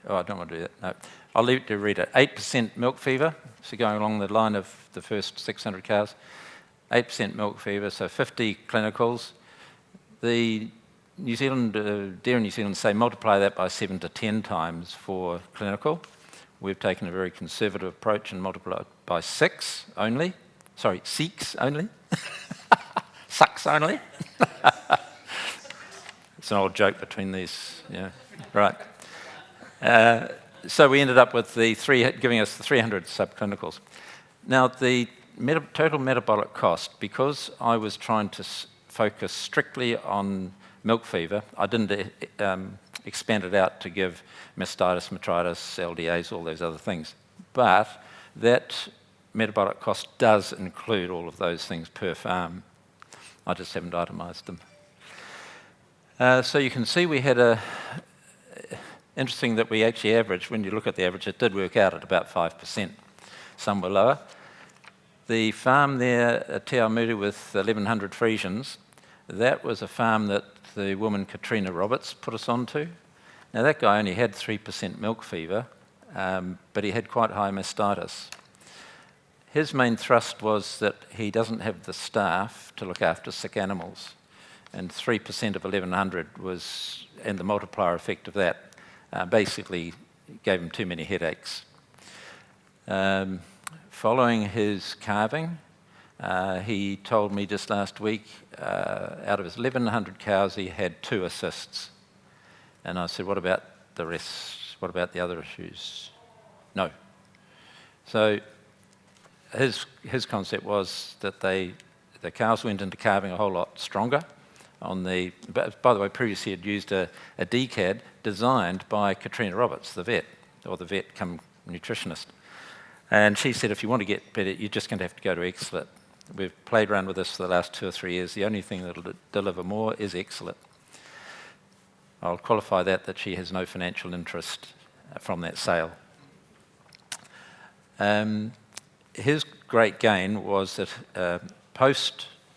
don't want to do that, no. I'll leave it to read it. 8% milk fever, so going along the line of the first 600 cows. 8% milk fever, so 50 clinicals. The New Zealand, Dairy New Zealand say multiply that by 7 to 10 times for clinical. We've taken a very conservative approach and multiplied by 6 only. Sorry, 6 only. Sucks only. It's an old joke between these, yeah, right. So we ended up with giving us the 300 subclinicals. Now the total metabolic cost, because I was trying to focus strictly on milk fever, I didn't expand it out to give mastitis, metritis, LDAs, all those other things. But that metabolic cost does include all of those things per farm. I just haven't itemised them. So you can see we had interesting that we actually averaged, when you look at the average, it did work out at about 5%. Some were lower. The farm there at Te Awamutu with 1,100 Friesians, that was a farm that the woman Katrina Roberts put us onto. Now that guy only had 3% milk fever, but he had quite high mastitis. His main thrust was that he doesn't have the staff to look after sick animals. And 3% of 1,100 was, and the multiplier effect of that, basically gave him too many headaches. Following his calving, he told me just last week, out of his 1,100 cows, he had 2 assists. And I said, what about the rest? What about the other issues? No. So his concept was that the cows went into calving a whole lot stronger. By the way, previously he'd used a DCAD designed by Katrina Roberts, the vet, or the vet cum nutritionist. And she said, if you want to get better, you're just going to have to go to X-Zelit. We've played around with this for the last 2 or 3 years. The only thing that'll deliver more is X-Zelit. I'll qualify that she has no financial interest from that sale. His great gain was that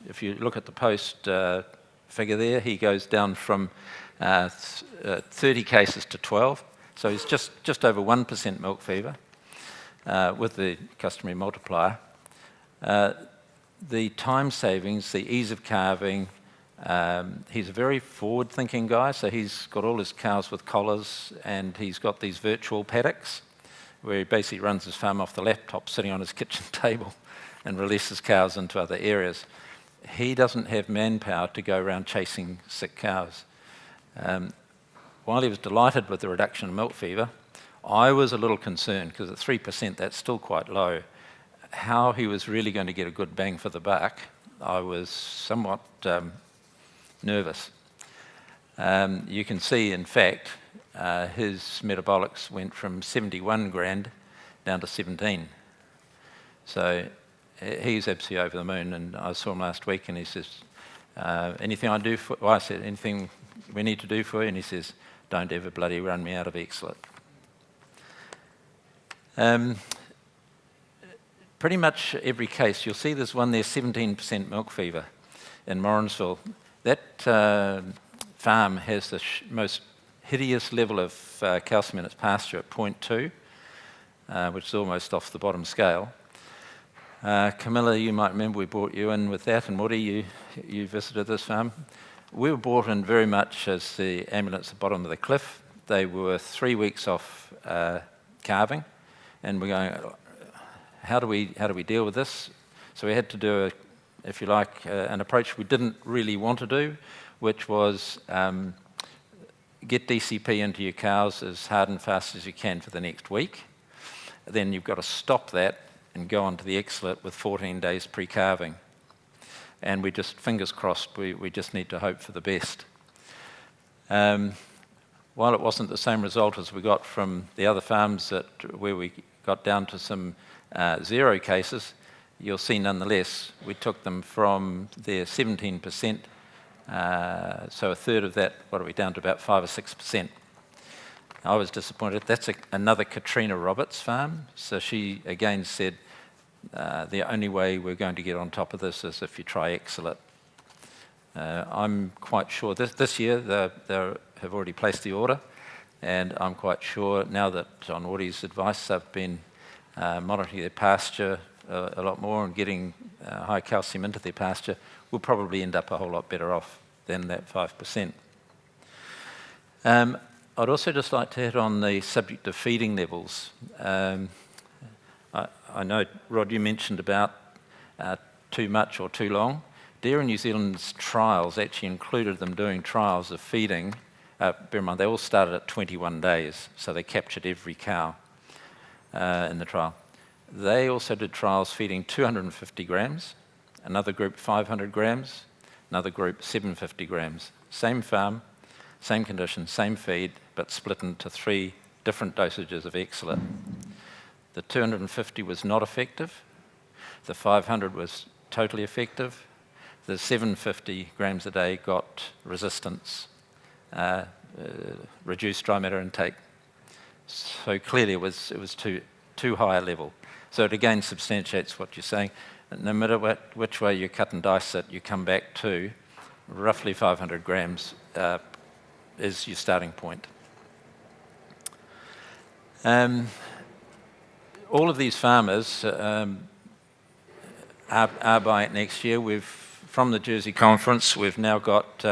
if you look at the post figure there, he goes down from 30 cases to 12. So he's just over 1% milk fever with the customary multiplier. The time savings, the ease of calving, he's a very forward-thinking guy, so he's got all his cows with collars, and he's got these virtual paddocks where he basically runs his farm off the laptop sitting on his kitchen table and releases cows into other areas. He doesn't have manpower to go around chasing sick cows. While he was delighted with the reduction in milk fever, I was a little concerned because at 3% that's still quite low. How he was really going to get a good bang for the buck, I was somewhat nervous. You can see, in fact, his metabolics went from 71 grand down to 17. So he's absolutely over the moon, and I saw him last week and he says, anything I do for, well, I said, anything we need to do for you? And he says, don't ever bloody run me out of X-Zelit. Pretty much every case, you'll see there's one there, 17% milk fever in Morrinsville. That farm has the most hideous level of calcium in its pasture at 0.2, which is almost off the bottom scale. Camilla, you might remember we brought you in with that, and Woody, you visited this farm. We were brought in very much as the ambulance at the bottom of the cliff. They were 3 weeks off calving, and we're going, how do we deal with this? So we had to do, if you like, an approach we didn't really want to do, which was get DCP into your cows as hard and fast as you can for the next week. Then you've got to stop that and go on to the X-Zelit with 14 days pre-calving. And we just, fingers crossed, we just need to hope for the best. While it wasn't the same result as we got from the other farms where we got down to some 0 cases, you'll see nonetheless, we took them from their 17%, so a third of that, what are we down to, about 5 or 6%. I was disappointed. That's another Katrina Roberts farm, so she again said, the only way we're going to get on top of this is if you try X-Zelit. I'm quite sure this year they have already placed the order, and I'm quite sure now that on Audie's advice they've been monitoring their pasture a lot more and getting high calcium into their pasture, we'll probably end up a whole lot better off than that 5%. I'd also just like to hit on the subject of feeding levels. I know, Rod, you mentioned about too much or too long. Dairy New Zealand's trials actually included them doing trials of feeding. Bear in mind, they all started at 21 days, so they captured every cow in the trial. They also did trials feeding 250 grams, another group 500 grams, another group 750 grams. Same farm, same conditions, same feed, but split into 3 different dosages of X-Zelit. The 250 was not effective. The 500 was totally effective. The 750 grams a day got resistance, reduced dry matter intake. So clearly it was too high a level. So it again substantiates what you're saying. No matter which way you cut and dice it, you come back to roughly 500 grams is your starting point. All of these farmers are buying it next year. From the Jersey conference, we've now got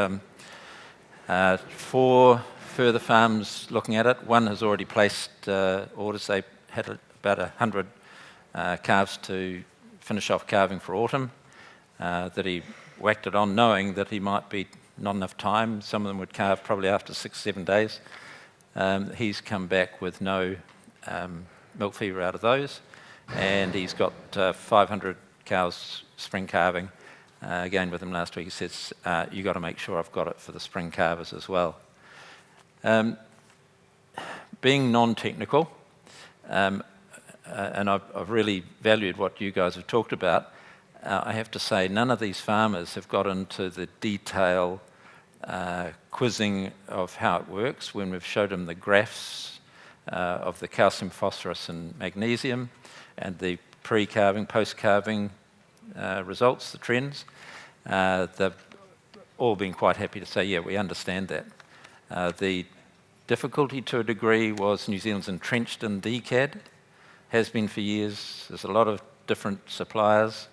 4 further farms looking at it. One has already placed orders. They had about 100 calves to finish off calving for autumn, that he whacked it on knowing that he might be not enough time. Some of them would calve probably after 6-7 days. He's come back with no milk fever out of those, and he's got 500 cows spring calving. Again with him last week, he says, you got to make sure I've got it for the spring calvers as well. Being non-technical, and I've really valued what you guys have talked about, I have to say none of these farmers have got into the detail quizzing of how it works when we've showed them the graphs of the calcium, phosphorus and magnesium and the pre-calving, post-calving results, the trends. They've all been quite happy to say, yeah, we understand that. The difficulty to a degree was New Zealand's entrenched in DCAD, has been for years. There's a lot of different suppliers.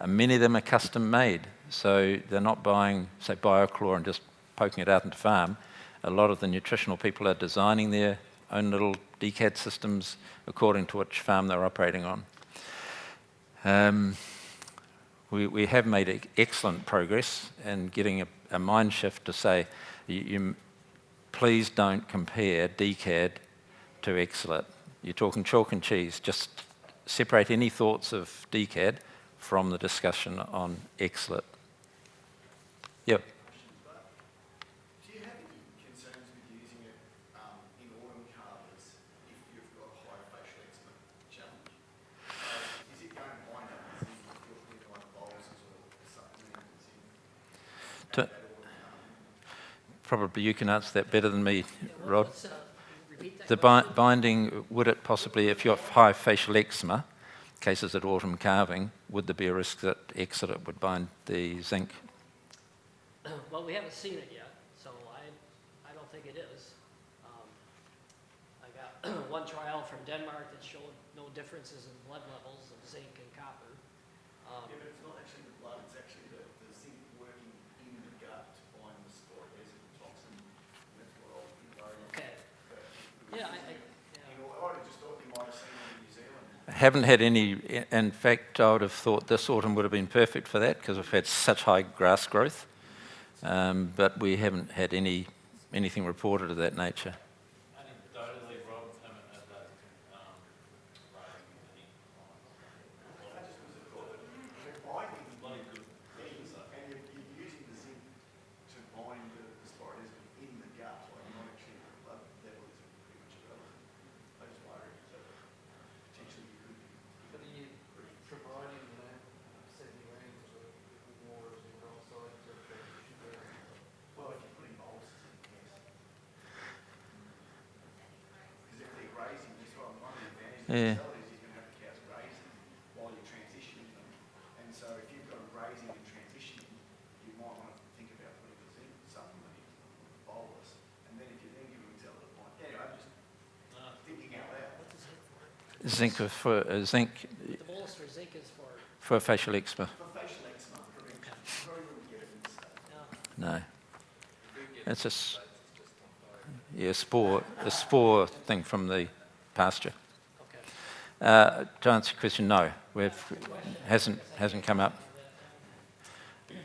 Many of them are custom made, so they're not buying, say, BioChlor and just poking it out into farm. A lot of the nutritional people are designing their own little DCAD systems according to which farm they're operating on. We have made excellent progress in getting a mind shift to say, please don't compare DCAD to X-Zelit. You're talking chalk and cheese. Just separate any thoughts of DCAD from the discussion on X-Zelit. Yep. Do you have any concerns with using it in autumn calvers if you've got high facial eczema challenge? Is it going to wind up as if like boluses or supplements in? Probably you can answer that better than me, Rod. The binding, would it possibly, if you have high facial eczema, cases at autumn calving, would there be a risk that X-Zelit would bind the zinc? Well, we haven't seen it yet, so I don't think it is. I got one trial from Denmark that showed no differences in blood levels of zinc and copper. Yeah, but it's not actually the blood, it's actually the zinc working in the gut to bind the spororesident toxin. And that's what I'll be worried about. Okay. Yeah, I just thought you might have seen it in New Zealand. Haven't had any, in fact, I would have thought this autumn would have been perfect for that because we've had such high grass growth. But we haven't had any anything reported of that nature. Anecdotally, Rob, at that bloody good. And you're using the zinc to bind the sporogen in the gut, like not actually the blood level is pretty much irrelevant. I just wonder if potentially you could be. But are you providing, 70 grams of water as an oxide to transition there? Well, if you're putting boluses in, yes. Because if they're grazing, that's what one of the advantages Yeah. of the cell is you can have the cows grazing while you're transitioning them. And so if you've got them grazing and transitioning, you might want to think about putting a zinc supplement in bolus. And then if you're then giving them X-Zelit, anyway, I'm just thinking out loud. Zinc zinc The bolus for zinc is for. for facial eczema. For facial eczema prevention, you probably wouldn't get it in the States. No. It's a spore thing from the pasture. To answer your question, no, hasn't come up.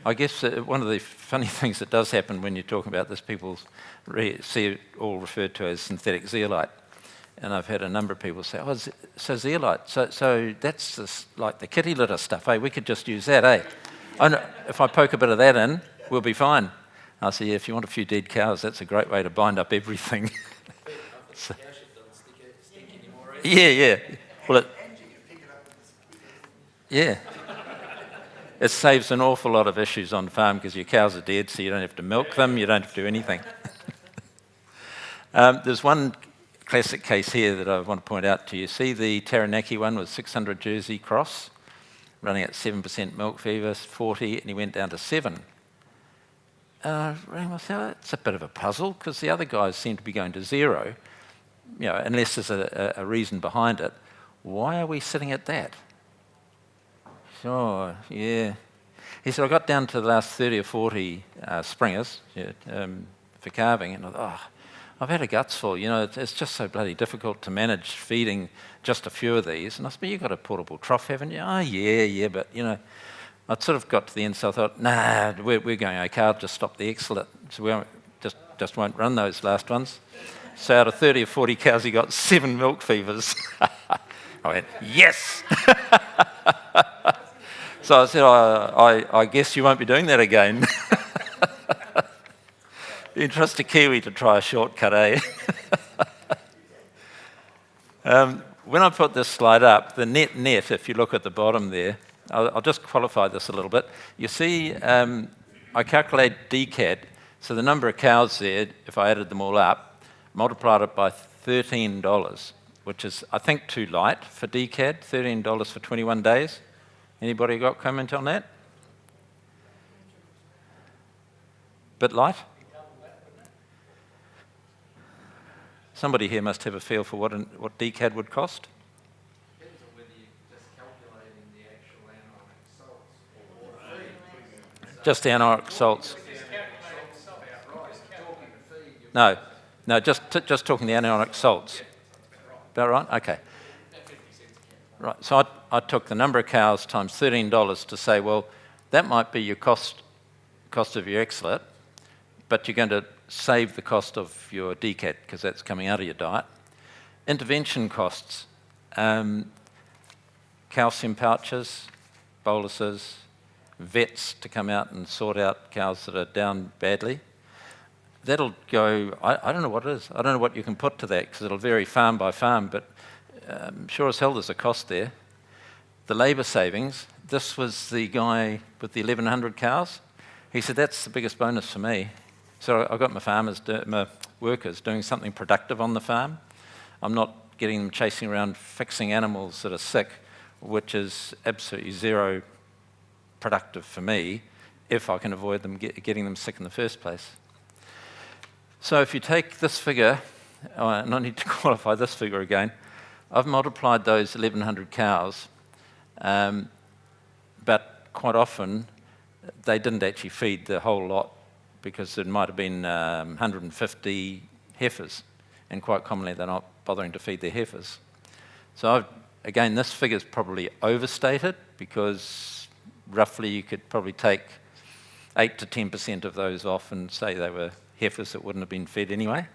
I guess one of the funny things that does happen when you're talking about this, people see it all referred to as synthetic zeolite. And I've had a number of people say, oh, so zeolite, so that's like the kitty litter stuff, eh? We could just use that, eh? Oh, no, if I poke a bit of that in, we'll be fine. I say, yeah, if you want a few dead cows, that's a great way to bind up everything. So, yeah. Well, yeah. It saves an awful lot of issues on the farm because your cows are dead, so you don't have to milk them, you don't have to do anything. There's one classic case here that I want to point out to you. See the Taranaki one with 600 Jersey cross, running at 7% milk fever, 40, and he went down to 7. I rang myself, it's a bit of a puzzle because the other guys seem to be going to 0, unless there's a reason behind it. Why are we sitting at that? Sure, yeah. He said, I got down to the last 30 or 40 springers for calving, and I thought, I've had a guts full. It's just so bloody difficult to manage feeding just a few of these. And I said, but you've got a portable trough, haven't you? Oh, yeah, but, I'd sort of got to the end, so I thought, nah, we're going okay, I'll just stop the X-Zelit. So we just won't run those last ones. So out of 30 or 40 cows, he got 7 milk fevers. I went, yes! So I said, I guess you won't be doing that again. You trust a Kiwi to try a shortcut, eh? When I put this slide up, the net, if you look at the bottom there, I'll just qualify this a little bit. You see, I calculate DCAD, so the number of cows there, if I added them all up, multiplied it by $13, which is, I think, too light for DCAD, $13 for 21 days. Anybody got comment on that? Bit light? Somebody here must have a feel for what DCAD would cost. Depends on whether you're just calculating the actual anionic salts or Just the anionic salts. No, just talking the anionic salts. About right? Okay. Right, so I took the number of cows times $13 to say, well, that might be your cost of your X-Zelit, but you're going to save the cost of your DCAD because that's coming out of your diet. Intervention costs, calcium pouches, boluses, vets to come out and sort out cows that are down badly. That'll go, I don't know what it is. I don't know what you can put to that because it'll vary farm by farm, but sure as hell there's a cost there. The labour savings, this was the guy with the 1,100 cows. He said, that's the biggest bonus for me. So I got my workers doing something productive on the farm. I'm not getting them chasing around fixing animals that are sick, which is absolutely zero productive for me if I can avoid them getting them sick in the first place. So if you take this figure, and I need to qualify this figure again, I've multiplied those 1,100 cows, but quite often they didn't actually feed the whole lot because there might have been 150 heifers, and quite commonly they're not bothering to feed their heifers. So again, this figure's probably overstated because roughly you could probably take 8 to 10% of those off and say they were heifers that wouldn't have been fed anyway.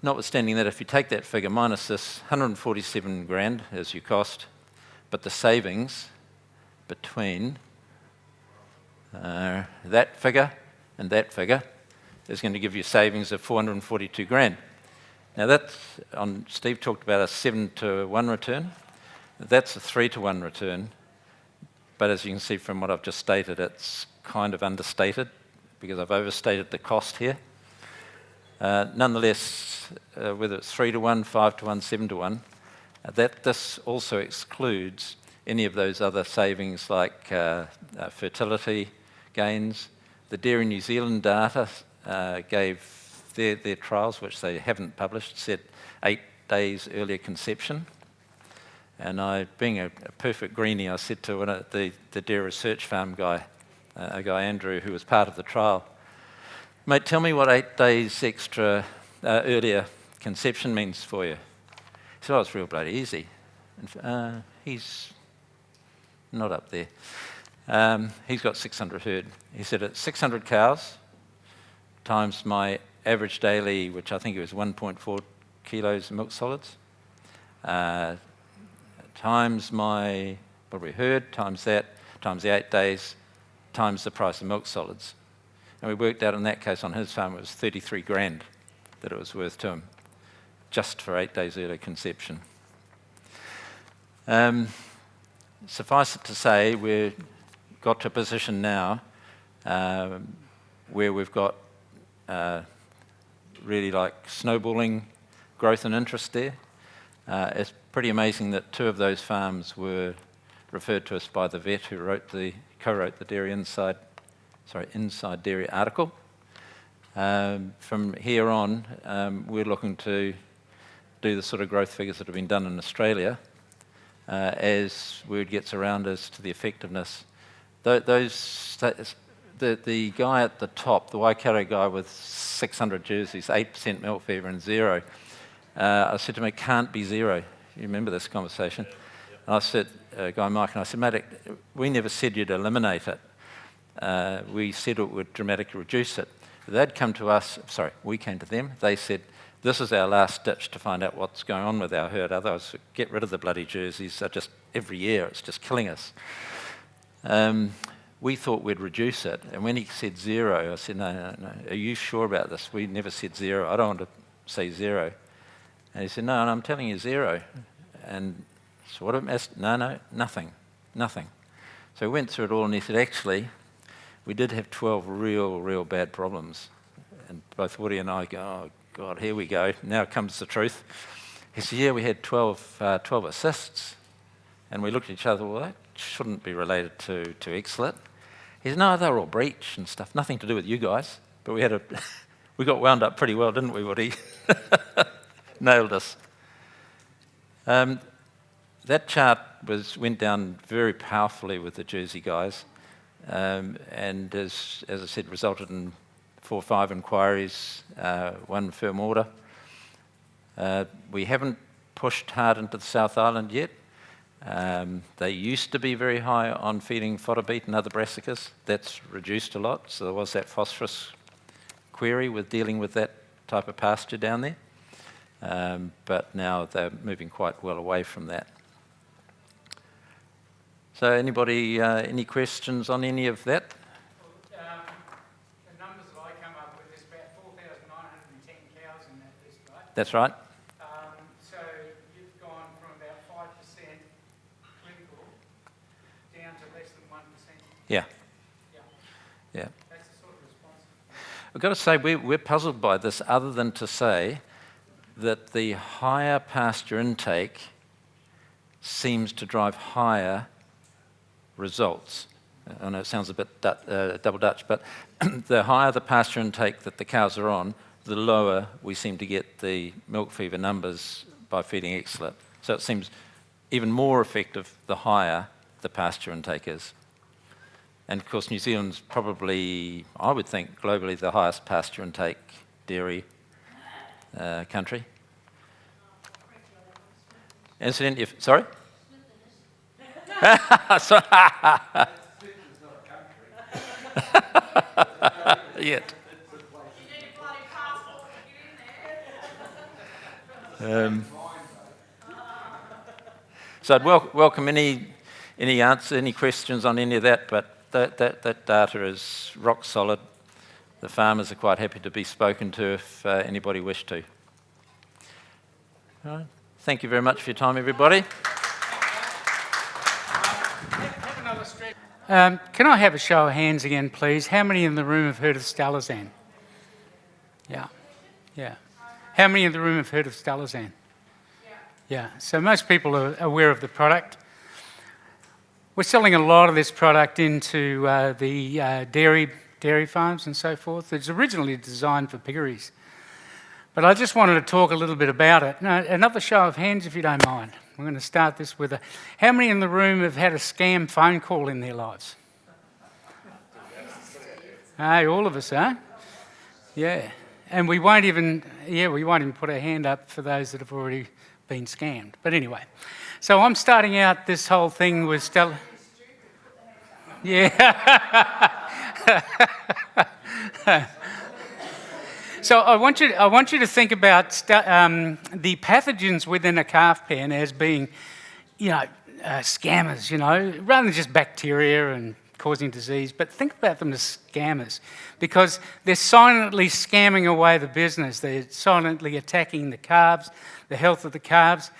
Notwithstanding that, if you take that figure minus this, 147 grand as your cost, but the savings between that figure and that figure is going to give you savings of 442 grand. Now that's, Steve talked about a 7 to 1 return. That's a 3 to 1 return. But as you can see from what I've just stated, it's kind of understated because I've overstated the cost here. Nonetheless, whether it's 3 to 1, 5 to 1, 7 to 1, this also excludes any of those other savings like fertility gains. The Dairy New Zealand data gave their trials, which they haven't published, said 8 days earlier conception. And I, being a perfect greenie, I said to the Dairy Research Farm guy, a guy Andrew, who was part of the trial, mate, tell me what 8 days extra earlier conception means for you. He said, oh, it's real bloody easy. And, he's not up there. He's got 600 herd. He said it's 600 cows times my average daily, which I think it was 1.4 kilos of milk solids, times my, what we heard, times that, times the 8 days, times the price of milk solids. And we worked out in that case on his farm it was 33 grand that it was worth to him, just for 8 days early conception. Suffice it to say, we've got to a position now where we've got really like snowballing growth and interest there. It's pretty amazing that 2 of those farms were referred to us by the vet who co-wrote the Dairy Inside Dairy article. From here on, we're looking to do the sort of growth figures that have been done in Australia as word gets around as to the effectiveness. The guy at the top, the Waikato guy with 600 jerseys, 8% milk fever and 0, I said to him, it can't be 0. You remember this conversation? Yeah. And I said, guy Mike, and I said, mate, we never said you'd eliminate it. We said it would dramatically reduce it. They'd come to us, we came to them. They said, this is our last ditch to find out what's going on with our herd. Otherwise, get rid of the bloody jerseys. They're just, every year, it's just killing us. We thought we'd reduce it. And when he said 0, I said, no. Are you sure about this? We never said 0. I don't want to say 0. And he said, no, I'm telling you 0. And so what no, nothing. So we went through it all and he said, actually, we did have 12 real bad problems. And both Woody and I go, oh God, here we go. Now comes the truth. He said, yeah, we had 12 assists. And we looked at each other, well, that shouldn't be related to X-Zelit. He said, no, they were all breech and stuff, nothing to do with you guys. But we got wound up pretty well, didn't we, Woody? Nailed us. That chart went down very powerfully with the Jersey guys, and as I said, resulted in 4 or 5 inquiries, 1 firm order. We haven't pushed hard into the South Island yet. They used to be very high on feeding fodder beet and other brassicas. That's reduced a lot, so there was that phosphorus query with dealing with that type of pasture down there. But now they're moving quite well away from that. So anybody, any questions on any of that? Well, the numbers that I come up with is about 4,910 cows in that list, right? That's right. So you've gone from about 5% clinical down to less than 1%. Yeah. Yeah. That's the sort of response. I've got to say, we're puzzled by this, other than to say that the higher pasture intake seems to drive higher results. I know it sounds a bit double Dutch, but the higher the pasture intake that the cows are on, the lower we seem to get the milk fever numbers by feeding X-Zelit. So it seems even more effective the higher the pasture intake is. And of course, New Zealand's probably, I would think, globally the highest pasture intake dairy country. Incidentally, sorry? Yet. You need a bloody passport to get in there. So I'd welcome any answer, any questions on any of that, but that data is rock solid. The farmers are quite happy to be spoken to if anybody wished to. All right. Thank you very much for your time, everybody. Can I have a show of hands again, please? How many in the room have heard of Stalazan? Yeah. How many in the room have heard of Stalazan? Yeah. So most people are aware of the product. We're selling a lot of this product into the dairy farms and so forth. It's originally designed for piggeries. But I just wanted to talk a little bit about it. Now, another show of hands, if you don't mind. We're going to start this with how many in the room have had a scam phone call in their lives? Hey, all of us, huh? Yeah. And we won't even put a hand up for those that have already been scammed. But anyway, so I'm starting out this whole thing with Stella. Yeah. So I want you to think about the pathogens within a calf pen as being, scammers, rather than just bacteria and causing disease, but think about them as scammers because they're silently scamming away the business. They're silently attacking the calves, the health of the calves,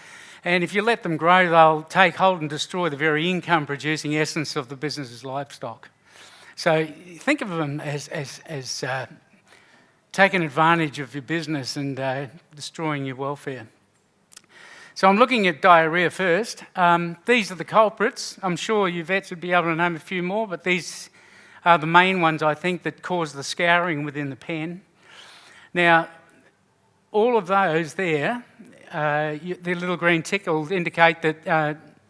and if you let them grow, they'll take hold and destroy the very income-producing essence of the business's livestock. So think of them as taking advantage of your business and destroying your welfare. So I'm looking at diarrhoea first. These are the culprits. I'm sure you vets would be able to name a few more, but these are the main ones, I think, that cause the scouring within the pen. Now, all of those there, the little green tick will indicate that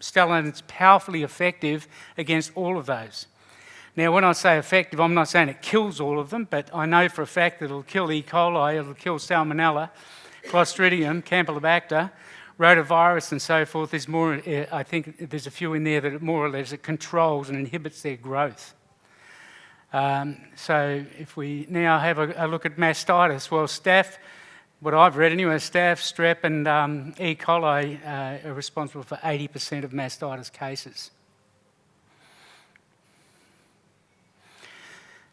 Stellan is powerfully effective against all of those. Now, when I say effective, I'm not saying it kills all of them, but I know for a fact that it'll kill E. coli, it'll kill Salmonella, Clostridium, Campylobacter, rotavirus and so forth. There's more, I think there's a few in there that more or less it controls and inhibits their growth. So if we now have a look at mastitis, well, staph, what I've read anyway, staph, strep and E. coli are responsible for 80% of mastitis cases.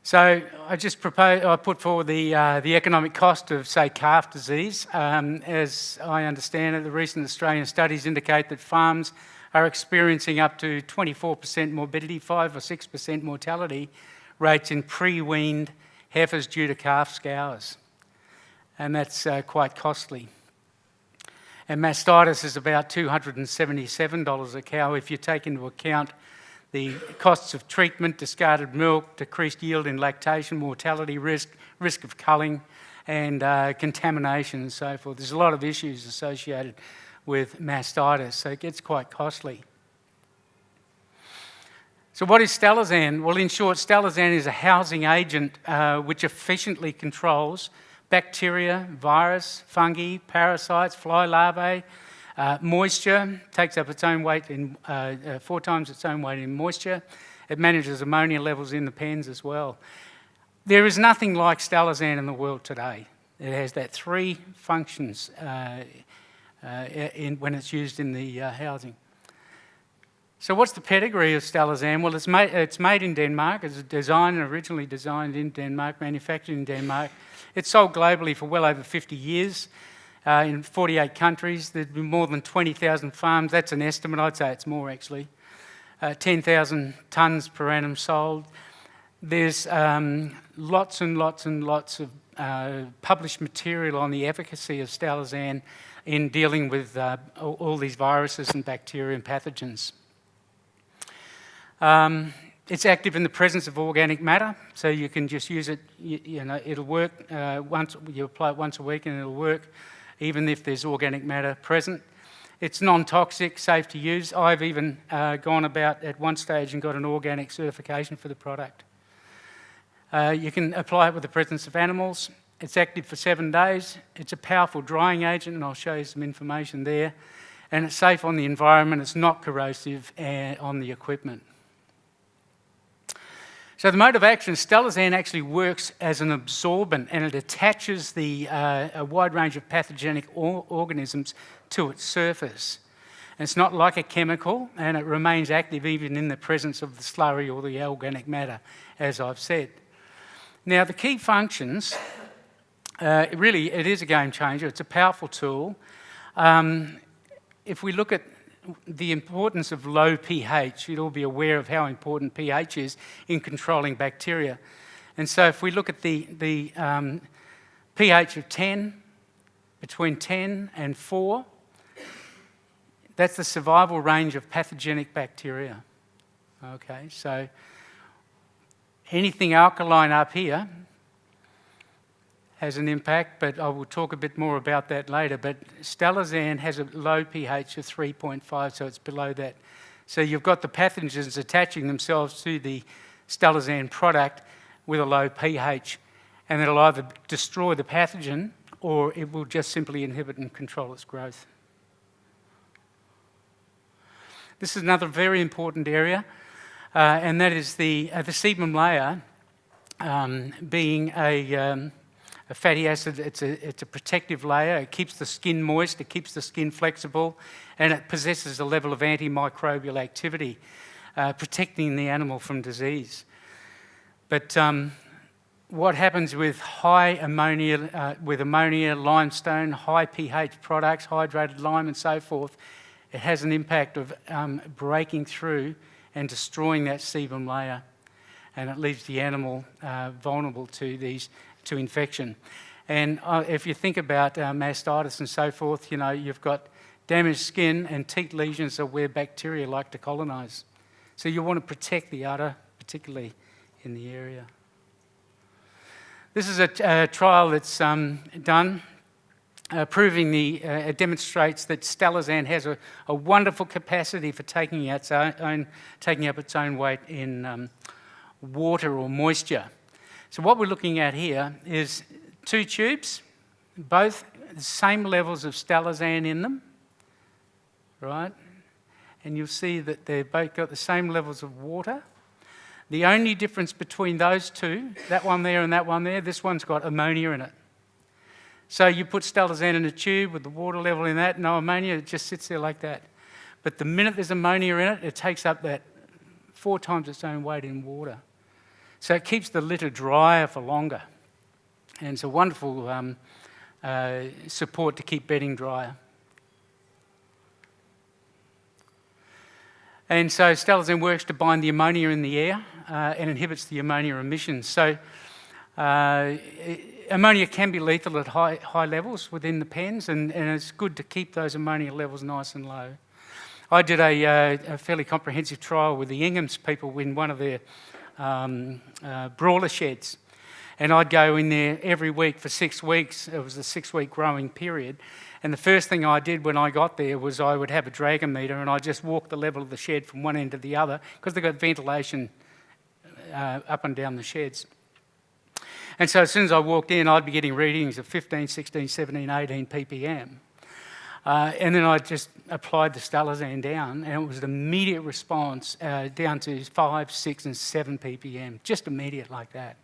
So I put forward the economic cost of, say, calf disease. As I understand it, the recent Australian studies indicate that farms are experiencing up to 24% morbidity, 5 or 6% mortality rates in pre-weaned heifers due to calf scours. And that's quite costly. And mastitis is about $277 a cow if you take into account the costs of treatment, discarded milk, decreased yield in lactation, mortality risk of culling, and contamination and so forth. There's a lot of issues associated with mastitis, so it gets quite costly. So what is Stalazan? Well, in short, Stalazan is a housing agent which efficiently controls bacteria, virus, fungi, parasites, fly larvae, moisture, takes up its own weight in 4 times its own weight in moisture. It manages ammonia levels in the pens as well. There is nothing like Stalazan in the world today. It has that 3 functions when it's used in the housing. So what's the pedigree of Stalazan? Well, it's made in Denmark. It's originally designed in Denmark, manufactured in Denmark. It's sold globally for well over 50 years. In 48 countries. There's been more than 20,000 farms. That's an estimate. I'd say it's more, actually. 10,000 tonnes per annum sold. There's lots and lots and lots of published material on the efficacy of Stalazan in dealing with all these viruses and bacteria and pathogens. It's active in the presence of organic matter, so you can just use it. It'll work you apply it once a week and it'll work even if there's organic matter present. It's non-toxic, safe to use. I've even gone about at one stage and got an organic certification for the product. You can apply it with the presence of animals. It's active for 7 days. It's a powerful drying agent, and I'll show you some information there. And it's safe on the environment. It's not corrosive on the equipment. So the mode of action, stelazine actually works as an absorbent, and it attaches a wide range of pathogenic organisms to its surface. And it's not like a chemical, and it remains active even in the presence of the slurry or the organic matter, as I've said. Now, the key functions, really, it is a game changer. It's a powerful tool. If we look at the importance of low pH, you'd all be aware of how important pH is in controlling bacteria. And so if we look at the pH of 10, between 10 and 4, that's the survival range of pathogenic bacteria. Okay, so anything alkaline up here has an impact, but I will talk a bit more about that later. But stelazine has a low pH of 3.5, so it's below that. So you've got the pathogens attaching themselves to the stelazine product with a low pH, and it'll either destroy the pathogen or it will just simply inhibit and control its growth. This is another very important area, and that is the sebum layer being a fatty acid. It's a protective layer. It keeps the skin moist, it keeps the skin flexible, and it possesses a level of antimicrobial activity, protecting the animal from disease. But what happens with high ammonia, limestone, high pH products, hydrated lime and so forth, it has an impact of breaking through and destroying that sebum layer, and it leaves the animal vulnerable to infection. And if you think about mastitis and so forth, you know, you've got damaged skin, and teat lesions are where bacteria like to colonise. So you want to protect the udder, particularly in the area. This is a trial that's done, proving it demonstrates that stelazine has a wonderful capacity for taking up its own weight in water or moisture. So what we're looking at here is 2 tubes, both the same levels of stelazine in them, right? And you'll see that they've both got the same levels of water. The only difference between those two, that one there and that one there, this one's got ammonia in it. So you put stelazine in a tube with the water level in that, no ammonia, it just sits there like that. But the minute there's ammonia in it, it takes up that 4 times its own weight in water. So it keeps the litter drier for longer. And it's a wonderful support to keep bedding drier. And so stelazine works to bind the ammonia in the air and inhibits the ammonia emissions. So ammonia can be lethal at high levels within the pens, and it's good to keep those ammonia levels nice and low. I did a fairly comprehensive trial with the Ingham's people in one of their brawler sheds, and I'd go in there every week for 6 weeks. It was a 6-week growing period, and the first thing I did when I got there was I would have a Dragon meter, and I'd just walk the level of the shed from one end to the other, because they've got ventilation up and down the sheds. And so as soon as I walked in, I'd be getting readings of 15, 16, 17, 18 ppm. And then I just applied the stelazine down, and it was an immediate response down to 5, 6, and 7 ppm, just immediate like that.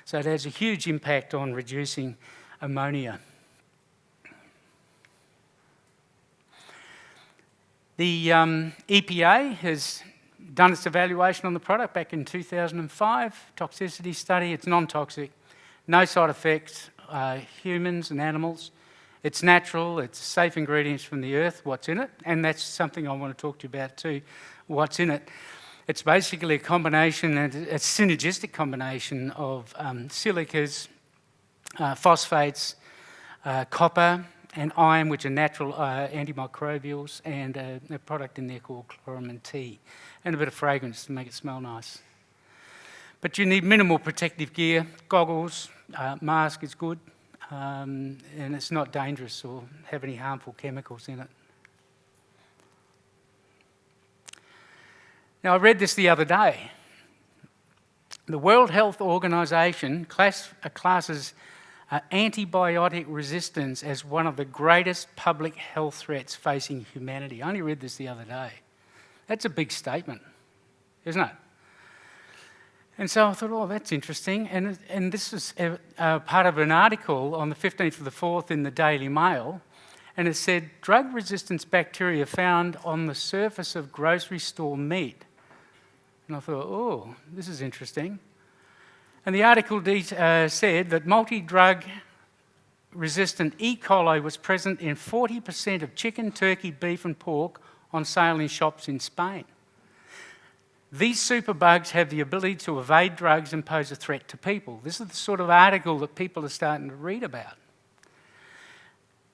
So it has a huge impact on reducing ammonia. The EPA has done its evaluation on the product back in 2005, toxicity study. It's non-toxic, no side effects, humans and animals. It's natural, it's safe ingredients from the earth, what's in it, and that's something I want to talk to you about too, what's in it. It's basically a combination, a synergistic combination of silicas, phosphates, copper, and iron, which are natural antimicrobials, and a product in there called chloramine T, and a bit of fragrance to make it smell nice. But you need minimal protective gear, goggles, mask is good, and it's not dangerous or have any harmful chemicals in it. Now, I read this the other day. The World Health Organization classes antibiotic resistance as one of the greatest public health threats facing humanity. I only read this the other day. That's a big statement, isn't it? And so I thought, oh, that's interesting. And this was part of an article on the 15th of the 4th in the Daily Mail. And it said, drug resistance bacteria found on the surface of grocery store meat. And I thought, oh, this is interesting. And the article said that multi-drug resistant E. coli was present in 40% of chicken, turkey, beef and pork on sale in shops in Spain. These superbugs have the ability to evade drugs and pose a threat to people. This is the sort of article that people are starting to read about.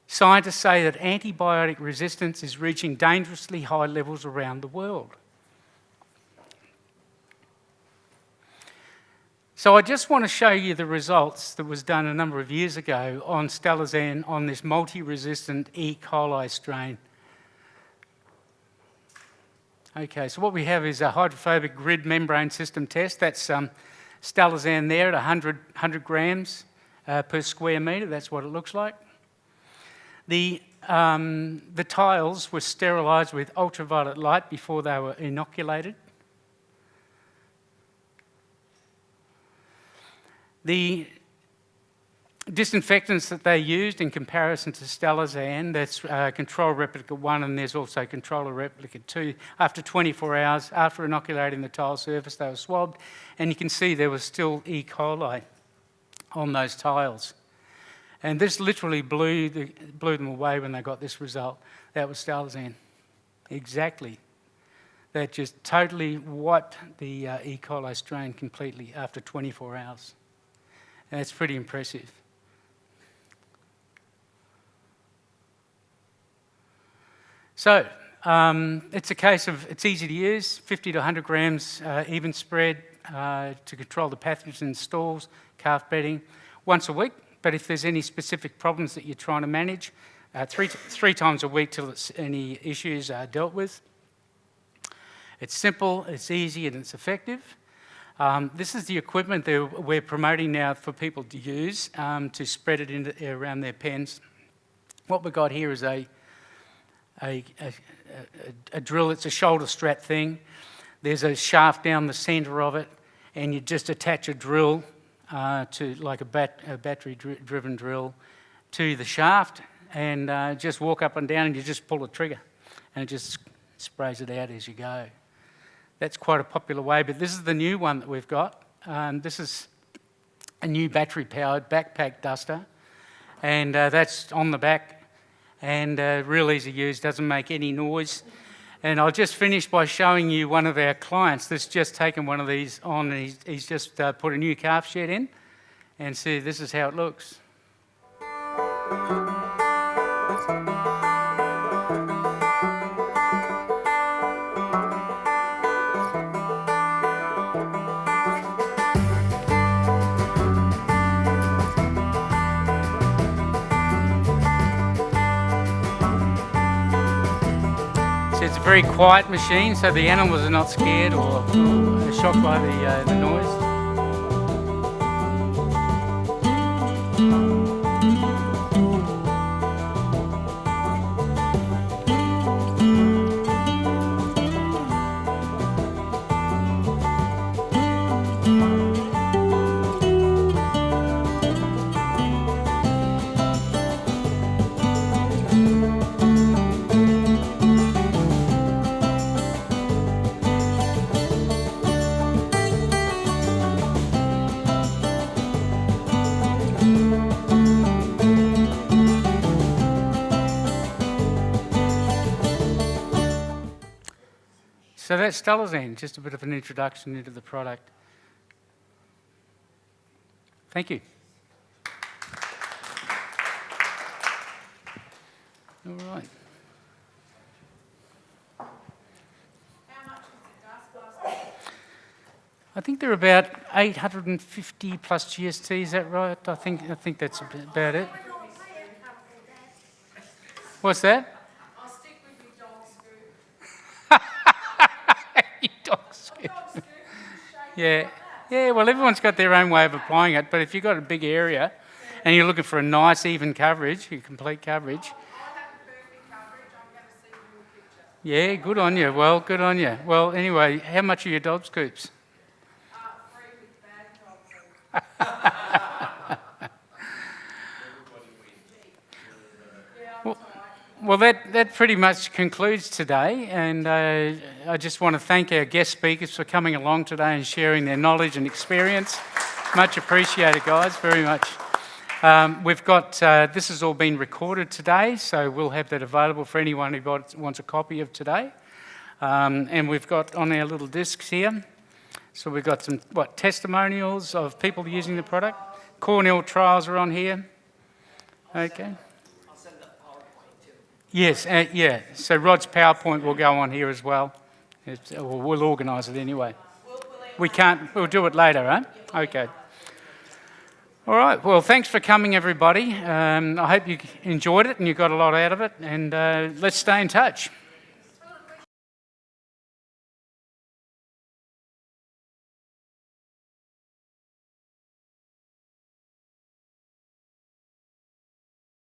Scientists say that antibiotic resistance is reaching dangerously high levels around the world. So I just want to show you the results that was done a number of years ago on stalazan on this multi-resistant E. coli strain. Okay, so what we have is a hydrophobic grid membrane system test. That's stalazan there at 100 grams per square metre. That's what it looks like. The tiles were sterilised with ultraviolet light before they were inoculated. The disinfectants that they used in comparison to stalazan, that's control replicate 1 and there's also controller replicate 2. After 24 hours, after inoculating the tile surface, they were swabbed and you can see there was still E. coli on those tiles. And this literally blew them away when they got this result. That was stalazan. Exactly. That just totally wiped the E. coli strain completely after 24 hours. And that's pretty impressive. So, it's a case of, it's easy to use, 50 to 100 grams even spread to control the pathogens in stalls, calf bedding, once a week. But if there's any specific problems that you're trying to manage, three times a week till any issues are dealt with. It's simple, it's easy, and it's effective. This is the equipment that we're promoting now for people to use to spread it around their pens. What we've got here is a drill. It's a shoulder strap thing. There's a shaft down the centre of it, and you just attach a drill to like a battery-driven drill to the shaft, and just walk up and down, and you just pull the trigger, and it just sprays it out as you go. That's quite a popular way, but this is the new one that we've got. This is a new battery-powered backpack duster, and that's on the back, and real easy to use, doesn't make any noise. And I'll just finish by showing you one of our clients that's just taken one of these on, and he's just put a new calf shed in, and see, this is how it looks. It's a very quiet machine, so the animals are not scared or shocked by the noise. So that's stalazan, just a bit of an introduction into the product. Thank you. All right. How much does it cost? I think they're about 850 plus GST, is that right? I think that's about it. What's that? I'll stick with your dog scoop. Your dog scoop. Yeah. Yeah, well, everyone's got their own way of applying it, but if you've got a big area and you're looking for a nice, even coverage, a complete coverage. I have perfect coverage. I'm going to see you in the picture. Yeah, good on you. Well, good on you. Well, anyway, how much are your dog scoops? 3 Well, that pretty much concludes today, and I just want to thank our guest speakers for coming along today and sharing their knowledge and experience. Much appreciated, guys, very much. We've got, this has all been recorded today, so we'll have that available for anyone who wants a copy of today. And we've got on our little discs here, so we've got some, testimonials of people using the product. Cornell trials are on here. Okay. Yes, yeah. So Rod's PowerPoint will go on here as well. We'll organise it anyway. We'll do it later, huh? Okay. All right, well, thanks for coming, everybody. I hope you enjoyed it and you got a lot out of it, and let's stay in touch.